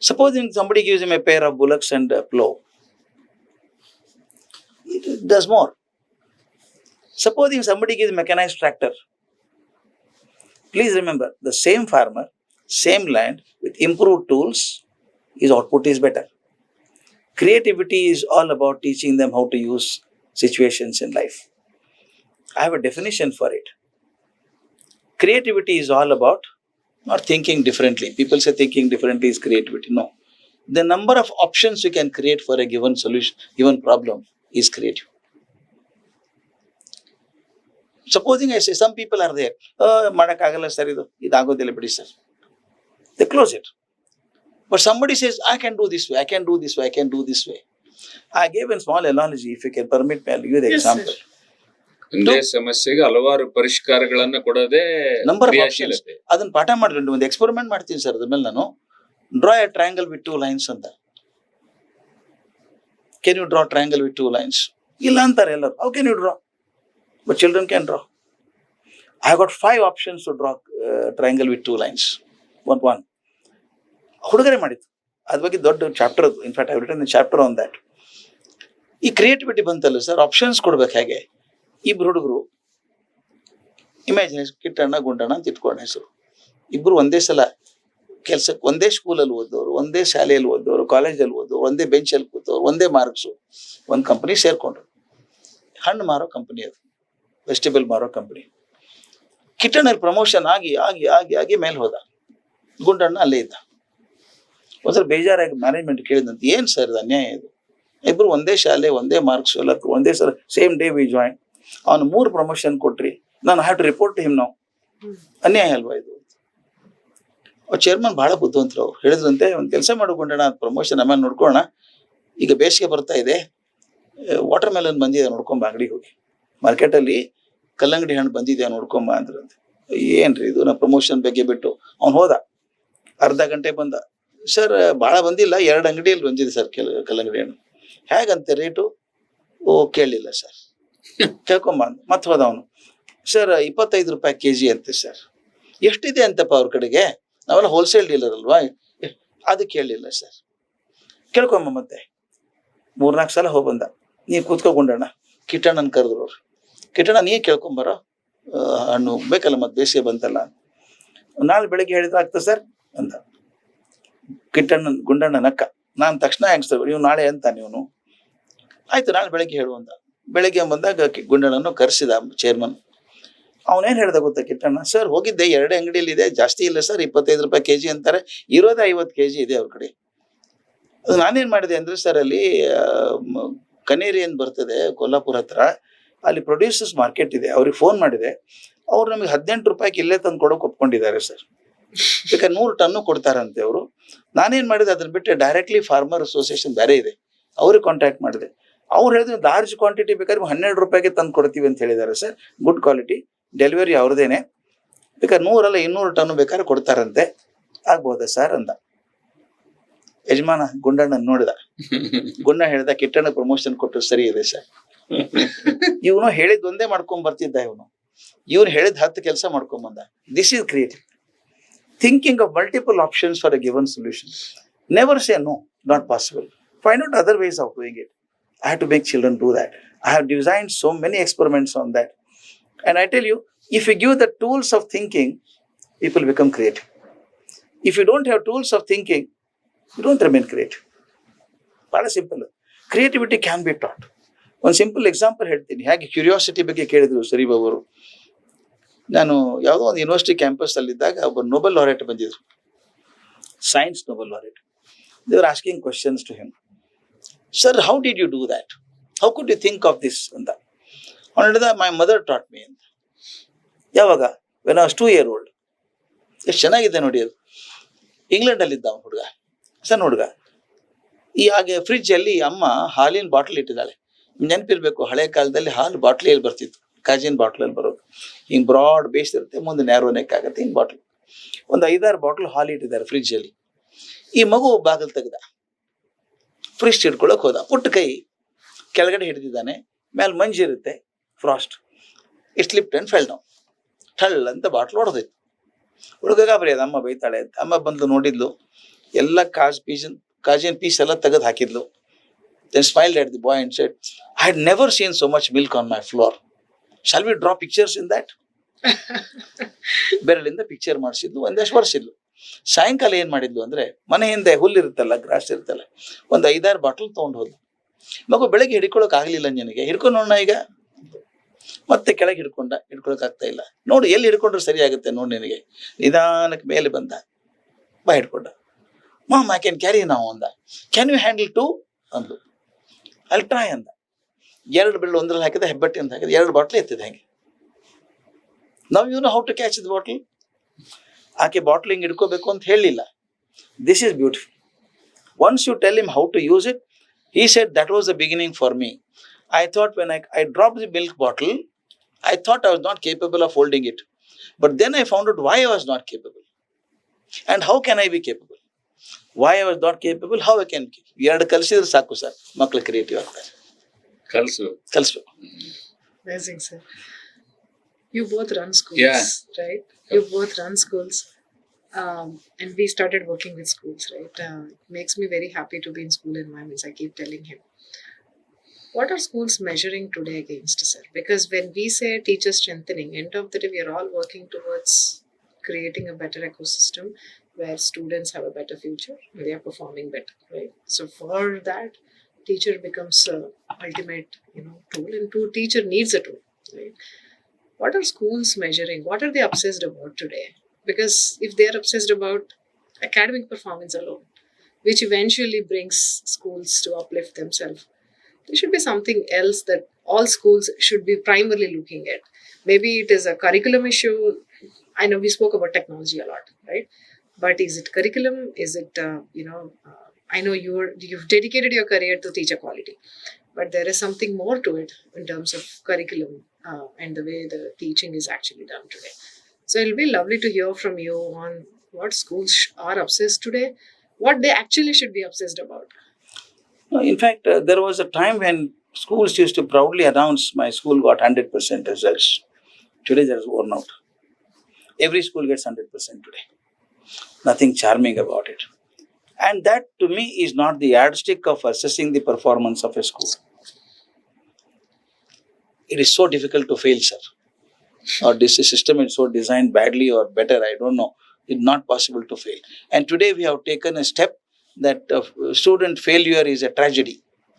Supposing somebody gives him a pair of bullocks and a plow. It does more. Supposing somebody gives mechanized tractor, please remember the same farmer, same land with improved tools, his output is better. Creativity is all about teaching them how to use situations in life. I have a definition for it. Creativity is all about not thinking differently. People say thinking differently is creativity. No. The number of options you can create for a given solution, given problem is creative. Supposing I say some people are there, ಮಾಡಕ್ಕಾಗಲ್ಲ sir, ಇದಾಗೋದಿಲ್ಲ ಬಿಡಿ sir. They close it. But somebody says, I can do this way, I can do this way, I can do this way. I gave a small analogy, if you can permit me, I'll give you the Yes, example. sir. ಒಂದೇ ಸಮಸ್ಯೆಗೆ ಹಲವಾರು ಪರಿಷ್ಕಾರಗಳನ್ನ ಕೊಡೋದೇ Number of options. ಕ್ರಿಯಾಶೀಲತೆ. ಅದನ್ನ ಪಾಠ ಮಾಡ್ಕೊಂಡು ಒಂದು experiment ಮಾಡ್ತೀನಿ sir. ಅದ್ರ ಮೇಲೆ ನಾನು draw a triangle with 2 lines ಅಂತ. Can you draw triangle with 2 lines? ಇಲ್ಲ ಅಂತಾರೆ ಎಲ್ಲರೂ. How can you draw? But children can draw. I got 5 options to draw triangle with 2 lines. One ಹುಡುಗರೇ ಮಾಡಿತ್ತು. ಅದ್ರ ಬಗ್ಗೆ ದೊಡ್ಡ ಚಾಪ್ಟರ್ ಅದು. In fact I written chapter on that. ಈ ಕ್ರಿಯೇಟಿವಿಟಿ ಬಂತಲ್ಲ ಸರ್, ಆಪ್ಷನ್ಸ್ ಕೊಡ್ಬೇಕು. ಹೇಗೆ? ಇಬ್ರು ಹುಡುಗರು, ಇಮ್ಯಾಜಿನ್, ಕಿಟ್ಟಣ್ಣ ಗುಂಡಣ್ಣ ಅಂತ ಇಟ್ಕೊಂಡ ಹೆಸರು. ಇಬ್ರು ಒಂದೇ ಸಲ ಕೆಲ್ಸಕ್ಕೆ, ಒಂದೇ ಸ್ಕೂಲಲ್ಲಿ ಓದೋರು, ಒಂದೇ ಶಾಲೆಯಲ್ಲಿ ಓದೋರು, ಕಾಲೇಜಲ್ಲಿ ಓದೋರು, ಒಂದೇ ಬೆಂಚಲ್ಲಿ ಕೂತವ್ರು, ಒಂದೇ ಮಾರ್ಕ್ಸು. ಒಂದು ಕಂಪನಿ ಸೇರ್ಕೊಂಡ್ರು. ಹಣ್ಣು ಮಾರೋ ಕಂಪನಿ ಅದು, ವೆಜಿಟೇಬಲ್ ಮಾರೋ ಕಂಪನಿ. ಕಿಟ್ಟಣ್ಣಲ್ಲಿ ಪ್ರಮೋಷನ್ ಆಗಿ ಆಗಿ ಆಗಿ ಆಗಿ ಮೇಲೆ ಹೋದ. ಗುಂಡಣ್ಣ ಅಲ್ಲೇ ಇದ್ದ. ಒಂದ್ಸಲ ಬೇಜಾರಾಗಿ ಮ್ಯಾನೇಜ್ಮೆಂಟ್ ಕೇಳಿದಂತೆ, ಏನು ಸರ್ ಇದು ಅನ್ಯಾಯ ಇದು, ಇಬ್ರು ಒಂದೇ ಶಾಲೆ, ಒಂದೇ ಮಾರ್ಕ್ಸ್, ಎಲ್ಲ ಒಂದೇ ಸಲ ಸೇಮ್ ಡೇ ವಿ ಜಾಯಿನ್, ಅವನು 3 ಪ್ರಮೋಷನ್ ಕೊಟ್ರಿ, ನಾನು have to report to him now. ಅನ್ಯಾಯ ಅಲ್ವಾ ಇದು? ಚೇರ್ಮನ್ ಬಹಳ ಬುದ್ಧಿವಂತರು. ಅವ್ರು ಹೇಳಿದ್ರಂತೆ, ಒಂದು ಕೆಲಸ ಮಾಡಿಕೊಂಡೋಣ, ಪ್ರಮೋಷನ್ ಆಮೇಲೆ ನೋಡ್ಕೊಳ್ಳೋಣ, ಈಗ ಬೇಸಿಗೆ ಬರ್ತಾ ಇದೆ, ವಾಟರ್ ಮೆಲನ್ ಬಂದಿದೆ ನೋಡ್ಕೊಂಬ, ಅಂಗಡಿಗೆ ಹೋಗಿ ಮಾರ್ಕೆಟಲ್ಲಿ ಕಲ್ಲಂಗಡಿ ಹಣ್ಣು ಬಂದಿದೆ ನೋಡ್ಕೊಂಬ ಅಂದ್ರಂತೆ. ಏನ್ರಿ ಇದು, ನಾ ಪ್ರಮೋಷನ್ ಬಗ್ಗೆ ಬಿಟ್ಟು ಅವ್ನು ಹೋದ. ಅರ್ಧ ಗಂಟೆ ಬಂದ. ಸರ್ ಭಾಳ ಬಂದಿಲ್ಲ, 2 ಅಂಗಡಿಯಲ್ಲಿ ಬಂದಿದೆ ಸರ್ ಕಲ್ಲಂಗಡಿ ಹಣ್ಣು. ಹೇಗಂತೆ ರೇಟು? ಓ ಕೇಳಲಿಲ್ಲ ಸರ್. ಕೇಳ್ಕೊಂಬ ಅಂದ. ಮತ್ತೆ ಹೋದ ಅವನು. ಸರ್ 25 ರೂಪಾಯಿ kg ಅಂತೆ ಸರ್. ಎಷ್ಟಿದೆ ಅಂತಪ್ಪ ಅವ್ರ ಕಡೆಗೆ, ನಾವೆಲ್ಲ ಹೋಲ್ಸೇಲ್ ಡೀಲರ್ ಅಲ್ವಾ, ಅದು ಕೇಳಲಿಲ್ಲ ಸರ್. ಕೇಳ್ಕೊಂಬ. ಮತ್ತೆ 3-4 ಸಲ ಹೋಗಿ ಬಂದ. ನೀನು ಕೂತ್ಕೊಂಡಣ್ಣ, ಕಿಟ್ಟಣ್ಣನ ಕರೆದ್ರು ಅವ್ರು. ಕಿಟ್ಟಣ್ಣ ನೀ ಕೇಳ್ಕೊಂಬರೋ, ಹಣ್ಣು ಬೇಕಲ್ಲ, ಮತ್ತೆ ಬೇಸಿಗೆ ಬಂತಲ್ಲ. ನಾಳೆ ಬೆಳಗ್ಗೆ ಹೇಳಿದ್ರೆ ಆಗ್ತದೆ ಸರ್ ಅಂತ. ಕಿಟ್ಟಣ್ಣ ಗುಂಡಣ್ಣ ನಕ್ಕ. ನಾನು ತಕ್ಷಣ ಹೆಂಗ್ಸ್ತಾರೆ, ನೀವು ನಾಳೆ ಅಂತ ನೀವು ಆಯ್ತು ನಾಳೆ ಬೆಳಗ್ಗೆ ಹೇಳುವಂತ. ಬೆಳಗ್ಗೆ ಬಂದಾಗ ಗುಂಡಣ್ಣನ್ನು ಕರೆಸಿದ ಚೇರ್ಮನ್. ಅವನೇನು ಹೇಳ್ದ ಗೊತ್ತಾ ಕಿಟ್ಟಣ್ಣ? ಸರ್ ಹೋಗಿದ್ದೆ, 2 ಅಂಗಡಿಯಲ್ಲಿ ಇದೆ, ಜಾಸ್ತಿ ಇಲ್ಲ ಸರ್, 25 ರೂಪಾಯಿ kg ಅಂತಾರೆ, ಇರೋದೇ 50 kg ಇದೆ ಅವ್ರ ಕಡೆ. ಅದು ನಾನೇನು ಮಾಡಿದೆ ಅಂದರೆ ಸರ್, ಅಲ್ಲಿ ಕನೇರಿ ಅಂತ ಬರ್ತದೆ ಕೊಲ್ಲಾಪುರ ಹತ್ರ, ಅಲ್ಲಿ ಪ್ರೊಡ್ಯೂಸರ್ಸ್ ಮಾರ್ಕೆಟ್ ಇದೆ, ಅವ್ರಿಗೆ ಫೋನ್ ಮಾಡಿದೆ. ಅವ್ರು ನಮಗೆ 18 ರೂಪಾಯಿಗೆ ಇಲ್ಲೇ ತಂದು ಕೊಡೋಕೆ ಒಪ್ಕೊಂಡಿದ್ದಾರೆ ಸರ್. ಬೇಕಾದ್ರೆ 100 ಟನ್ನು ಕೊಡ್ತಾರಂತೆ ಅವರು. ನಾನೇನು ಮಾಡಿದೆ, ಅದನ್ನ ಬಿಟ್ಟು ಡೈರೆಕ್ಟ್ಲಿ ಫಾರ್ಮರ್ ಅಸೋಸಿಯೇಷನ್ ಬೇರೆ ಇದೆ, ಅವ್ರಿಗೆ ಕಾಂಟ್ಯಾಕ್ಟ್ ಮಾಡಿದೆ. ಅವ್ರು ಹೇಳಿದ್ರು ಲಾರ್ಜ್ ಕ್ವಾಂಟಿಟಿ ಬೇಕಾದ್ರೆ 12 ರೂಪಾಯಿಗೆ ತಂದು ಕೊಡ್ತೀವಿ ಅಂತ ಹೇಳಿದ್ದಾರೆ ಸರ್, ಗುಡ್ ಕ್ವಾಲಿಟಿ, ಡೆಲಿವರಿ ಅವ್ರದ್ದೇನೆ, ಬೇಕಾದ್ರೆ 100 ಅಲ್ಲ 200 ಟನ್ನು ಬೇಕಾದ್ರೆ ಕೊಡ್ತಾರಂತೆ, ಆಗ್ಬೋದಾ ಸರ್ ಅಂದ. ಯಜಮಾನ ಗುಂಡಣ್ಣ ನೋಡಿದ. ಗುಂಡ ಹೇಳ್ದ, ಕಿಟ್ಟಣ್ಣ ಪ್ರಮೋಷನ್ ಕೊಟ್ಟರು ಸರಿ ಇದೆ ಸರ್. ಇವನು ಹೇಳಿದ್ ಒಂದೇ ಮಾಡ್ಕೊಂಡ್ ಬರ್ತಿದ್ದ, ಇವನು ಹೇಳಿದ 10 ಕೆಲಸ ಮಾಡ್ಕೊಂಡ್ ಬಂದ. This is creative thinking of multiple options for a given solution. Never say no, not possible. Find out other ways of doing it. I have to make children do that. I have designed so many experiments on that. And I tell you, if you give the tools of thinking, people become creative. If you don't have tools of thinking, you don't remain creative. Very simple. Creativity can be taught. One simple example ಹೇಳ್ತೀನಿ. ಹೇಗೆ curiosity ಬಗ್ಗೆ ಕೇಳಿದ್ರು ಸರಿ ಬಾಬರು. ನಾನು ಯಾವುದೋ ಒಂದು university campus ಅಲ್ಲಿದ್ದಾಗ ಒಬ್ಬ ನೊಬೆಲ್ ಲಾರೆಟ್ ಬಂದಿದ್ರು, science Nobel laureate. They are asking questions to him. Sir how did you do that, how could you think of this ಅಂತ. ಅವನು ಹೇಳಿದ, ಮೈ ಮದರ್ ಟಾಟ್ ಮೀ ಅಂತ. ಯಾವಾಗ? When I was 2 years old. ಎಷ್ಟು ಚೆನ್ನಾಗಿದೆ ನೋಡಿ ಅದು. ಇಂಗ್ಲೆಂಡಲ್ಲಿದ್ದ ಅವನು ಹುಡುಗ, ಸಣ್ಣ ಹುಡುಗ. ಈ ಹಾಗೆ ಫ್ರಿಜ್ಜಲ್ಲಿ ಅಮ್ಮ ಹಾಲಿನ ಬಾಟ್ಲ್ ಇಟ್ಟಿದ್ದಾಳೆ. ನೆನಪಿರ್ಬೇಕು, ಹಳೆ ಕಾಲದಲ್ಲಿ ಹಾಲು ಬಾಟ್ಲಿಯಲ್ಲಿ ಬರ್ತಿತ್ತು, ಕಾಜಿನ ಬಾಟ್ಲಲ್ಲಿ ಬರೋದು. ಹಿಂಗೆ ಬ್ರಾಡ್ ಬೇಸ್ ಇರುತ್ತೆ, ಮುಂದೆ ನ್ಯಾರೋ ನೆಕ್ ಆಗುತ್ತೆ, ಹಿಂಗೆ ಬಾಟ್ಲ್. ಒಂದು 5-6 ಬಾಟ್ಲ್ ಹಾಲು ಇಟ್ಟಿದ್ದಾರೆ ಫ್ರಿಜ್ಜಲ್ಲಿ. ಈ ಮಗು ಬಾಗಿಲು ತೆಗೆದ, ಫ್ರಿಜ್ ಹಿಡ್ಕೊಳಕ್ ಹೋದ. ಪುಟ್ಟ ಕೈ ಕೆಳಗಡೆ ಹಿಡಿದಿದ್ದಾನೆ, ಮೇಲೆ ಮಂಜಿರುತ್ತೆ, frost. It slipped and fell down. ಠಳ್ ಅಂತ ಬಾಟ್ಲ್ ಹೊಡೆದೈತು. ಹುಡುಗ ಗಾಬರಿ ಅದ, ಅಮ್ಮ ಬೈತಾಳೆ ಅಂತ. ಅಮ್ಮ ಬಂದು ನೋಡಿದ್ಲು, ಎಲ್ಲ ಕಾಜಿನ ಪೀಸ್ ಎಲ್ಲ ತೆಗೆದು ಹಾಕಿದ್ಲು. Then smiled at the boy and said, I had never seen so much milk on my floor. Shall we draw pictures in that? ಬೆರಳಿಂದ ಪಿಕ್ಚರ್ ಮಾಡಿಸಿದ್ಲು, ಒಂದಷ್ಟು ವರ್ಷಿದ್ಲು. ಸಾಯಂಕಾಲ ಏನು ಮಾಡಿದ್ಲು ಅಂದರೆ, ಮನೆ ಹಿಂದೆ ಹುಲ್ಲಿರುತ್ತಲ್ಲ, ಗ್ರಾಸ್ ಇರುತ್ತಲ್ಲ, ಒಂದು 5-6 ಬಾಟಲ್ ತೊಗೊಂಡು ಹೋದ್ಲು. ಮಗು ಬೆಳಗ್ಗೆ ಹಿಡ್ಕೊಳಕ್ ಆಗಲಿಲ್ಲ, ನನಗೆ ಹಿಡ್ಕೊಂಡು ನೋಡೋಣ ಈಗ. ಮತ್ತೆ ಕೆಳಗೆ ಹಿಡ್ಕೊಳಕ್ ಆಗ್ತಾ ಇಲ್ಲ. ನೋಡು ಎಲ್ಲಿ ಹಿಡ್ಕೊಂಡ್ರೆ ಸರಿ ಆಗುತ್ತೆ ನೋಡಿ ನಿನಗೆ. ನಿಧಾನಕ್ಕೆ ಮೇಲೆ ಬಂದ, ಬಾ ಹಿಡ್ಕೊಂಡ. ಮಾಮ್ ಐ ಕ್ಯಾನ್ ಕ್ಯಾರಿ ನಾವು ಅಂದ. ಕ್ಯಾನ್ ಯು ಹ್ಯಾಂಡಲ್ 2 ಅಂದ್ಲು. ಅಲ್ಲಿ ಟ್ರೈ ಅಂದ. 2 ಬೆರಳು ಒಂದ್ರಲ್ಲಿ ಹಾಕಿದ, ಹೆಬ್ಬಟ್ಟಿ ಅಂತ ಹಾಕಿದ, 2 ಬಾಟ್ಲ್ ಎತ್ತಿದ. ಹೆಂಗೆ ನಾವು you know how to catch the bottle. ಆಕೆ ಬಾಟ್ಲ್ ಹಿಂಗೆ ಹಿಡ್ಕೋಬೇಕು ಅಂತ ಹೇಳಲಿಲ್ಲ. This is beautiful. Once you tell him how to use it, he said that was the beginning for me. I thought when I dropped the milk bottle, I thought I was not capable of holding it. But then I found out why I was not capable. And how can I be capable? Why I was not capable, how I can be. ಎರಡು ಕಲಿಸಿದ್ರೆ ಸಾಕು sir, ಮಕ್ಕಳು creative ಆಗ್ತಾರೆ. ಕಲಿಸ್ಬೇಕು. Amazing, sir. You both run schools, Yeah. right? You both run schools. And we started working with schools, right? It makes me very happy to be in school environments. I keep telling him. What are schools measuring today against, sir? Because when we say teacher strengthening, end of the day, we are all working towards creating a better ecosystem where students have a better future and they are performing better, right? So for that, teacher becomes a ultimate, tool, and teacher needs a tool, right? What are schools measuring? What are they obsessed about today? Because if they are obsessed about academic performance alone, which eventually brings schools to uplift themselves, there should be something else that all schools should be primarily looking at. Maybe it is a curriculum issue. I know we spoke about technology a lot, right? But is it curriculum? Is it, I know you've dedicated your career to teacher quality, but there is something more to it in terms of curriculum and the way the teaching is actually done today. So it'll be lovely to hear from you on what schools are obsessed today, what they actually should be obsessed about. No, in fact, there was a time when schools used to proudly announce my school got 100% results. Today there is worn out. Every school gets 100% today. Nothing charming about it. And that to me is not the yardstick of assessing the performance of a school. It is so difficult to fail, sir. Or this system is so designed badly or better, I don't know. It's not possible to fail. And today we have taken a step that student failure is a tragedy.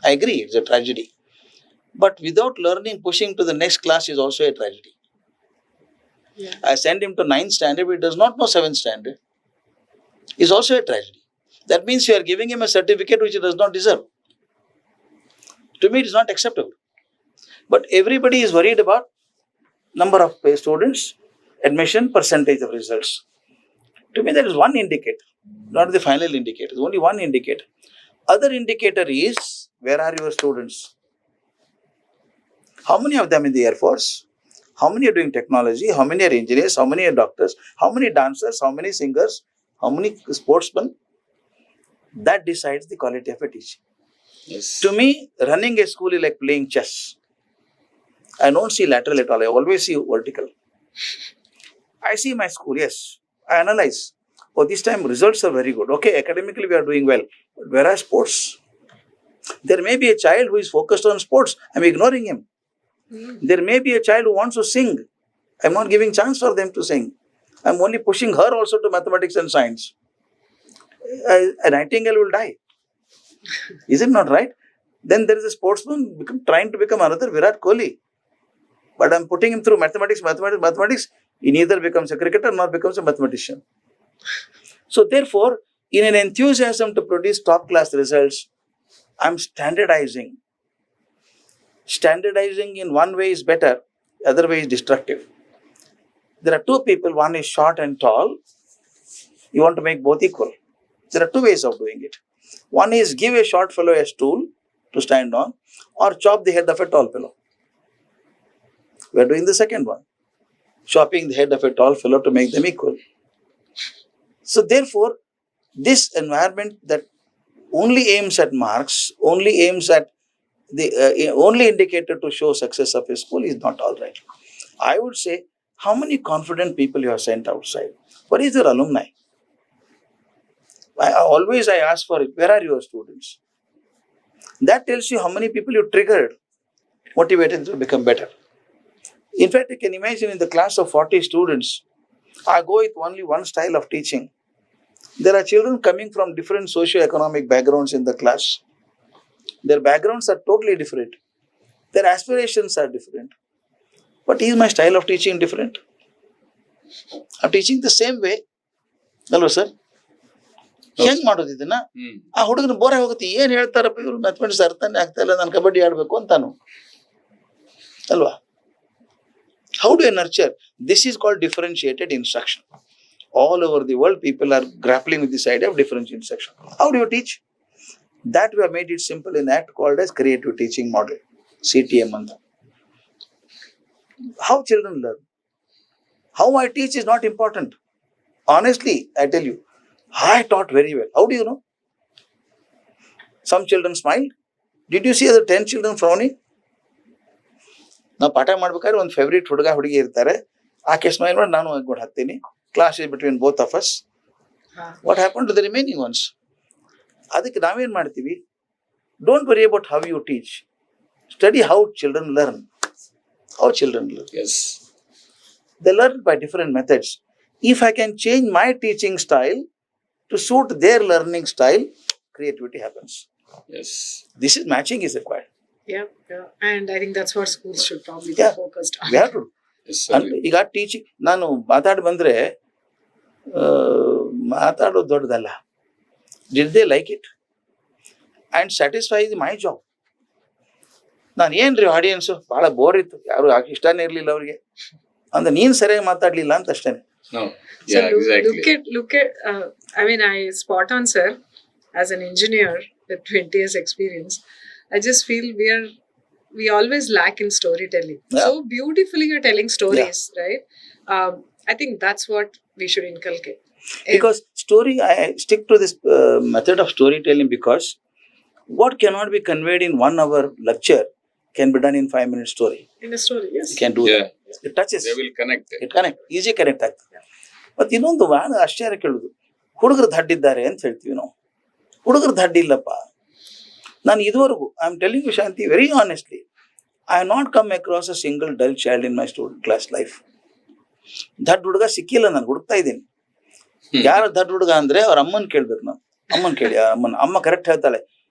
I agree, it's a tragedy. But without learning, pushing to the next class is also a tragedy. Yeah. I send him to 9th standard, but he does not know 7th standard. It's also a tragedy. That means you are giving him a certificate which he does not deserve. To me, it is not acceptable. But everybody is worried about number of students, admission, percentage of results. To me, that is one indicator, not the final indicator. It's only one indicator. Other indicator is, where are your students? How many of them in the Air Force? How many are doing technology? How many are engineers? How many are doctors? How many dancers? How many singers? How many sportsmen? That decides the quality of a teaching. Yes. To me, running a school is like playing chess. I don't see lateral at all. I always see vertical. I see my school, yes. I analyze. Oh, this time results are very good. Okay, academically we are doing well. But where are sports? There may be a child who is focused on sports. I'm ignoring him. There may be a child who wants to sing. I'm not giving chance for them to sing. I'm only pushing her also to mathematics and science. A nightingale will die. Is it not right? Then there is a sportsman trying to become another Virat Kohli. But I'm putting him through mathematics. He neither becomes a cricketer nor becomes a mathematician. So therefore, in an enthusiasm to produce top class results, I'm standardizing. Standardizing in one way is better, other way is destructive. There are two people, one is short and tall. You want to make both equal. There are two ways of doing it. One is give a short fellow a stool to stand on, or chop the head of a tall fellow. We are doing the second one, chopping the head of a tall fellow to make them equal. So therefore, this environment that only aims at marks, only aims at the only indicator to show success of a school is not all right. I would say, how many confident people you have sent outside? What is your alumni? I ask for it. Where are your students? That tells you how many people you triggered, motivated to become better. In fact, you can imagine in the class of 40 students, I go with only one style of teaching. There are children coming from different socio-economic backgrounds in the class. Their backgrounds are totally different. Their aspirations are different. But is my style of teaching different? I'm teaching the same way. ಅಲ್ವಾ sir? ಹೆಂಗ್ ಮಾಡೋದು ಇದನ್ನ? ಆ ಹುಡುಗನ ಬೋರೆ ಹೋಗುತ್ತೆ, ಏನ್ ಹೇಳ್ತಾರಪ್ಪ ಇವ್ರು, ಮ್ಯಾಥಮೆಟಿಕ್ಸ್ ಅರ್ಥನೇ ಆಗ್ತಾ ಇಲ್ಲ, ನಾನು ಕಬಡ್ಡಿ ಆಡ್ಬೇಕು ಅಂತಾನು ಅಲ್ವಾ? How do you nurture? This is called differentiated instruction. All over the world, people are grappling with this idea of differentiated instruction. How do you teach? That we have made it simple in act called as creative teaching model, CTM. How children learn? How I teach is not important. Honestly, I tell you, I taught very well. How do you know? Some children smiled. Did you see other 10 children frowning? ನಾವು ಪಾಠ ಮಾಡ್ಬೇಕಾದ್ರೆ ಒಂದು favourite ಹುಡುಗಿ ಇರ್ತಾರೆ, ಆಕೆ smile ಮಾಡಿ ನಾನು ಕೂಡ ಹತ್ತೀನಿ. Class is between both of us. What happen to the remaining ones? ಅದಕ್ಕೆ ನಾವೇನ್ ಮಾಡ್ತೀವಿ, don't worry about how you teach, study how children learn. How children learn? Yes. They learn by different methods. If I can change my teaching style to suit their learning style, creativity happens. Yes. This is matching is required. Yeah. And I think that's what schools should probably Yeah. be focused on. We have to. Yes, ಈಗ teaching ನಾನು ಮಾತಾಡಿ ಬಂದ್ರೆ ಮಾತಾಡೋದು ದೊಡ್ಡದಲ್ಲ. Did they like it and satisfy is my job. ನಾನು ಏನ್ರಿ audience ಭಾಳ bore ಇತ್ತು, ಯಾರು ಇಷ್ಟನೇ ಇರ್ಲಿಲ್ಲ ಅವ್ರಿಗೆ ಅಂದ್ರೆ ನೀನ್ ಸರಿಯಾಗಿ ಮಾತಾಡ್ಲಿಲ್ಲ ಅಂತ ಅಷ್ಟೇನೆ. No. So Yeah, exactly. look at I mean, I spot on, sir, as an engineer with 20 years experience. I just feel we always lack in storytelling. Yeah. So beautifully you're telling stories, right? I think that's what we should inculcate. Because story, I stick to this method of storytelling because what cannot be conveyed in 1 hour lecture can be done in 5-minute story. In a story, yes. You can do Yeah. that. It touches. They will connect. It connect. Easy connect ಆಗ್ತದೆ. ಮತ್ತೆ ಇನ್ನೊಂದು ನಾನು ಆಶ್ಚರ್ಯ ಕೇಳುದು, ಹುಡುಗರು ದಡ್ಡಿದ್ದಾರೆ ಅಂತ ಹೇಳ್ತೀವಿ ನಾವು. ಹುಡುಗರು ದಡ್ಡಿಲ್ಲಪ್ಪ. ನಾನು ಇದುವರೆಗೂ I am telling you Shanti very honestly, I have not come across a single dull child in my student class life. ದಡ್ಡ ಹುಡುಗ ಸಿಕ್ಕಿಲ್ಲ, ನಾನು ಹುಡುಕ್ತಾ ಇದ್ದೀನಿ. ಯಾರ ದಡ್ಡ ಹುಡುಗ ಅಂದ್ರೆ ಅವ್ರ ಅಮ್ಮನ್ ಕೇಳ್ಬೇಕು ನಾವು. ಅಮ್ಮನ್ ಕೇಳಿ, ಅಮ್ಮ ಕರೆಕ್ಟ್ ಹೇಳ್ತಾಳೆ,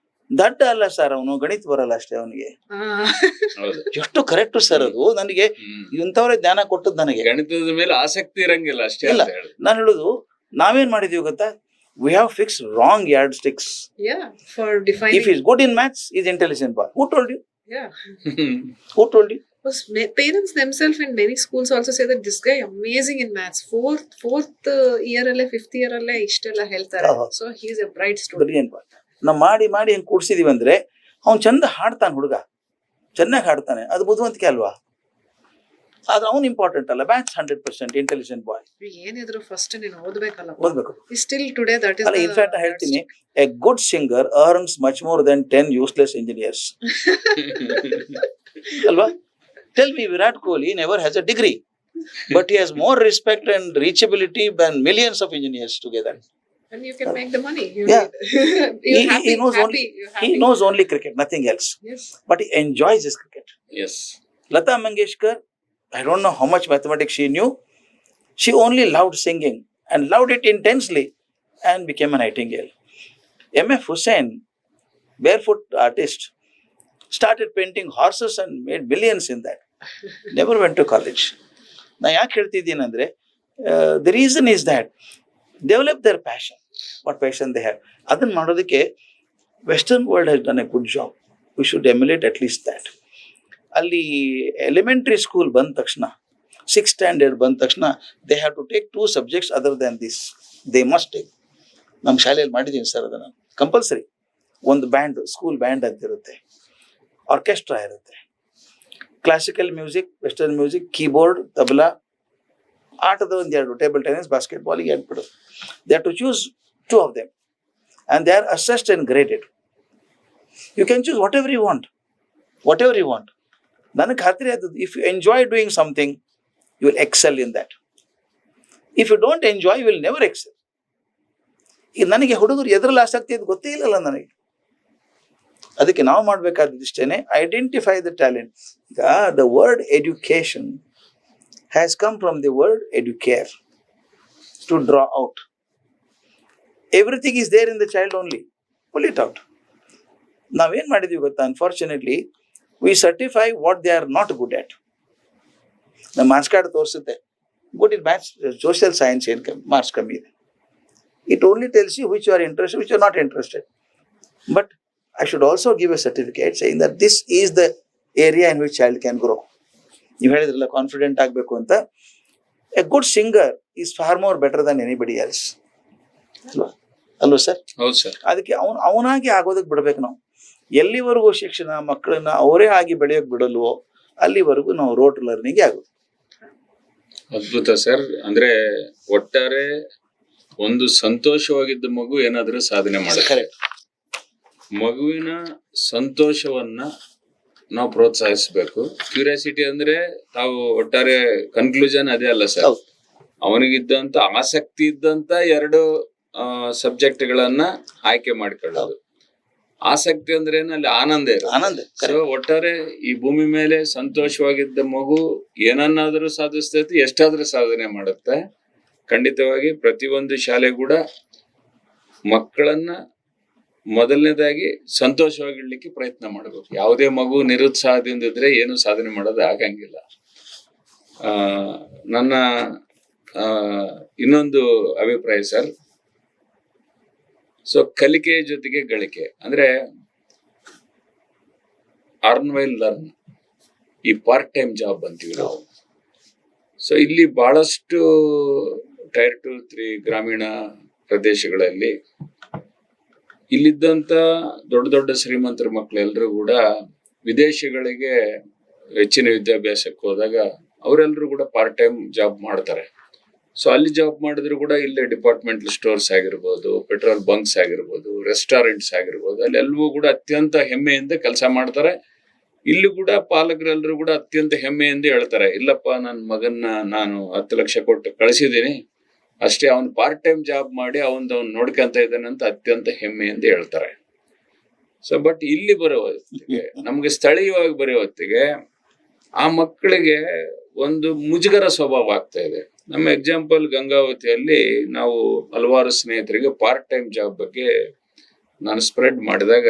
ದಡ್ಡ ಅಲ್ಲ ಸರ್ ಅವನು, ಗಣಿತ ಬರಲ್ಲ ಅಷ್ಟೇ ಅವನಿಗೆ. ಹೌದು. ಎಷ್ಟು ಕರೆಕ್ಟ್ ಸರ್ ಅದು. ನನಗೆ ಇಂಥವ್ರೆ ಜ್ಞಾನ ಕೊಟ್ಟದ್ದು ನನಗೆ. ಗಣಿತದ ಮೇಲೆ ಆಸಕ್ತಿ ಇರಂಗಿಲ್ಲ ಅಷ್ಟೇ ಇಲ್ಲ. ಅಂತ ಹೇಳಿ. ನಾನು ಹೇಳುದು, ನಾವೇನ್ ಮಾಡಿದೀವಿ ಗೊತ್ತಾ, we have fixed wrong yardsticks. Yeah, for defining. If he's good in maths, he's intelligent boy. Who told you? Yeah. Who told you? Because parents themselves in many schools also say that this guy amazing in maths. Fourth year alle, 5th year alle ishtella heltare. So he's a bright student. Brilliant boy. ನಾವು ಮಾಡಿ ಹೆಂಗ್ ಕೂಡ್ಸಿದೀವಿ ಅಂದ್ರೆ ಅವ್ನು ಚಂದ ಹಾಡ್ತಾನೆ, ಹುಡುಗ ಚೆನ್ನಾಗಿ ಹಾಡ್ತಾನೆ, ಅದು ಬುದ್ಧಿವಂತಿಕೆ ಅಲ್ವಾ? ಅದು ಅವ್ನು ಇಂಪಾರ್ಟೆಂಟ್ ಅಲ್ಲ. Maths 100% intelligent boy. ಏನಿದ್ರು ಫಸ್ಟ್ ನೀನು ಓದ್ಬೇಕಲ್ಲ. ಓದ್ಬೇಕು. Still today that is ಅಲ್ಲ, ಇನ್ಫ್ಯಾಕ್ಟ್ ಹೇಳ್ತೀನಿ, a good singer earns much more than 10 useless engineers. ಅಲ್ವಾ? Tell me, Virat Kohli never has a degree, but he has more respect and reachability than millions of engineers together. And you can make the money. Yeah. He He knows only cricket, nothing else. Yes. But he enjoys his cricket. Yes. Lata Mangeshkar, I don't know how much mathematics she knew. She only loved singing and loved it intensely and became a nightingale. M.F. Hussain, barefoot artist, started painting horses and made millions in that. Never went to college. Na yaake heltiddini andre, the reason is that develop their passion, what passion they have. Adan ಮಾಡೋದಕ್ಕೆ western world has done a good job. We should emulate at least that. ಅಲ್ಲಿ elementary school ಬಂದ ತಕ್ಷಣ, 6th standard ಬಂದ ತಕ್ಷಣ, they have to take 2 subjects other than this. They must take. ನಮ್ಮ ಶಾಲೆಯಲ್ಲಿ ಮಾಡಿದ್ದೀನಿ sir ಅದನ್ನು, ಕಂಪಲ್ಸರಿ. ಒಂದು ಬ್ಯಾಂಡ್, ಸ್ಕೂಲ್ ಬ್ಯಾಂಡ್ ಅಂತ ಇರುತ್ತೆ, ಆರ್ಕೆಸ್ಟ್ರಾ ಇರುತ್ತೆ, classical music, western music, keyboard, tabla, ಆಟದ 1-2, ಟೇಬಲ್ ಟೆನ್ನಿಸ್, ಬಾಸ್ಕೆಟ್ಬಾಲಿಗೆ ಹೇಳ್ಬಿಡೋದು. They have to choose 2 of them and they are assessed and graded. You can choose whatever you want. ನನಗೆ ಖಾತ್ರಿ ಆದದ್ದು, if you enjoy doing something, you will excel in that. If you don't enjoy, you will never excel. ಈಗ ನನಗೆ ಹುಡುಗರು ಎದ್ರಲ್ಲಿ ಆಸಕ್ತಿ ಅದು ಗೊತ್ತೇ ಇಲ್ಲಲ್ಲ ನನಗೆ. ಅದಕ್ಕೆ ನಾವು ಮಾಡಬೇಕಾದದ್ದು ಇಷ್ಟೇನೆ, ಐಡೆಂಟಿಫೈ ದ ಟ್ಯಾಲೆಂಟ್. ಈಗ the word education has come from the word educare, to draw out. Everything is there in the child only. Pull it out. ನಾವೇನ್ ಮಾಡಿದೀವಿ ಗೊತ್ತಾ, unfortunately we certify what they are not good at. ನಮ್ಮ marks card ತೋರಿಸುತ್ತೆ, good in maths, social science ಏನು ಮಾರ್ಕ್ಸ್ ಕಮ್ಮಿ ಇದೆ. It only tells you which you are interested, which you are not interested. But I should also give a certificate saying that this is the area in which child can grow. ನೀವು ಹೇಳಿದ್ರಲ್ಲ confident ಆಗಬೇಕು ಅಂತ. A good singer is for more better than anybody else, ಅಲ್ವಾ sir? ಹೌದು sir. ಅದಕ್ಕೆ ಅವನಾಗಿ ಆಗೋದಕ್ಕೆ ಬಿಡ್ಬೇಕು ನಾವು. ಎಲ್ಲಿವರೆಗೂ ಶಿಕ್ಷಣ ಮಕ್ಕಳನ್ನ ಅವರೇ ಆಗಿ ಬೆಳೆಯೋಕೆ ಬಿಡಲ್ವೋ ಅಲ್ಲಿವರೆಗೂ ನಾವು ರೋಟ್ ಲರ್ನಿಂಗ್ ಆಗೋದು. ಅದ್ಭುತ ಸರ್. ಅಂದ್ರೆ ಒಟ್ಟಾರೆ ಒಂದು ಸಂತೋಷವಾಗಿದ್ದ ಮಗು ಏನಾದ್ರೂ ಸಾಧನೆ ಮಾಡುತ್ತೆ. ಮಗುವಿನ ಸಂತೋಷವನ್ನ ನಾವು ಪ್ರೋತ್ಸಾಹಿಸಬೇಕು. ಕ್ಯೂರಿಯಾಸಿಟಿ ಅಂದ್ರೆ ತಾವು ಒಟ್ಟಾರೆ ಕನ್ಕ್ಲೂಷನ್ ಅದೇ ಅಲ್ಲ ಸರ್, ಅವನಿಗಿದ್ದಂತ ಆಸಕ್ತಿ ಇದ್ದಂತ 2 ಸಬ್ಜೆಕ್ಟ್ಗಳನ್ನ ಆಯ್ಕೆ ಮಾಡ್ಕೊಳ್ಳೋದು. ಆಸಕ್ತಿ ಅಂದ್ರೆ ಅಲ್ಲಿ ಆನಂದ ಇದೆ. ಆನಂದ. ಸೊ ಒಟ್ಟಾರೆ ಈ ಭೂಮಿ ಮೇಲೆ ಸಂತೋಷವಾಗಿದ್ದ ಮಗು ಏನನ್ನಾದ್ರೂ ಸಾಧಿಸ್ತೈತಿ, ಎಷ್ಟಾದ್ರೂ ಸಾಧನೆ ಮಾಡುತ್ತೆ. ಖಂಡಿತವಾಗಿ ಪ್ರತಿಯೊಂದು ಶಾಲೆ ಕೂಡ ಮಕ್ಕಳನ್ನ ಮೊದಲನೇದಾಗಿ ಸಂತೋಷವಾಗಿಡ್ಲಿಕ್ಕೆ ಪ್ರಯತ್ನ ಮಾಡಬೇಕು. ಯಾವುದೇ ಮಗು ನಿರುತ್ಸಾಹದಿಂದ ಇದ್ರೆ ಏನು ಸಾಧನೆ ಮಾಡೋದು ಆಗಂಗಿಲ್ಲ. ನನ್ನ ಇನ್ನೊಂದು ಅಭಿಪ್ರಾಯ ಸರ್, ಸೊ ಕಲಿಕೆ ಜೊತೆಗೆ ಗಳಿಕೆ ಅಂದ್ರೆ ಅರ್ನ್ ವೈಲ್ ಲರ್ನ್, ಈ ಪಾರ್ಟ್ ಟೈಮ್ ಜಾಬ್ ಅಂತೀವಿ ನಾವು. ಸೊ ಇಲ್ಲಿ ಬಹಳಷ್ಟು ಟೈರ್ 2, 3 ಗ್ರಾಮೀಣ ಪ್ರದೇಶಗಳಲ್ಲಿ ಇಲ್ಲಿದ್ದಂತ ದೊಡ್ಡ ದೊಡ್ಡ ಶ್ರೀಮಂತರ ಮಕ್ಕಳೆಲ್ಲರೂ ಕೂಡ ವಿದೇಶಗಳಿಗೆ ಹೆಚ್ಚಿನ ವಿದ್ಯಾಭ್ಯಾಸಕ್ಕೆ ಹೋದಾಗ ಅವರೆಲ್ಲರೂ ಕೂಡ ಪಾರ್ಟ್ ಟೈಮ್ ಜಾಬ್ ಮಾಡ್ತಾರೆ. ಸೊ ಅಲ್ಲಿ ಜಾಬ್ ಮಾಡಿದ್ರು ಕೂಡ ಇಲ್ಲೇ ಡಿಪಾರ್ಟ್ಮೆಂಟಲ್ ಸ್ಟೋರ್ಸ್ ಆಗಿರ್ಬೋದು, ಪೆಟ್ರೋಲ್ ಬಂಕ್ಸ್ ಆಗಿರ್ಬೋದು, ರೆಸ್ಟೋರೆಂಟ್ಸ್ ಆಗಿರ್ಬೋದು, ಅಲ್ಲೆಲ್ಲವೂ ಕೂಡ ಅತ್ಯಂತ ಹೆಮ್ಮೆಯಿಂದ ಕೆಲಸ ಮಾಡ್ತಾರೆ. ಇಲ್ಲಿ ಕೂಡ ಪಾಲಕರೆಲ್ಲರೂ ಕೂಡ ಅತ್ಯಂತ ಹೆಮ್ಮೆಯಿಂದ ಹೇಳ್ತಾರೆ, ಇಲ್ಲಪ್ಪ ನನ್ನ ಮಗನ್ನ ನಾನು 10 ಲಕ್ಷ ಕೊಟ್ಟು ಕಳಿಸಿದ್ದೀನಿ, ಅಷ್ಟೇ ಅವನು ಪಾರ್ಟ್ ಟೈಮ್ ಜಾಬ್ ಮಾಡಿ ಅವನು ನೋಡ್ಕೊಂತ ಇದ್ದಾನೆ ಅಂತ ಅತ್ಯಂತ ಹೆಮ್ಮೆಯಿಂದ ಹೇಳ್ತಾರೆ. ಸೊ ಬಟ್ ಇಲ್ಲಿ ಬರೋ ಹೊತ್ತಿಗೆ, ನಮ್ಗೆ ಸ್ಥಳೀಯವಾಗಿ ಬರೋ ಹೊತ್ತಿಗೆ ಆ ಮಕ್ಕಳಿಗೆ ಒಂದು ಮುಜುಗರ ಸ್ವಭಾವ ಆಗ್ತಾ ಇದೆ. ನಮ್ಮ ಎಕ್ಸಾಂಪಲ್ ಗಂಗಾವತಿಯಲ್ಲಿ ನಾವು ಹಲವಾರು ಸ್ನೇಹಿತರಿಗೆ ಪಾರ್ಟ್ ಟೈಮ್ ಜಾಬ್ ಬಗ್ಗೆ ನಾನು ಸ್ಪ್ರೆಡ್ ಮಾಡಿದಾಗ,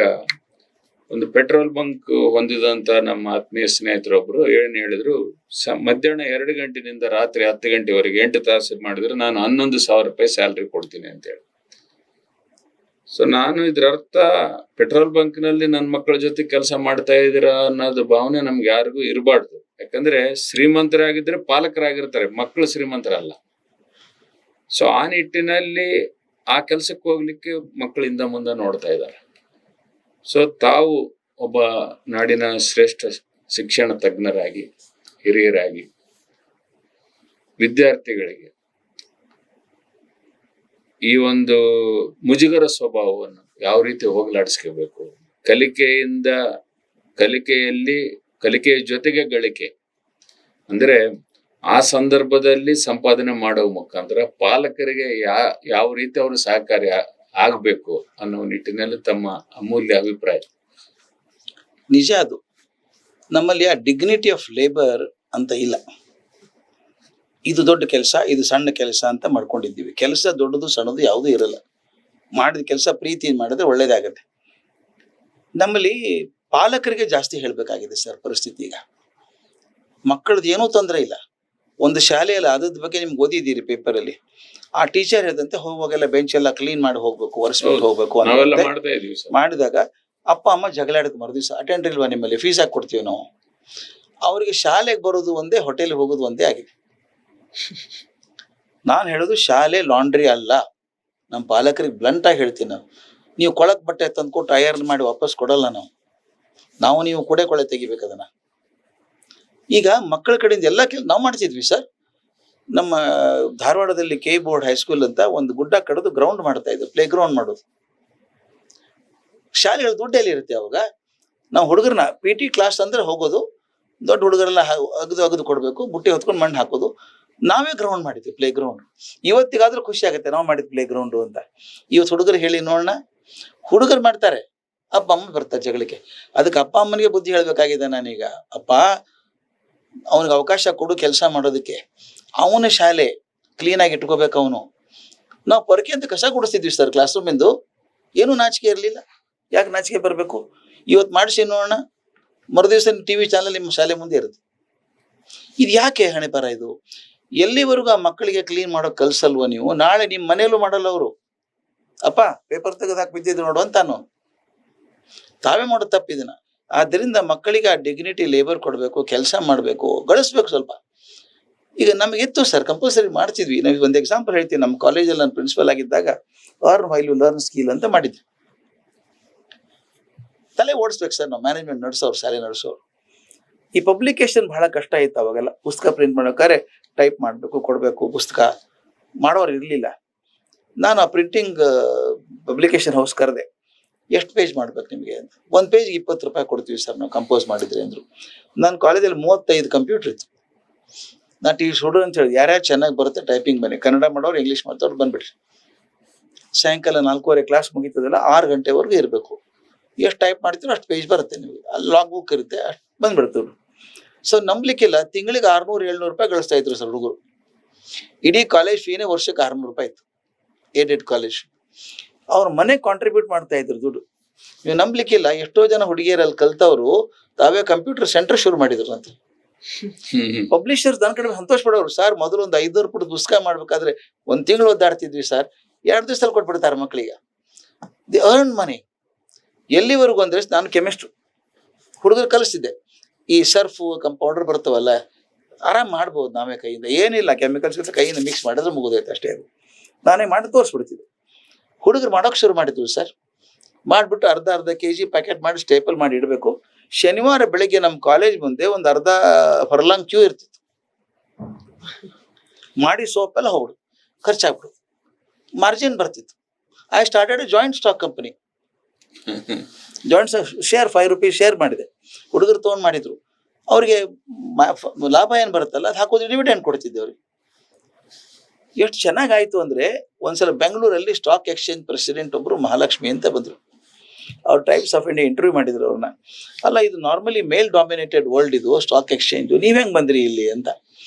ಒಂದು ಪೆಟ್ರೋಲ್ ಬಂಕ್ ಹೊಂದಿದಂತ ನಮ್ಮ ಆತ್ಮೀಯ ಸ್ನೇಹಿತರೊಬ್ರು ಏನ್ ಹೇಳಿದ್ರು, ಮಧ್ಯಾಹ್ನ 2 ಗಂಟೆಯಿಂದ ರಾತ್ರಿ 10 ಗಂಟೆವರೆಗೆ 8 ತಾಸು ಮಾಡಿದ್ರೆ ನಾನು 11,000 ರೂಪಾಯಿ ಸ್ಯಾಲ್ರಿ ಕೊಡ್ತೀನಿ ಅಂತ ಹೇಳಿ. ಸೊ ನಾನು ಇದ್ರ ಅರ್ಥ, ಪೆಟ್ರೋಲ್ ಬಂಕ್ ನಲ್ಲಿ ನನ್ನ ಮಕ್ಕಳ ಜೊತೆ ಕೆಲಸ ಮಾಡ್ತಾ ಇದ್ದೀರಾ ಅನ್ನೋದು ಭಾವನೆ ನಮ್ಗೆ ಯಾರಿಗೂ ಇರಬಾರ್ದು. ಯಾಕಂದ್ರೆ ಶ್ರೀಮಂತರಾಗಿದ್ರೆ ಪಾಲಕರಾಗಿರ್ತಾರೆ, ಮಕ್ಕಳು ಶ್ರೀಮಂತರಲ್ಲ. ಸೊ ಆ ನಿಟ್ಟಿನಲ್ಲಿ ಆ ಕೆಲ್ಸಕ್ಕೆ ಹೋಗ್ಲಿಕ್ಕೆ ಮಕ್ಕಳಿಂದ ಮುಂದೆ ನೋಡ್ತಾ ಇದ್ದಾರೆ. ಸೊ ತಾವು ಒಬ್ಬ ನಾಡಿನ ಶ್ರೇಷ್ಠ ಶಿಕ್ಷಣ ತಜ್ಞರಾಗಿ, ಹಿರಿಯರಾಗಿ ವಿದ್ಯಾರ್ಥಿಗಳಿಗೆ ಈ ಒಂದು ಮುಜುಗರ ಸ್ವಭಾವವನ್ನು ಯಾವ ರೀತಿ ಹೋಗಲಾಡಿಸ್ಕೋಬೇಕು, ಕಲಿಕೆಯ ಜೊತೆಗೆ ಗಳಿಕೆ ಅಂದ್ರೆ ಆ ಸಂದರ್ಭದಲ್ಲಿ ಸಂಪಾದನೆ ಮಾಡೋ ಮುಖಾಂತರ ಪಾಲಕರಿಗೆ ಯಾವ ರೀತಿ ಅವರು ಸಹಕಾರಿ ಆಗ್ಬೇಕು ಅನ್ನೋ ನಿಟ್ಟಿನಲ್ಲಿ ತಮ್ಮ ಅಮೂಲ್ಯ ಅಭಿಪ್ರಾಯ. ನಿಜ, ಅದು ನಮ್ಮಲ್ಲಿ ಆ ಡಿಗ್ನಿಟಿ ಆಫ್ ಲೇಬರ್ ಅಂತ ಇಲ್ಲ. ಇದು ದೊಡ್ಡ ಕೆಲಸ, ಇದು ಸಣ್ಣ ಕೆಲಸ ಅಂತ ಮಾಡ್ಕೊಂಡಿದ್ದೀವಿ. ಕೆಲಸ ದೊಡ್ಡದು ಸಣ್ಣದು ಯಾವುದೂ ಇರಲ್ಲ. ಮಾಡಿದ ಕೆಲಸ ಪ್ರೀತಿ ಮಾಡಿದ್ರೆ ಒಳ್ಳೇದಾಗತ್ತೆ. ನಮ್ಮಲ್ಲಿ ಪಾಲಕರಿಗೆ ಜಾಸ್ತಿ ಹೇಳ್ಬೇಕಾಗಿದೆ ಸರ್ ಪರಿಸ್ಥಿತಿ. ಈಗ ಮಕ್ಕಳದ್ದು ಏನೂ ತೊಂದರೆ ಇಲ್ಲ. ಒಂದು ಶಾಲೆಯಲ್ಲಿ ಆದದ ಬಗ್ಗೆ ನಿಮ್ಗೆ ಓದಿದ್ದೀರಿ ಪೇಪರಲ್ಲಿ. ಆ ಟೀಚರ್ ಹೇಳಿದಂತೆ ಹೋಗುವಾಗೆಲ್ಲ ಬೆಂಚ್ ಎಲ್ಲ ಕ್ಲೀನ್ ಮಾಡಿ ಹೋಗ್ಬೇಕು, ಒರೆಸ್ಬಿಟ್ಟು ಹೋಗ್ಬೇಕು ಅಂತ ಮಾಡಿದಾಗ ಅಪ್ಪ ಅಮ್ಮ ಜಗಳಾಡಕ್ ಮರುದಿವ್ಸ ಅಟೆಂಡರ್ ಇಲ್ವಾ ನಿಮ್ಮಲ್ಲಿ, ಫೀಸ್ ಹಾಕಿ ಕೊಡ್ತೀವಿ ನಾವು. ಅವ್ರಿಗೆ ಶಾಲೆಗೆ ಬರೋದು ಒಂದೇ, ಹೋಟೆಲ್ಗೆ ಹೋಗೋದು ಒಂದೇ ಆಗಿದೆ. ನಾನು ಹೇಳೋದು ಶಾಲೆ ಲಾಂಡ್ರಿ ಅಲ್ಲ. ನಮ್ಮ ಪಾಲಕರಿಗೆ ಬ್ಲಂಟ್ ಆಗಿ ಹೇಳ್ತೀನಿ, ನೀವು ಕೊಳಕ್ ಬಟ್ಟೆ ತಂದ್ಕೊಟ್ಟು ಐರನ್ ಮಾಡಿ ವಾಪಸ್ ಕೊಡಲ್ಲ ನಾವು ನೀವು ಕೊಳೆ ತೆಗಿಬೇಕು ಅದನ್ನ. ಈಗ ಮಕ್ಕಳ ಕಡೆಯಿಂದ ಎಲ್ಲ ನಾವು ಮಾಡ್ತಿದ್ವಿ ಸರ್. ನಮ್ಮ ಧಾರವಾಡದಲ್ಲಿ ಕೆ ಬೋರ್ಡ್ ಹೈಸ್ಕೂಲ್ ಅಂತ ಒಂದು ಗುಡ್ಡ ಕಡಿದು ಗ್ರೌಂಡ್ ಮಾಡ್ತಾ ಇದ್ರು, ಪ್ಲೇ ಗ್ರೌಂಡ್ ಮಾಡೋದು. ಶಾಲೆಗಳ ದುಡ್ಡು ಎಲ್ಲಿ ಇರುತ್ತೆ ಅವಾಗ? ನಾವು ಹುಡುಗರನ್ನ PT ಕ್ಲಾಸ್ ಅಂದ್ರೆ ಹೋಗೋದು, ದೊಡ್ಡ ಹುಡುಗರೆಲ್ಲ ಅಗದು ಕೊಡ್ಬೇಕು, ಬುಟ್ಟಿ ಹೊತ್ಕೊಂಡು ಮಣ್ಣು ಹಾಕೋದು. ನಾವೇ ಗ್ರೌಂಡ್ ಮಾಡಿದ್ವಿ, ಪ್ಲೇ ಗ್ರೌಂಡ್. ಇವತ್ತಿಗಾದ್ರೂ ಖುಷಿ ಆಗುತ್ತೆ ನಾವು ಮಾಡಿದ್ ಪ್ಲೇ ಗ್ರೌಂಡ್ ಅಂತ. ಇವತ್ತು ಹುಡುಗರು ಹೇಳಿ ನೋಡೋಣ, ಹುಡುಗರು ಮಾಡ್ತಾರೆ, ಅಪ್ಪ ಅಮ್ಮ ಬರ್ತಾರೆ ಜಗಳಕ್ಕೆ. ಅದಕ್ಕೆ ಅಪ್ಪ ಅಮ್ಮನಿಗೆ ಬುದ್ಧಿ ಹೇಳ್ಬೇಕಾಗಿದೆ ನಾನೀಗ. ಅಪ್ಪ, ಅವನಿಗೆ ಅವಕಾಶ ಕೊಡು ಕೆಲಸ ಮಾಡೋದಕ್ಕೆ. ಅವನ ಶಾಲೆ ಕ್ಲೀನಾಗಿ ಇಟ್ಕೋಬೇಕು ಅವನು. ನಾವು ಪೊರಕೆ ಅಂತ ಕಸ ಗುಡಿಸ್ತಿದ್ವಿ ಸರ್ ಕ್ಲಾಸ್ ರೂಮಿಂದು, ಏನೂ ನಾಚಿಕೆ ಇರಲಿಲ್ಲ. ಯಾಕೆ ನಾಚಿಕೆ ಬರಬೇಕು? ಇವತ್ತು ಮಾಡಿಸಿ ನೋಡೋಣ, ಮರುದಿವಸ TV ಚಾನಲ್ ನಿಮ್ಮ ಶಾಲೆ ಮುಂದೆ ಇರುತ್ತೆ. ಇದು ಯಾಕೆ ಹಣೆ ಬರ ಇದು? ಎಲ್ಲಿವರೆಗೂ ಆ ಮಕ್ಕಳಿಗೆ ಕ್ಲೀನ್ ಮಾಡೋಕೆ ಕಲ್ಸಲ್ವ ನೀವು? ನಾಳೆ ನಿಮ್ಮ ಮನೆಯಲ್ಲೂ ಮಾಡಲ್ಲ ಅವರು. ಅಪ್ಪ ಪೇಪರ್ ತೆಗೆದು ಹಾಕಿ ಬಿದ್ದಿದ್ದು ನೋಡು ಅಂತಾನು. ತಾವೇ ಮಾಡೋದು ತಪ್ಪಿದನ. ಆದ್ದರಿಂದ ಮಕ್ಕಳಿಗೆ ಆ ಡಿಗ್ನಿಟಿ ಲೇಬರ್ ಕೊಡಬೇಕು, ಕೆಲಸ ಮಾಡಬೇಕು, ಗಳಿಸ್ಬೇಕು ಸ್ವಲ್ಪ. ಈಗ ನಮಗಿತ್ತು ಸರ್, ಕಂಪಲ್ಸರಿ ಮಾಡ್ತಿದ್ವಿ. ನಾವು ಒಂದು ಎಕ್ಸಾಂಪಲ್ ಹೇಳ್ತೀವಿ. ನಮ್ಮ ಕಾಲೇಜಲ್ಲಿ ನಾನು ಪ್ರಿನ್ಸಿಪಲ್ ಆಗಿದ್ದಾಗ earn while you learn skill ಅಂತ ಮಾಡಿದ್ವಿ. ತಲೆ ಓಡಿಸ್ಬೇಕು ಸರ್ ನಾವು, ಮ್ಯಾನೇಜ್ಮೆಂಟ್ ನಡೆಸೋರು, ಶಾಲೆ ನಡೆಸೋರು. ಈ ಪಬ್ಲಿಕೇಶನ್ ಬಹಳ ಕಷ್ಟ ಇತ್ತು ಅವಾಗೆಲ್ಲ. ಪುಸ್ತಕ ಪ್ರಿಂಟ್ ಮಾಡ್ಬೇಕಾದ್ರೆ ಟೈಪ್ ಮಾಡಬೇಕು, ಕೊಡಬೇಕು, ಪುಸ್ತಕ ಮಾಡೋರು ಇರಲಿಲ್ಲ. ನಾನು ಆ ಪ್ರಿಂಟಿಂಗ್ ಪಬ್ಲಿಕೇಶನ್ ಹೌಸ್ ಕರೆದೆ. ಎಷ್ಟು ಪೇಜ್ ಮಾಡ್ಬೇಕು ನಿಮಗೆ ಅಂತ. ಒಂದು ಪೇಜ್ಗೆ 20 ರೂಪಾಯಿ ಕೊಡ್ತೀವಿ ಸರ್ ನಾವು ಕಂಪೋಸ್ ಮಾಡಿದ್ರಿ ಅಂದರು. ನನ್ನ ಕಾಲೇಜಲ್ಲಿ 35 ಕಂಪ್ಯೂಟರ್ ಇತ್ತು. ನಾ ಸ್ಟೂಡೆಂಟ್ ಅಂತ ಹೇಳಿ ಯಾರ್ಯಾರು ಚೆನ್ನಾಗಿ ಬರುತ್ತೆ ಟೈಪಿಂಗ್ ಬನ್ನಿ, ಕನ್ನಡ ಮಾಡೋರು ಇಂಗ್ಲೀಷ್ ಮಾಡ್ತವ್ರು ಬಂದ್ಬಿಡ್ರಿ. ಸಾಯಂಕಾಲ 4:15 ಕ್ಲಾಸ್ ಮುಗೀತದಲ್ಲ, 6 ಗಂಟೆವರೆಗೂ ಇರಬೇಕು. ಎಷ್ಟು ಟೈಪ್ ಮಾಡ್ತೀರೋ ಅಷ್ಟು ಪೇಜ್ ಬರುತ್ತೆ ನಿಮಗೆ. ಅಲ್ಲಿ ಲಾಗ್ ಬುಕ್ ಇರುತ್ತೆ, ಅಷ್ಟು ಬಂದ್ಬಿಡ್ತೀವಿ. ಸೊ ನಂಬಲಿಕ್ಕಿಲ್ಲ, ತಿಂಗಳಿಗೆ 600-700 ರೂಪಾಯಿ ಗಳಿಸ್ತಾ ಇದ್ರು ಸರ್ ಹುಡುಗರು. ಇಡೀ ಕಾಲೇಜ್ ಫೀನೇ ವರ್ಷಕ್ಕೆ 600 ರೂಪಾಯಿ ಇತ್ತು, ಏಡೆಡ್ ಕಾಲೇಜ್. ಅವ್ರ ಮನೆ ಕಾಂಟ್ರಿಬ್ಯೂಟ್ ಮಾಡ್ತಾ ಇದ್ರು ದುಡ್ಡು. ನೀವು ನಂಬಲಿಕ್ಕಿಲ್ಲ, ಎಷ್ಟೋ ಜನ ಹುಡುಗಿಯರಲ್ಲಿ ಕಲ್ತವ್ರು ತಾವೇ ಕಂಪ್ಯೂಟರ್ ಸೆಂಟರ್ ಶುರು ಮಾಡಿದ್ರು ಅಂತ. ಪಬ್ಲಿಷರ್ಸ್ ನನ್ನ ಕಡೆ ಸಂತೋಷ ಪಡೋರು. ಸರ್ ಮೊದಲು ಒಂದು 500 ಪುಟದ ಪುಸ್ತಕ ಮಾಡ್ಬೇಕಾದ್ರೆ 1 ತಿಂಗಳು ಒದ್ದಾಡ್ತಿದ್ವಿ ಸರ್, 2 ದಿವಸದಲ್ಲಿ ಕೊಟ್ಬಿಡ್ತಾರೆ ಮಕ್ಕಳಿಗೆ. The earn money. ಎಲ್ಲಿವರೆಗೂ ಅಂದ್ರೆ, ನಾನು ಕೆಮಿಸ್ಟ್ರು ಹುಡುಗರು ಕಲಿಸ್ತಿದ್ದೆ. ಈ ಸರ್ಫು ಪೌಡರ್ ಬರ್ತಾವಲ್ಲ, ಆರಾಮ್ ಮಾಡ್ಬೋದು ನಾವೇ ಕೈಯಿಂದ, ಏನಿಲ್ಲ ಕೆಮಿಕಲ್ಸ್ ಇರುತ್ತೆ, ಕೈಯಿಂದ ಮಿಕ್ಸ್ ಮಾಡಿದ್ರೆ ಮುಗಿದೈತೆ ಅಷ್ಟೇ. ಅದು ನಾನೇ ಮಾಡಿ ತೋರಿಸ್ಬಿಡ್ತಿದ್ದೆ. ಹುಡುಗರು ಮಾಡೋಕೆ ಶುರು ಮಾಡಿದ್ರು ಸರ್. ಮಾಡಿಬಿಟ್ಟು ಅರ್ಧ kg ಪ್ಯಾಕೆಟ್ ಮಾಡಿ ಸ್ಟೇಪಲ್ ಮಾಡಿ ಇಡಬೇಕು. ಶನಿವಾರ ಬೆಳಿಗ್ಗೆ ನಮ್ಮ ಕಾಲೇಜ್ ಮುಂದೆ ಒಂದು ಅರ್ಧ ಫರ್ಲಾಂಗ್ ಕ್ಯೂ ಇರ್ತಿತ್ತು. ಮಾಡಿ ಸೋಪೆಲ್ಲ ಹೋಗ್ಬಿಡು, ಖರ್ಚಾಗ್ಬಿಡು, ಮಾರ್ಜಿನ್ ಬರ್ತಿತ್ತು. I started joint stock company. Joint share 5 rupees share ಮಾಡಿದೆ. ಹುಡುಗರು ತೊಗೊಂಡು ಮಾಡಿದ್ರು. ಅವ್ರಿಗೆ ಲಾಭ ಏನು ಬರುತ್ತಲ್ಲ ಅದು ಹಾಕೋದು ಡಿವಿಡೆಂಡ್ ಕೊಡ್ತಿದ್ದೆ ಅವ್ರಿಗೆ. ಎಷ್ಟು ಚೆನ್ನಾಗಾಯ್ತು ಅಂದರೆ, ಒಂದ್ಸಲ ಬೆಂಗಳೂರಲ್ಲಿ ಸ್ಟಾಕ್ ಎಕ್ಸ್ಚೇಂಜ್ ಪ್ರೆಸಿಡೆಂಟ್ ಒಬ್ಬರು ಮಹಾಲಕ್ಷ್ಮಿ ಅಂತ ಬಂದರು. ಅವ್ರು ಟೈಮ್ಸ್ ಆಫ್ ಇಂಡಿಯಾ ಇಂಟರ್ವ್ಯೂ ಮಾಡಿದ್ರು ಅವ್ರನ್ನ. ಅಲ್ಲ, ಇದು ನಾರ್ಮಲಿ ಮೇಲ್ ಡಾಮಿನೇಟೆಡ್ ವರ್ಲ್ಡ್ ಇದು ಸ್ಟಾಕ್ ಎಕ್ಸ್ಚೇಂಜು, ನೀವು ಹೆಂಗೆ ಬಂದ್ರಿ ಇಲ್ಲಿ ಅಂತ.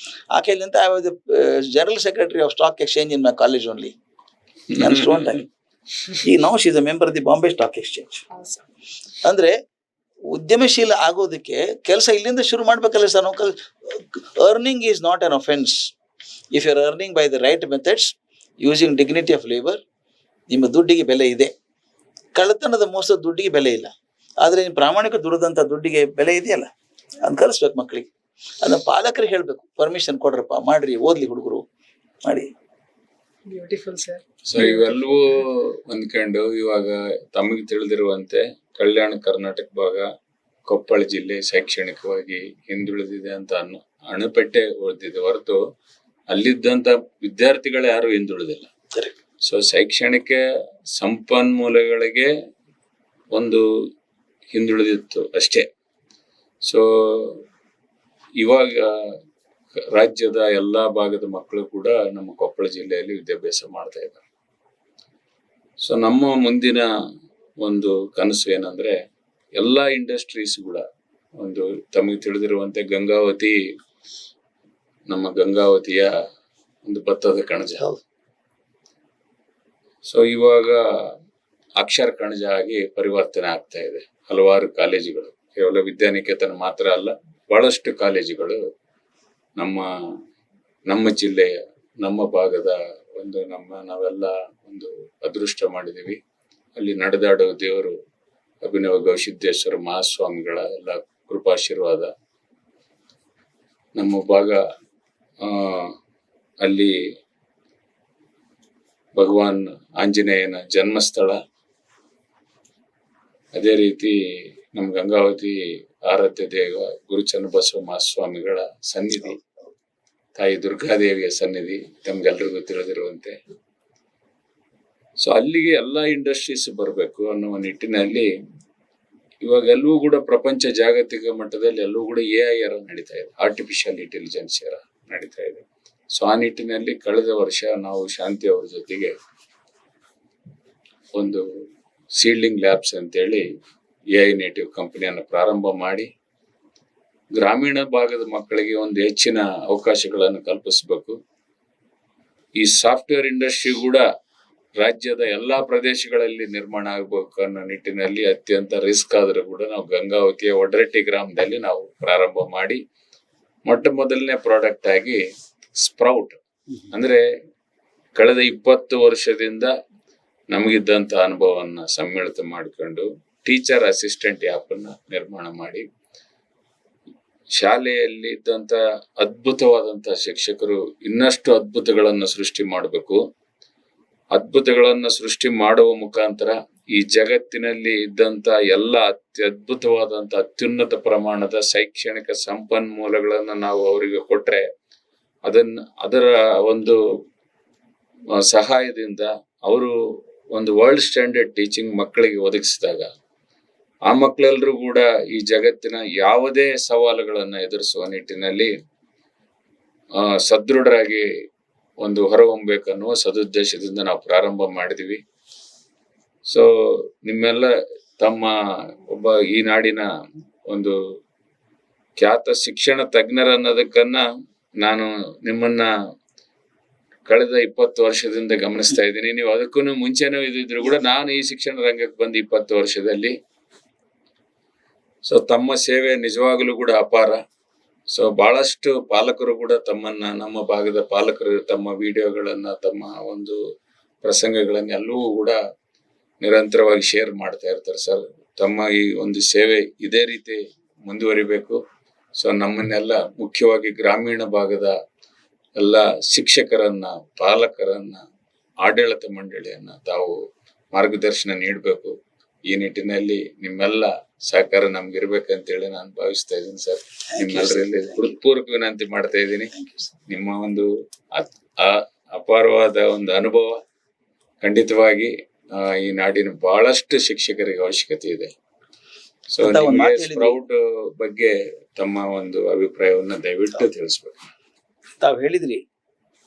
ಆಕೆಯಲ್ಲಿ ಅಂತ I was general secretary of stock exchange in my college only. ನಾನು ಸ್ಟೂಡೆಂಟ್ ಆಗಿ. ಈ now she is a member of the Bombay stock exchange. ಅಂದ್ರೆ ಉದ್ಯಮಶೀಲ ಆಗೋದಕ್ಕೆ ಕೆಲಸ ಇಲ್ಲಿಂದ ಶುರು ಮಾಡ್ಬೇಕಲ್ಲ ಸರ್ ನಾವು. Earning is not an offence if you are earning by the right methods using dignity of labour. ನಿಮ್ಮ ದುಡ್ಡಿಗೆ ಬೆಲೆ ಇದೆ. ಕಳ್ಳತನದ ಮೋಸದ ದುಡ್ಡಿಗೆ ಬೆಲೆ ಇಲ್ಲ. ಆದರೆ ನಿಮ್ಮ ಪ್ರಾಮಾಣಿಕ ದುಡಿದಂಥ ದುಡ್ಡಿಗೆ ಬೆಲೆ ಇದೆಯಲ್ಲ, ಅದನ್ನ ಕಲಿಸ್ಬೇಕು ಮಕ್ಕಳಿಗೆ. ಅದನ್ನ ಪಾಲಕರಿಗೆ ಹೇಳಬೇಕು, ಪರ್ಮಿಷನ್ ಕೊಡ್ರಪ್ಪ, ಮಾಡ್ರಿ, ಓದ್ಲಿ ಹುಡುಗರು, ಮಾಡಿ. Beautiful sir. ಸೊ ಇವೆಲ್ಲವೂ ಹೊಂದ್ಕೊಂಡು ಇವಾಗ ತಮಗೆ ತಿಳಿದಿರುವಂತೆ ಕಲ್ಯಾಣ ಕರ್ನಾಟಕ ಭಾಗ, ಕೊಪ್ಪಳ ಜಿಲ್ಲೆ ಶೈಕ್ಷಣಿಕವಾಗಿ ಹಿಂದುಳಿದಿದೆ ಅಂತ ಅಣೆಪಟ್ಟೆ ಹೊಡೆದಿದೆ ಹೊರತು ಅಲ್ಲಿದ್ದಂತ ವಿದ್ಯಾರ್ಥಿಗಳು ಯಾರು ಹಿಂದುಳಿದಿಲ್ಲ. ಸೊ ಶೈಕ್ಷಣಿಕ ಸಂಪನ್ಮೂಲಗಳಿಗೆ ಒಂದು ಹಿಂದುಳಿದಿತ್ತು ಅಷ್ಟೇ. ಸೊ ಇವಾಗ ರಾಜ್ಯದ ಎಲ್ಲಾ ಭಾಗದ ಮಕ್ಕಳು ಕೂಡ ನಮ್ಮ ಕೊಪ್ಪಳ ಜಿಲ್ಲೆಯಲ್ಲಿ ವಿದ್ಯಾಭ್ಯಾಸ ಮಾಡ್ತಾ ಇದ್ದಾರೆ. ಸೊ ನಮ್ಮ ಮುಂದಿನ ಒಂದು ಕನಸು ಏನಂದ್ರೆ, ಎಲ್ಲಾ ಇಂಡಸ್ಟ್ರೀಸ್ ಕೂಡ ಒಂದು ತಮಗೆ ತಿಳಿದಿರುವಂತೆ ಗಂಗಾವತಿ, ನಮ್ಮ ಗಂಗಾವತಿಯ ಒಂದು ಭತ್ತದ ಕಣಜ. ಸೊ ಇವಾಗ ಅಕ್ಷರ ಕಣಜ ಆಗಿ ಪರಿವರ್ತನೆ ಆಗ್ತಾ ಇದೆ. ಹಲವಾರು ಕಾಲೇಜುಗಳು, ಕೇವಲ ವಿದ್ಯಾನಿಕೇತನ ಮಾತ್ರ ಅಲ್ಲ, ಬಹಳಷ್ಟು ಕಾಲೇಜುಗಳು ನಮ್ಮ ಜಿಲ್ಲೆಯ, ನಮ್ಮ ಭಾಗದ ಒಂದು ನಾವೆಲ್ಲ ಒಂದು ಅದೃಷ್ಟ ಮಾಡಿದೀವಿ. ಅಲ್ಲಿ ನಡೆದಾಡೋ ದೇವರು ಅಭಿನವ ಗವಿಸಿದ್ದೇಶ್ವರ ಮಹಾಸ್ವಾಮಿಗಳ ಎಲ್ಲ ಕೃಪಾಶೀರ್ವಾದ. ನಮ್ಮ ಭಾಗ ಅಲ್ಲಿ ಭಗವಾನ್ ಆಂಜನೇಯನ ಜನ್ಮಸ್ಥಳ. ಅದೇ ರೀತಿ ನಮ್ಮ ಗಂಗಾವತಿ ಆರಾಧ್ಯ ದೇವ ಗುರು ಚನ್ನಬಸವ ಮಹಾಸ್ವಾಮಿಗಳ ಸನ್ನಿಧಿ, ತಾಯಿ ದುರ್ಗಾದೇವಿಯ ಸನ್ನಿಧಿ ತಮ್ಗೆಲ್ರಿಗೂ ತಿಳಿದಿರುವಂತೆ. ಸೊ ಅಲ್ಲಿಗೆ ಎಲ್ಲಾ ಇಂಡಸ್ಟ್ರೀಸ್ ಬರಬೇಕು ಅನ್ನುವ ನಿಟ್ಟಿನಲ್ಲಿ ಇವಾಗ ಎಲ್ಲವೂ ಕೂಡ ಪ್ರಪಂಚ ಜಾಗತಿಕ ಮಟ್ಟದಲ್ಲಿ ಎಲ್ಲವೂ ಕೂಡ AI ನಡೀತಾ ಇದೆ, ಆರ್ಟಿಫಿಷಿಯಲ್ ಇಂಟೆಲಿಜೆನ್ಸ್ ನಡೀತಾ ಇದೆ. ಸೊ ಆ ನಿಟ್ಟಿನಲ್ಲಿ ಕಳೆದ ವರ್ಷ ನಾವು ಶಾಂತಿ ಅವರ ಜೊತೆಗೆ ಒಂದು ಸೀಡ್ಲಿಂಗ್ ಲ್ಯಾಬ್ಸ್ ಅಂತೇಳಿ AI ನೇಟಿವ್ ಕಂಪನಿಯನ್ನು ಪ್ರಾರಂಭ ಮಾಡಿ ಗ್ರಾಮೀಣ ಭಾಗದ ಮಕ್ಕಳಿಗೆ ಒಂದು ಹೆಚ್ಚಿನ ಅವಕಾಶಗಳನ್ನು ಕಲ್ಪಿಸಬೇಕು. ಈ ಸಾಫ್ಟ್ವೇರ್ ಇಂಡಸ್ಟ್ರಿ ಕೂಡ ರಾಜ್ಯದ ಎಲ್ಲಾ ಪ್ರದೇಶಗಳಲ್ಲಿ ನಿರ್ಮಾಣ ಆಗಬೇಕು ಅನ್ನೋ ನಿಟ್ಟಿನಲ್ಲಿ ಅತ್ಯಂತ ರಿಸ್ಕ್ ಆದ್ರೂ ಕೂಡ ನಾವು ಗಂಗಾವತಿಯ ಒಡರಟ್ಟಿ ಗ್ರಾಮದಲ್ಲಿ ನಾವು ಪ್ರಾರಂಭ ಮಾಡಿ ಮೊಟ್ಟ ಮೊದಲನೇ ಪ್ರಾಡಕ್ಟ್ ಆಗಿ ಸ್ಪ್ರೌಟ್, ಅಂದ್ರೆ ಕಳೆದ 20 ವರ್ಷದಿಂದ ನಮಗಿದ್ದಂತ ಅನುಭವವನ್ನ ಸಮ್ಮಿಳಿತ ಮಾಡಿಕೊಂಡು ಟೀಚರ್ ಅಸಿಸ್ಟೆಂಟ್ ಆ್ಯಪ್ ಅನ್ನ ನಿರ್ಮಾಣ ಮಾಡಿ ಶಾಲೆಯಲ್ಲಿ ಇದ್ದಂತ ಅದ್ಭುತವಾದಂತ ಶಿಕ್ಷಕರು ಇನ್ನಷ್ಟು ಅದ್ಭುತಗಳನ್ನು ಸೃಷ್ಟಿ ಮಾಡಬೇಕು. ಅದ್ಭುತಗಳನ್ನ ಸೃಷ್ಟಿ ಮಾಡುವ ಮುಖಾಂತರ ಈ ಜಗತ್ತಿನಲ್ಲಿ ಇದ್ದಂತ ಎಲ್ಲ ಅತ್ಯದ್ಭುತವಾದಂತ ಅತ್ಯುನ್ನತ ಪ್ರಮಾಣದ ಶೈಕ್ಷಣಿಕ ಸಂಪನ್ಮೂಲಗಳನ್ನ ನಾವು ಅವರಿಗೆ ಕೊಟ್ರೆ ಅದರ ಒಂದು ಸಹಾಯದಿಂದ ಅವರು ಒಂದು ವರ್ಲ್ಡ್ ಸ್ಟ್ಯಾಂಡರ್ಡ್ ಟೀಚಿಂಗ್ ಮಕ್ಕಳಿಗೆ ಒದಗಿಸಿದಾಗ ಆ ಮಕ್ಕಳೆಲ್ಲರೂ ಕೂಡ ಈ ಜಗತ್ತಿನ ಯಾವುದೇ ಸವಾಲುಗಳನ್ನ ಎದುರಿಸುವ ನಿಟ್ಟಿನಲ್ಲಿ ಸದೃಢರಾಗಿ ಒಂದು ಹೊರಹೊಮ್ಮಬೇಕನ್ನುವ ಸದುದ್ದೇಶದಿಂದ ನಾವು ಪ್ರಾರಂಭ ಮಾಡಿದ್ವಿ. ಸೊ ನಿಮ್ಮೆಲ್ಲ ತಮ್ಮ ಒಬ್ಬ ಈ ನಾಡಿನ ಒಂದು ಖ್ಯಾತ ಶಿಕ್ಷಣ ತಜ್ಞರನ್ನೋದಕ್ಕನ್ನ ನಾನು ನಿಮ್ಮನ್ನ ಕಳೆದ 20 ವರ್ಷದಿಂದ ಗಮನಿಸ್ತಾ ಇದ್ದೀನಿ. ನೀವು ಅದಕ್ಕೂ ಮುಂಚೆನೂ ಇದ್ದಿದ್ರು ಕೂಡ ನಾನು ಈ ಶಿಕ್ಷಣ ರಂಗಕ್ಕೆ ಬಂದು 20 ವರ್ಷದಲ್ಲಿ. ಸೊ ತಮ್ಮ ಸೇವೆ ನಿಜವಾಗಲೂ ಕೂಡ ಅಪಾರ. ಸೊ ಬಹಳಷ್ಟು ಪಾಲಕರು ಕೂಡ ತಮ್ಮನ್ನ, ನಮ್ಮ ಭಾಗದ ಪಾಲಕರು ತಮ್ಮ ವಿಡಿಯೋಗಳನ್ನ, ತಮ್ಮ ಒಂದು ಪ್ರಸಂಗಗಳನ್ನ ಎಲ್ಲವೂ ಕೂಡ ನಿರಂತರವಾಗಿ ಶೇರ್ ಮಾಡ್ತಾ ಇರ್ತಾರೆ. ಸರ್, ತಮ್ಮ ಈ ಒಂದು ಸೇವೆ ಇದೇ ರೀತಿ ಮುಂದುವರಿಬೇಕು. ಸೊ ನಮ್ಮನ್ನೆಲ್ಲ ಮುಖ್ಯವಾಗಿ ಗ್ರಾಮೀಣ ಭಾಗದ ಎಲ್ಲ ಶಿಕ್ಷಕರನ್ನ, ಪಾಲಕರನ್ನ, ಆಡಳಿತ ಮಂಡಳಿಯನ್ನ ತಾವು ಮಾರ್ಗದರ್ಶನ ನೀಡಬೇಕು. ಈ ನಿಟ್ಟಿನಲ್ಲಿ ನಿಮ್ಮೆಲ್ಲ ಸಹಕಾರ ನಮ್ಗೆ ಇರ್ಬೇಕಂತೇಳಿ ನಾನು ಭಾವಿಸ್ತಾ ಇದ್ದೀನಿ ಸರ್. ನಿಮ್ಮೆಲ್ಲರಲ್ಲಿ ಹೃತ್ಪೂರ್ವಕ ವಿನಂತಿ ಮಾಡ್ತಾ ಇದ್ದೀನಿ. ನಿಮ್ಮ ಒಂದು ಅಪಾರವಾದ ಒಂದು ಅನುಭವ ಖಂಡಿತವಾಗಿ ಈ ನಾಡಿನ ಬಹಳಷ್ಟು ಶಿಕ್ಷಕರಿಗೆ ಅವಶ್ಯಕತೆ ಇದೆ. ಸೊ ನಿಮಗೆ ಸ್ಪ್ರೌಟ್ ಬಗ್ಗೆ ತಮ್ಮ ಒಂದು ಅಭಿಪ್ರಾಯವನ್ನ ದಯವಿಟ್ಟು ತಿಳಿಸ್ಬೇಕು. ತಾವು ಹೇಳಿದ್ರಿ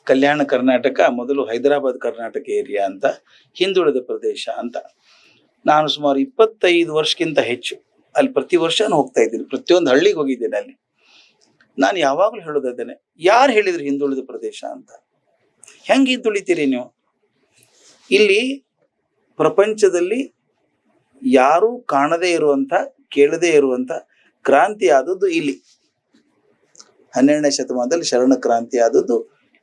ಕಲ್ಯಾಣ ಕರ್ನಾಟಕ ಮೊದಲು ಹೈದರಾಬಾದ್ ಕರ್ನಾಟಕ ಏರಿಯಾ ಅಂತ, ಹಿಂದುಳಿದ ಪ್ರದೇಶ ಅಂತ. ನಾನು ಸುಮಾರು 25 ವರ್ಷಕ್ಕಿಂತ ಹೆಚ್ಚು ಅಲ್ಲಿ ಪ್ರತಿ ವರ್ಷ ಹೋಗ್ತಾ ಇದ್ದೀನಿ. ಪ್ರತಿಯೊಂದು ಹಳ್ಳಿಗೆ ಹೋಗಿದ್ದೇನೆ. ಅಲ್ಲಿ ನಾನು ಯಾವಾಗಲೂ ಹೇಳೋದಿದ್ದೇನೆ, ಯಾರು ಹೇಳಿದ್ರು ಹಿಂದುಳಿದ ಪ್ರದೇಶ ಅಂತ? ಹೆಂಗೆ ಹಿಂದುಳಿತೀರಿ ನೀವು? ಇಲ್ಲಿ ಪ್ರಪಂಚದಲ್ಲಿ ಯಾರೂ ಕಾಣದೇ ಇರುವಂತ, ಕೇಳದೇ ಇರುವಂತ ಕ್ರಾಂತಿ ಆದದ್ದು ಇಲ್ಲಿ. 12ನೇ ಶತಮಾನದಲ್ಲಿ ಶರಣ ಕ್ರಾಂತಿ ಆದದ್ದು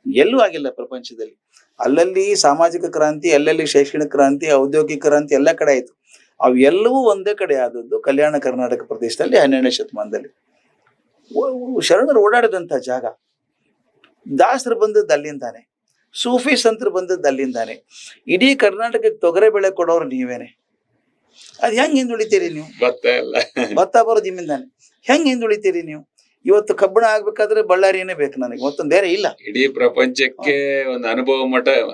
ಎಲ್ಲೂ ಆಗಿಲ್ಲ ಪ್ರಪಂಚದಲ್ಲಿ. ಅಲ್ಲಲ್ಲಿ ಸಾಮಾಜಿಕ ಕ್ರಾಂತಿ, ಅಲ್ಲಲ್ಲಿ ಶೈಕ್ಷಣಿಕ ಕ್ರಾಂತಿ, ಔದ್ಯೋಗಿಕ ಕ್ರಾಂತಿ ಎಲ್ಲ ಕಡೆ ಆಯಿತು. ಅವೆಲ್ಲವೂ ಒಂದೇ ಕಡೆ ಆದದ್ದು ಕಲ್ಯಾಣ ಕರ್ನಾಟಕ ಪ್ರದೇಶದಲ್ಲಿ 12ನೇ ಶತಮಾನದಲ್ಲಿ. ಶರಣರು ಓಡಾಡಿದಂಥ ಜಾಗ. ದಾಸರು ಬಂದದ್ದು ಅಲ್ಲಿಂದಾನೆ, ಸೂಫಿ ಸಂತರು ಬಂದದ್ದು ಅಲ್ಲಿಂದಾನೆ. ಇಡೀ ಕರ್ನಾಟಕಕ್ಕೆ ತೊಗರೆ ಬೆಳೆ ಕೊಡೋರು ನೀವೇನೆ. ಅದ್ ಹೆಂಗ್ ಹಿಂದುಳಿತೀರಿ ನೀವು? ಭತ್ತ ಬರೋದು ನಿಮ್ಮಿಂದಾನೆ. ಹೆಂಗ್ ಹಿಂದುಳಿತೀರಿ ನೀವು? ಇವತ್ತು ಕಬ್ಬಣ ಆಗ್ಬೇಕಾದ್ರೆ ಬಳ್ಳಾರಿಯೇ ಬೇಕು ನನಗೆ, ಮತ್ತೊಂದು ಬೇರೆ ಇಲ್ಲ. ಇಡೀ ಪ್ರಪಂಚಕ್ಕೆ ಒಂದು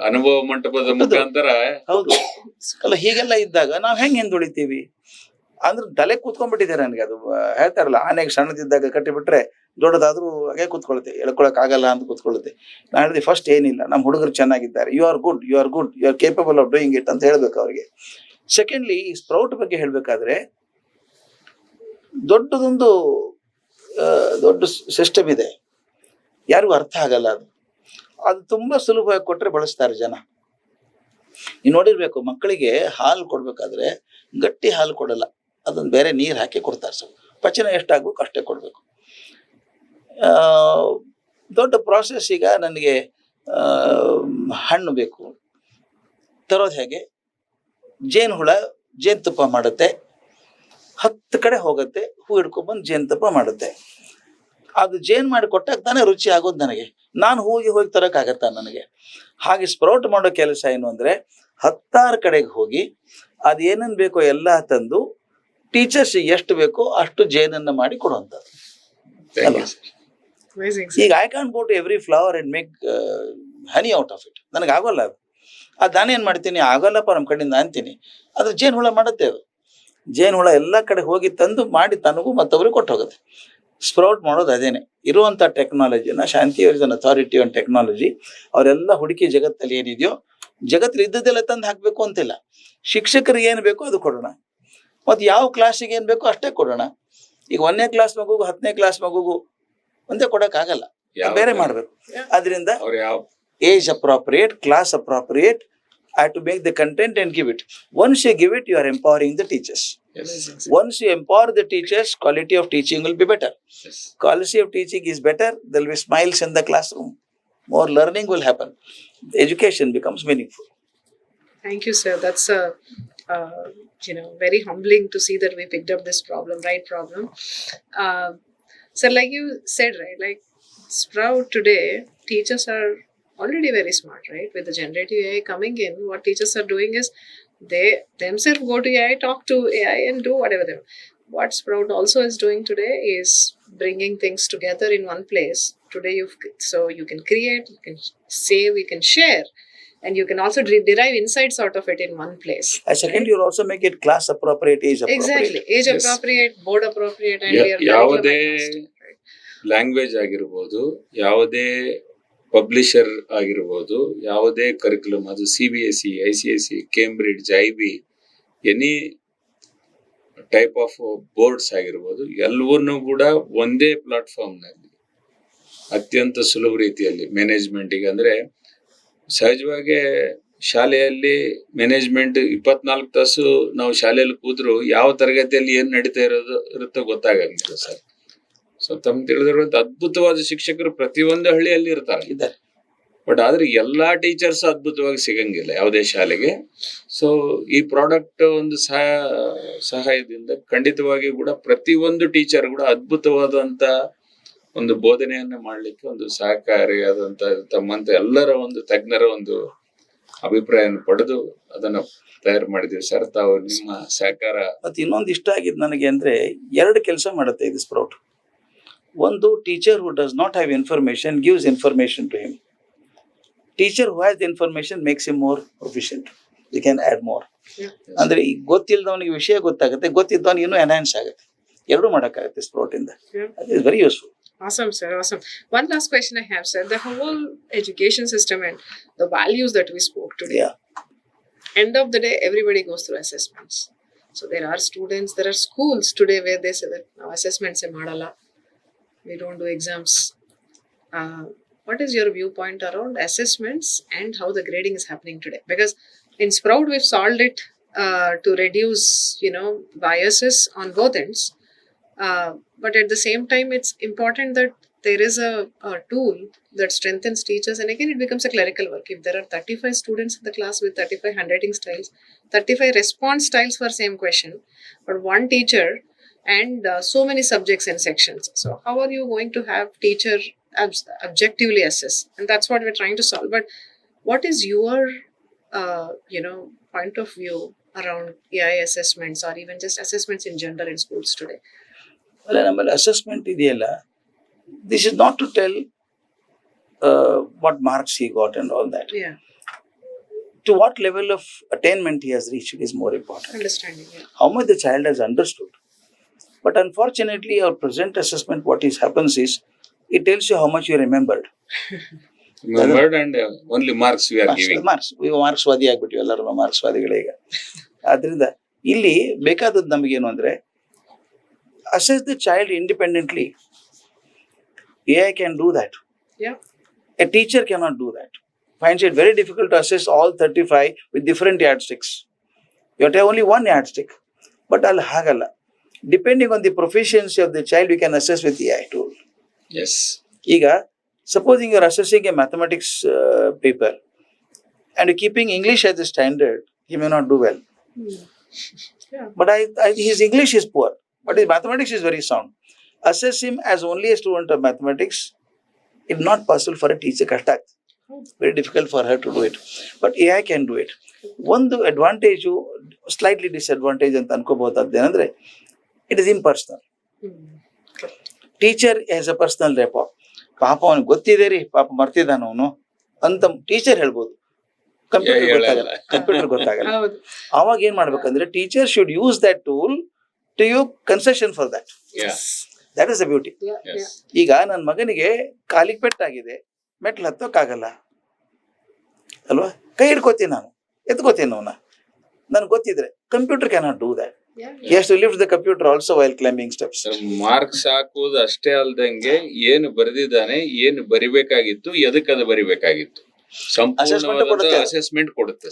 ಅನುಭವ ಮಂಟಪದ ಮುಖಾಂತರ. ಹೌದು ಅಲ್ಲ, ಹೀಗೆಲ್ಲ ಇದ್ದಾಗ ನಾವ್ ಹೆಂಗ್ ಹಿಂದುಳಿತೀವಿ ಅಂದ್ರೆ ತಲೆ ಕೂತ್ಕೊಂಡ್ಬಿಟ್ಟಿದೆ ನನಗೆ. ಅದು ಹೇಳ್ತಾರಲ್ಲ, ಆನೆಗೆ ಸಣ್ಣದಿದ್ದಾಗ ಕಟ್ಟಿಬಿಟ್ರೆ ದೊಡ್ಡದಾದ್ರೂ ಹಾಗೆ ಕೂತ್ಕೊಳುತ್ತೆ, ಎಳ್ಕೊಳಕ್ ಆಗಲ್ಲ ಅಂತ ಕೂತ್ಕೊಳ್ಳುತ್ತೆ. ನಾನು ಹೇಳಿದೆ ಫಸ್ಟ್ ಏನಿಲ್ಲ, ನಮ್ಮ ಹುಡುಗರು ಚೆನ್ನಾಗಿದ್ದಾರೆ, you are good, you are good, you are capable of doing it ಅಂತ ಹೇಳ್ಬೇಕು ಅವ್ರಿಗೆ. ಸೆಕೆಂಡ್ಲಿ, ಈ ಸ್ಪ್ರೌಟ್ ಬಗ್ಗೆ ಹೇಳ್ಬೇಕಾದ್ರೆ ದೊಡ್ಡ ಸಿಸ್ಟಮ್ ಇದೆ, ಯಾರಿಗೂ ಅರ್ಥ ಆಗಲ್ಲ. ಅದು ತುಂಬಾ ಸುಲಭವಾಗಿ ಕೊಟ್ರೆ ಬಳಸ್ತಾರೆ ಜನ. ನೀವು ನೋಡಿರ್ಬೇಕು, ಮಕ್ಕಳಿಗೆ ಹಾಲು ಕೊಡ್ಬೇಕಾದ್ರೆ ಗಟ್ಟಿ ಹಾಲು ಕೊಡಲ್ಲ, ಅದನ್ನ ಬೇರೆ ನೀರು ಹಾಕಿ ಕೊಡ್ತಾರೆ. ಸರ್, ಪಚನ ಎಷ್ಟಾಗಬೇಕು ಅಷ್ಟೇ ಕೊಡ್ಬೇಕು. ದೊಡ್ಡ ಪ್ರಾಸೆಸ್. ಈಗ ನನಗೆ ಹಣ್ಣು ಬೇಕು, ತರೋದು ಹೇಗೆ? ಜೇನುಹುಳ ಜೇನುತುಪ್ಪ ಮಾಡುತ್ತೆ, 10 ಕಡೆ ಹೋಗುತ್ತೆ, ಹೂ ಹಿಡ್ಕೊಂಡ್ಬಂದು ಜೇನುತುಪ್ಪ ಮಾಡುತ್ತೆ. ಅದು ಜೇನು ಮಾಡಿ ಕೊಟ್ಟಾಗ ತಾನೇ ರುಚಿ ಆಗೋದು ನನಗೆ. ನಾನು ಹೋಗಿ ತರೋಕ್ಕಾಗತ್ತಾ ನನಗೆ? ಹಾಗೆ ಸ್ಪ್ರೌಟ್ ಮಾಡೋ ಕೆಲಸ ಏನು ಅಂದ್ರೆ, 10 ಕಡೆಗೆ ಹೋಗಿ ಅದೇನೇನು ಬೇಕೋ ಎಲ್ಲ ತಂದು ಟೀಚರ್ಸ್ ಎಷ್ಟು ಬೇಕೋ ಅಷ್ಟು ಜೇನನ್ನ ಮಾಡಿ ಕೊಡುವಂಥದ್ದು. ಈಗ I can go to every flower and make honey out of it. ನನಗೆ ಆಗೋಲ್ಲ ಅದು ನಾನೇನು ಮಾಡ್ತೀನಿ, ಆಗೋಲ್ಲಪ್ಪ ನಮ್ಮ ಕಡೆಯಿಂದ ಅಂತೀನಿ. ಅದ್ರ ಜೇನುಹುಳ ಮಾಡುತ್ತೆ. ಅದು ಜೇನುಹುಳ ಎಲ್ಲ ಕಡೆ ಹೋಗಿ ತಂದು ಮಾಡಿ ತನಗೂ ಮತ್ತೊಬ್ಬರಿಗೆ ಕೊಟ್ಟು ಹೋಗುತ್ತೆ. ಸ್ಪ್ರೌಟ್ ಮಾಡೋದು ಅದೇನೆ. ಇರುವಂಥ ಟೆಕ್ನಾಲಜಿನ, Shanti is an authority on technology, ಅವರೆಲ್ಲ ಹುಡುಕಿ ಜಗತ್ತಲ್ಲಿ ಏನಿದೆಯೋ, ಜಗತ್ತಲ್ಲಿ ಇದ್ದದ್ದೆಲ್ಲ ತಂದು ಹಾಕಬೇಕು ಅಂತಿಲ್ಲ. ಶಿಕ್ಷಕರಿಗೆ ಏನು ಬೇಕೋ ಅದು ಕೊಡೋಣ, ಮತ್ತು ಯಾವ ಕ್ಲಾಸಿಗೆ ಏನು ಬೇಕೋ ಅಷ್ಟೇ ಕೊಡೋಣ. ಈಗ 1ನೇ ಕ್ಲಾಸ್ ಮಗುಗೂ 10ನೇ ಕ್ಲಾಸ್ ಮಗುಗೂ ಒಂದೇ ಕೊಡಕ್ಕಾಗಲ್ಲ, ಬೇರೆ ಮಾಡ್ಬೇಕು. ಅದರಿಂದ ಅವ್ರು ಯಾವ age appropriate, class appropriate, I have to make the content and give it. Once you give it, you are empowering the teachers. yes, Once you empower the teachers, quality of teaching will be better. yes. Quality of teaching is better, there will be smiles in the classroom. More learning will happen. Education becomes meaningful. Thank you, sir. That's very humbling to see that we picked up this right problem. So, like you said, right, like Sprout today, teachers are already very smart, right? With the generative AI coming in, what teachers are doing is they themselves go to AI, talk to AI, and do whatever they want. What Sprout also is doing today is bringing things together in one place. Today, you can create, you can save, you can share, and you can also derive insights out of it in one place. Second, you'll also make it class appropriate, age appropriate. Exactly, age Yes. appropriate, board appropriate, and we are ಯಾವುದೇ curriculum agnostic, right? Language ಆಗಿರ್ಬೋದು, ಯಾವುದೇ publisher ಆಗಿರ್ಬೋದು, ಯಾವುದೇ curriculum, ಅದು CBSE, ICSE, Cambridge, IB, any type of boards ಆಗಿರ್ಬೋದು, ಎಲ್ಲವನ್ನೂ ಕೂಡ ಒಂದೇ ಪ್ಲಾಟ್ಫಾರ್ಮ್ನಲ್ಲಿ ಅತ್ಯಂತ ಸುಲಭ ರೀತಿಯಲ್ಲಿ ಮ್ಯಾನೇಜ್ಮೆಂಟಿಗೆ, ಅಂದರೆ ಸಹಜವಾಗಿ ಶಾಲೆಯಲ್ಲಿ ಮ್ಯಾನೇಜ್ಮೆಂಟ್ 24 ತಾಸು ನಾವು ಶಾಲೆಯಲ್ಲಿ ಕೂತ್ರು ಯಾವ ತರಗತಿಯಲ್ಲಿ ಏನ್ ನಡೀತಾ ಇರುತ್ತೋ ಗೊತ್ತಾಗಂಗಿಲ್ಲ ಸರ್. ಸೊ ತಮ್ಗೆ ತಿಳಿದಿರುವಂತ ಅದ್ಭುತವಾದ ಶಿಕ್ಷಕರು ಪ್ರತಿಯೊಂದು ಹಳ್ಳಿಯಲ್ಲಿ ಇರ್ತಾರೆ, ಇದ್ದಾರೆ. ಬಟ್ ಆದ್ರೆ ಎಲ್ಲಾ ಟೀಚರ್ಸ್ ಅದ್ಭುತವಾಗಿ ಸಿಗಂಗಿಲ್ಲ ಯಾವುದೇ ಶಾಲೆಗೆ. ಸೊ ಈ ಪ್ರಾಡಕ್ಟ್ ಒಂದು ಸಹಾಯದಿಂದ ಖಂಡಿತವಾಗಿ ಕೂಡ ಪ್ರತಿಯೊಂದು ಟೀಚರ್ ಕೂಡ ಅದ್ಭುತವಾದಂತ ಒಂದು ಬೋಧನೆಯನ್ನ ಮಾಡ್ಲಿಕ್ಕೆ ಒಂದು ಸಹಕಾರಿಯಾದಂತ ತಮ್ಮಂತ ಎಲ್ಲರ ಒಂದು ತಜ್ಞರ ಒಂದು ಅಭಿಪ್ರಾಯವನ್ನು ಪಡೆದು ಅದನ್ನ ತಯಾರು ಮಾಡಿದೀವಿ ಸರ್. ತಾವು ನಿಮ್ಮ ಸಹಕಾರ. ಮತ್ತೆ ಇನ್ನೊಂದು ಇಷ್ಟ ಆಗಿದ್ದು ನನಗೆ ಅಂದ್ರೆ 2 ಕೆಲಸ ಮಾಡುತ್ತೆ ಇದು ಸ್ಪ್ರೌಟ್. ಒಂದು, teacher who does not have information gives information to him. Teacher who has information makes him more proficient. You can add more. ಅಂದ್ರೆ ಈಗ ಗೊತ್ತಿಲ್ಲದವನಿಗೆ ವಿಷಯ ಗೊತ್ತಾಗುತ್ತೆ, ಗೊತ್ತಿದ್ದವನಿಗೆ ಇನ್ನೂ ಎನ್ಹಾನ್ಸ್ ಆಗುತ್ತೆ. ಎರಡೂ ಮಾಡೋಕ್ಕಾಗುತ್ತೆ ಸ್ಪ್ರೌಟ್ ಇಂದ. It is very useful. Awesome, sir. Awesome. One last question I have, sir. The whole education system and the values that we spoke today. Yeah. End of the day, everybody goes through assessments. So there are students, there are schools today where they say that now assessments are madala. We don't do exams. What is your viewpoint around assessments and how the grading is happening today? Because in Sprout, we've solved it to reduce, biases on both ends. But at the same time, it's important that there is a tool that strengthens teachers. And again, it becomes a clerical work. If there are 35 students in the class with 35 handwriting styles, 35 response styles for same question, but one teacher and so many subjects and sections. So how are you going to have teacher objectively assess? And that's what we're trying to solve. But what is your, point of view around AI assessments or even just assessments in general in schools today? ಅಲ್ಲ, ನಮ್ಮಲ್ಲಿ assessment ಇದೆಯಲ್ಲ, this is not to tell what marks he got and all that. Yeah, To what level of attainment he has reached is more important. understanding. Yeah. How much the child has understood. But unfortunately, our present assessment, what happens is, it tells you how much you remembered. Remembered and only marks we are giving. ಮಾರ್ಕ್ಸ್ವಾದಿ ಆಗ್ಬಿಟ್ಟಿವಿ, ಎಲ್ಲರೂ ಮಾರ್ಕ್ಸ್ವಾದಿಗಳೇ ಈಗ. ಆದ್ರಿಂದ ಇಲ್ಲಿ ಬೇಕಾದದ್ದು ನಮಗೇನು ಅಂದ್ರೆ, assess the child independently. AI can do that. Yeah. A teacher cannot do that. Finds it very difficult to assess all 35 with different yardsticks. You have to have only one yardstick. But al hagalla. Depending on the proficiency of the child, you can assess with AI tool. Yes. Ega, supposing you are assessing a mathematics paper and you're keeping English as a standard, he may not do well. Yeah. But his English is poor, but his mathematics is very sound. Assess him as only a student of mathematics. It's not possible for a teacher. Very difficult for her to do it. But AI can do it. One advantage, slightly disadvantage ಅಂತ ಅನ್ಕೋಬಹುದಾದ್ದೇನೆಂದ್ರೆ, it is impersonal. Teacher has a personal rapport. ಪಾಪ ಅವನಿಗೆ ಗೊತ್ತಿದೆ ರೀ, ಪಾಪ ಮರ್ತಿದ್ದಾನ ಅವನು ಅಂತ teacher ಹೇಳ್ಬೋದು. ಕಂಪ್ಯೂಟರ್ ಗೊತ್ತಾಗಲ್ಲ. ಅವಾಗ ಏನ್ ಮಾಡ್ಬೇಕಂದ್ರೆ, teacher should use that tool to you concession for that. That is the beauty. ಈಗ ನನ್ನ ಮಗನಿಗೆ ಕಾಲಿಗೆ ಪೆಟ್ಟಾಗಿದೆ, ಮೆಟ್ಲು ಹತ್ತೋಕ್ಕಾಗಲ್ಲ ಅಲ್ವಾ, ಕೈ ಹಿಡ್ಕೋತೀನಿ ನಾನು, ಎತ್ಕೋತೀನಿ ಅವನ, ನನ್ಗೆ ಗೊತ್ತಿದ್ರೆ. Computer cannot do that. Yeah. He has to lift the computer also while climbing steps. Marks ಹಾಕುವುದು ಅಷ್ಟೇ ಅಲ್ದಂಗೆ ಏನು ಬರೆದಿದ್ದಾನೆ, ಏನು ಬರಿಬೇಕಾಗಿತ್ತು, ಎದಕ್ಕೆ ಅದು ಬರಿಬೇಕಾಗಿತ್ತು, ಸಂಪೂರ್ಣವಾದ ಅಸೆಸ್ಮೆಂಟ್ ಕೊಡುತ್ತೆ.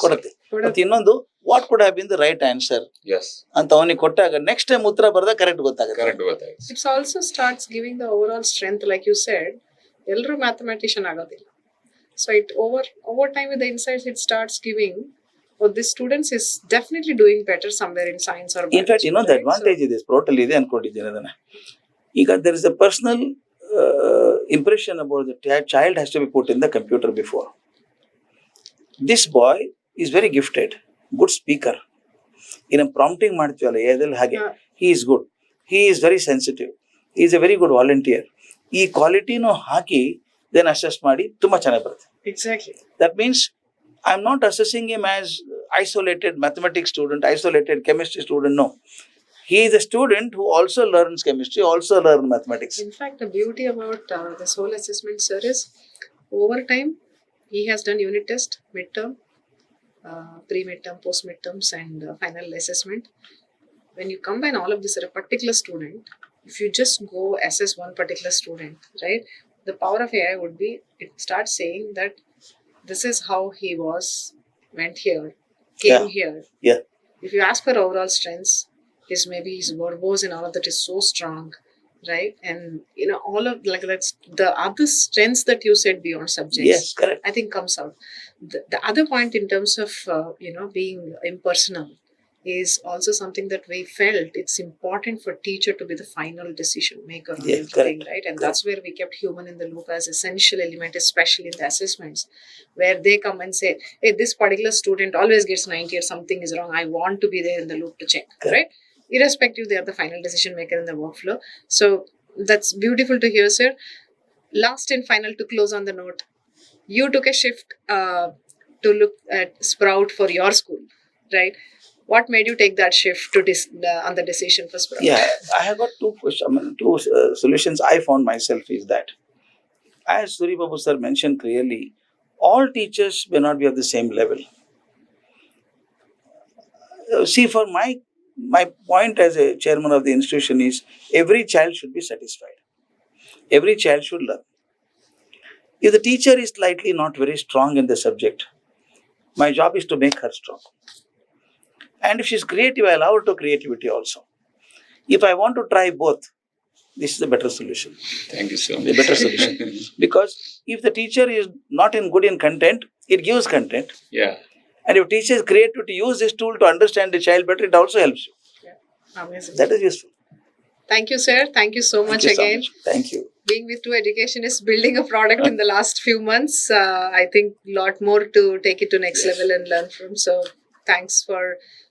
ಮತ್ತೆ ಇನ್ನೊಂದು, what could have been the right answer ಅಂತ ಅವನಿಗೆ ಕೊಟ್ಟಾಗ ನೆಕ್ಸ್ಟ್ ಟೈಮ್ ಉತ್ತರ ಬರೆದ ಕರೆಕ್ಟ್ ಗೊತ್ತಾಗುತ್ತೆ. It also starts giving the overall strength, like you said. ಎಲ್ಲರೂ ಮ್ಯಾಥಮೆಟಿಷಿಯನ್ ಆಗೋದಿಲ್ಲ. So it over time with the insights, it starts giving, oh, this students is definitely doing better somewhere in science or biology. In fact, the advantage ಇದೆ, ಸ್ಪೋರ್ಟಲ್ಲಿ ಇದೆ ಅನ್ಕೊಂಡಿದ್ದೀನಿ ಅದನ್ನ. ಈಗ there is a personal impression about the child has to be put in the computer before. This boy is very gifted, good speaker. In a prompting ಮಾಡ್ತೀವಲ್ಲ ಎದಲ್ಲಿ ಹಾಗೆ, he is good, he is very sensitive, he is a very good volunteer. ಈ ಕ್ವಾಲಿಟಿನೂ ಹಾಕಿ then assess ಮಾಡಿ ತುಂಬಾ ಚೆನ್ನಾಗಿ ಬರುತ್ತೆ. Exactly. That means I am not assessing him as isolated mathematics student, isolated chemistry student. No, he is a student who also learns chemistry, also learns mathematics. In fact, the beauty about this whole assessment, sir, is over time he has done unit test, midterm, pre-midterm, post-midterms, and final assessment. When you combine all of this at a particular student, if you just go assess one particular student, right, the power of AI would be, it starts saying that this is how he was, went here, came here. Yeah. If you ask for overall strengths, maybe his verbose and all of that is so strong, right? And all of like that's the other strengths that you said beyond subjects. Yes, correct. I think comes out. The other point in terms of being impersonal is also something that we felt it's important for teacher to be the final decision maker on everything, correct. right? And that's where we kept human in the loop as essential element, especially in the assessments, where they come and say, hey, this particular student always gets 90 or something is wrong, I want to be there in the loop to check, right? Irrespective, they are the final decision maker in the workflow. So that's beautiful to hear, sir. Last and final, to close on the note, you took a shift to look at Sprout for your school, right? What made you take that shift to on the decision for Sprout? Yeah, I have got two solutions I found myself is that, as Suri Babu sir mentioned clearly, all teachers may not be of the same level. See, for my point as a chairman of the institution is, every child should be satisfied. Every child should learn. If the teacher is slightly not very strong in the subject, my job is to make her strong. And if she's creative, I allow her to creativity also. If I want to try both, this is a better solution. Thank you so A much. better solution. Because if the teacher is not good in content, it gives content. Yeah. And if teacher is creative to use this tool to understand the child better, it also helps you. Yeah. Amazing. That is useful. Thank you, sir. Thank you so much again. Thank you. Being with Two Education is building a product in the last few months. I think a lot more to take it to next level and learn from. So thanks for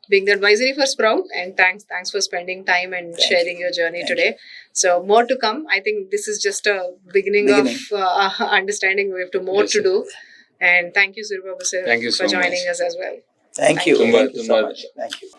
being the advisory for Sprout, and thanks for spending time and sharing your journey today. So more to come. I think this is just a beginning. Of understanding. We have to more to do. And thank you, Suri Babu sir, Thank you for so joining much. us as well. Thank you. Tumba, Thank you so tumba. much. Thank you.